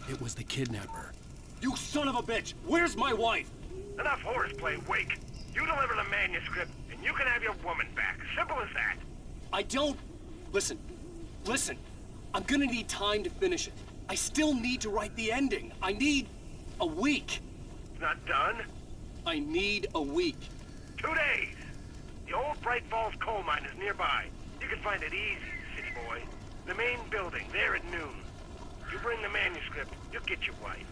It was the kidnapper. You son of a bitch! Where's my wife? Enough horseplay, Wake. You deliver the manuscript, and you can have your woman back. Simple as that. I don't... Listen. I'm gonna need time to finish it. I still need to write the ending. I need a week. It's not done? I need a week. 2 days. The old Bright Falls coal mine is nearby. You can find it easy, city boy. The main building, there at noon. You bring the manuscript, you'll get your wife.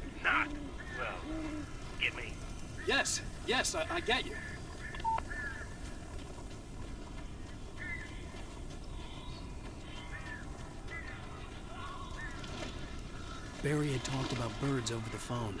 If not, well, get me. Yes, I get you. Barry had talked about birds over the phone.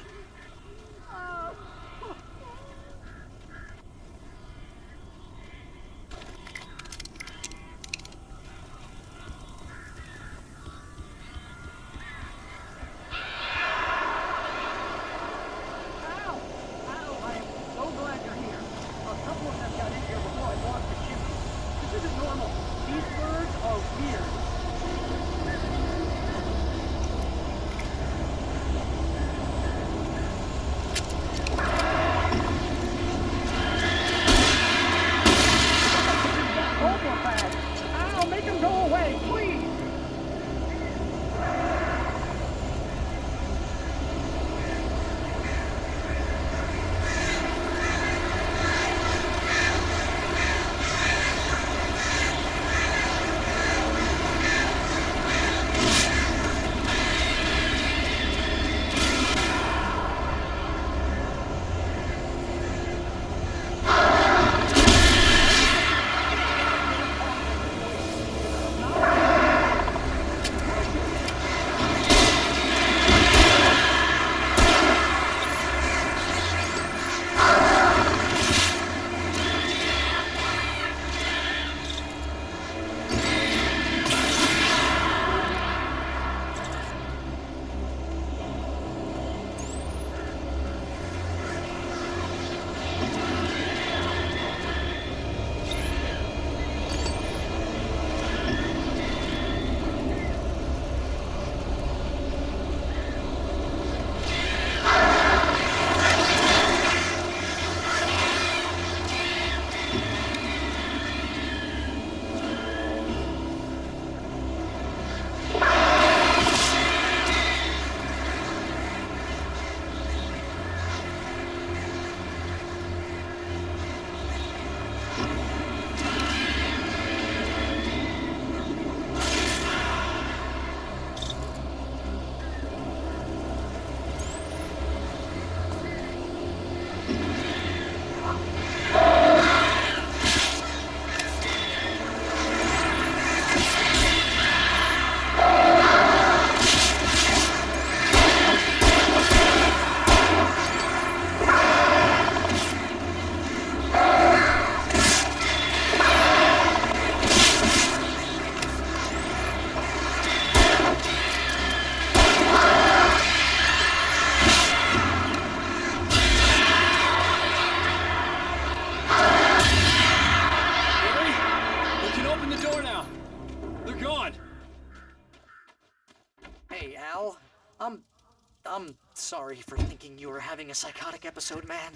I'm sorry for thinking you were having a psychotic episode, man.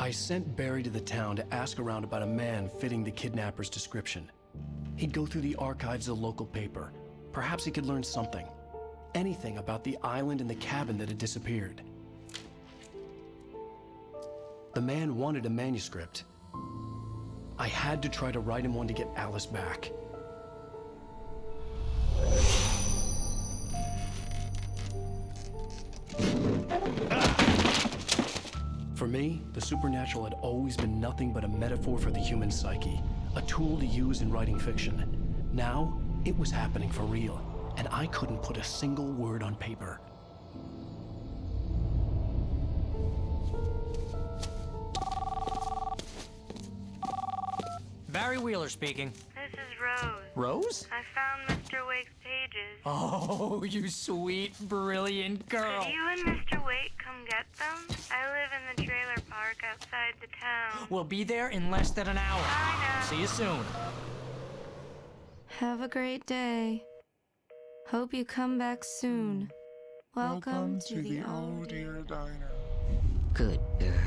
I sent Barry to the town to ask around about a man fitting the kidnapper's description. He'd go through the archives of the local paper. Perhaps he could learn something. Anything about the island and the cabin that had disappeared. The man wanted a manuscript. I had to try to write him one to get Alice back. For me, the supernatural had always been nothing but a metaphor for the human psyche, a tool to use in writing fiction. Now, it was happening for real, and I couldn't put a single word on paper. Barry Wheeler speaking. This is Rose. Rose? I found Mr. Wake's pages. Oh, you sweet, brilliant girl. Could you and Mr. Wake come get them? I live in the trailer park outside the town. We'll be there in less than an hour. I know. See you soon. Have a great day. Hope you come back soon. Welcome to the Oh Dear Diner. Good girl.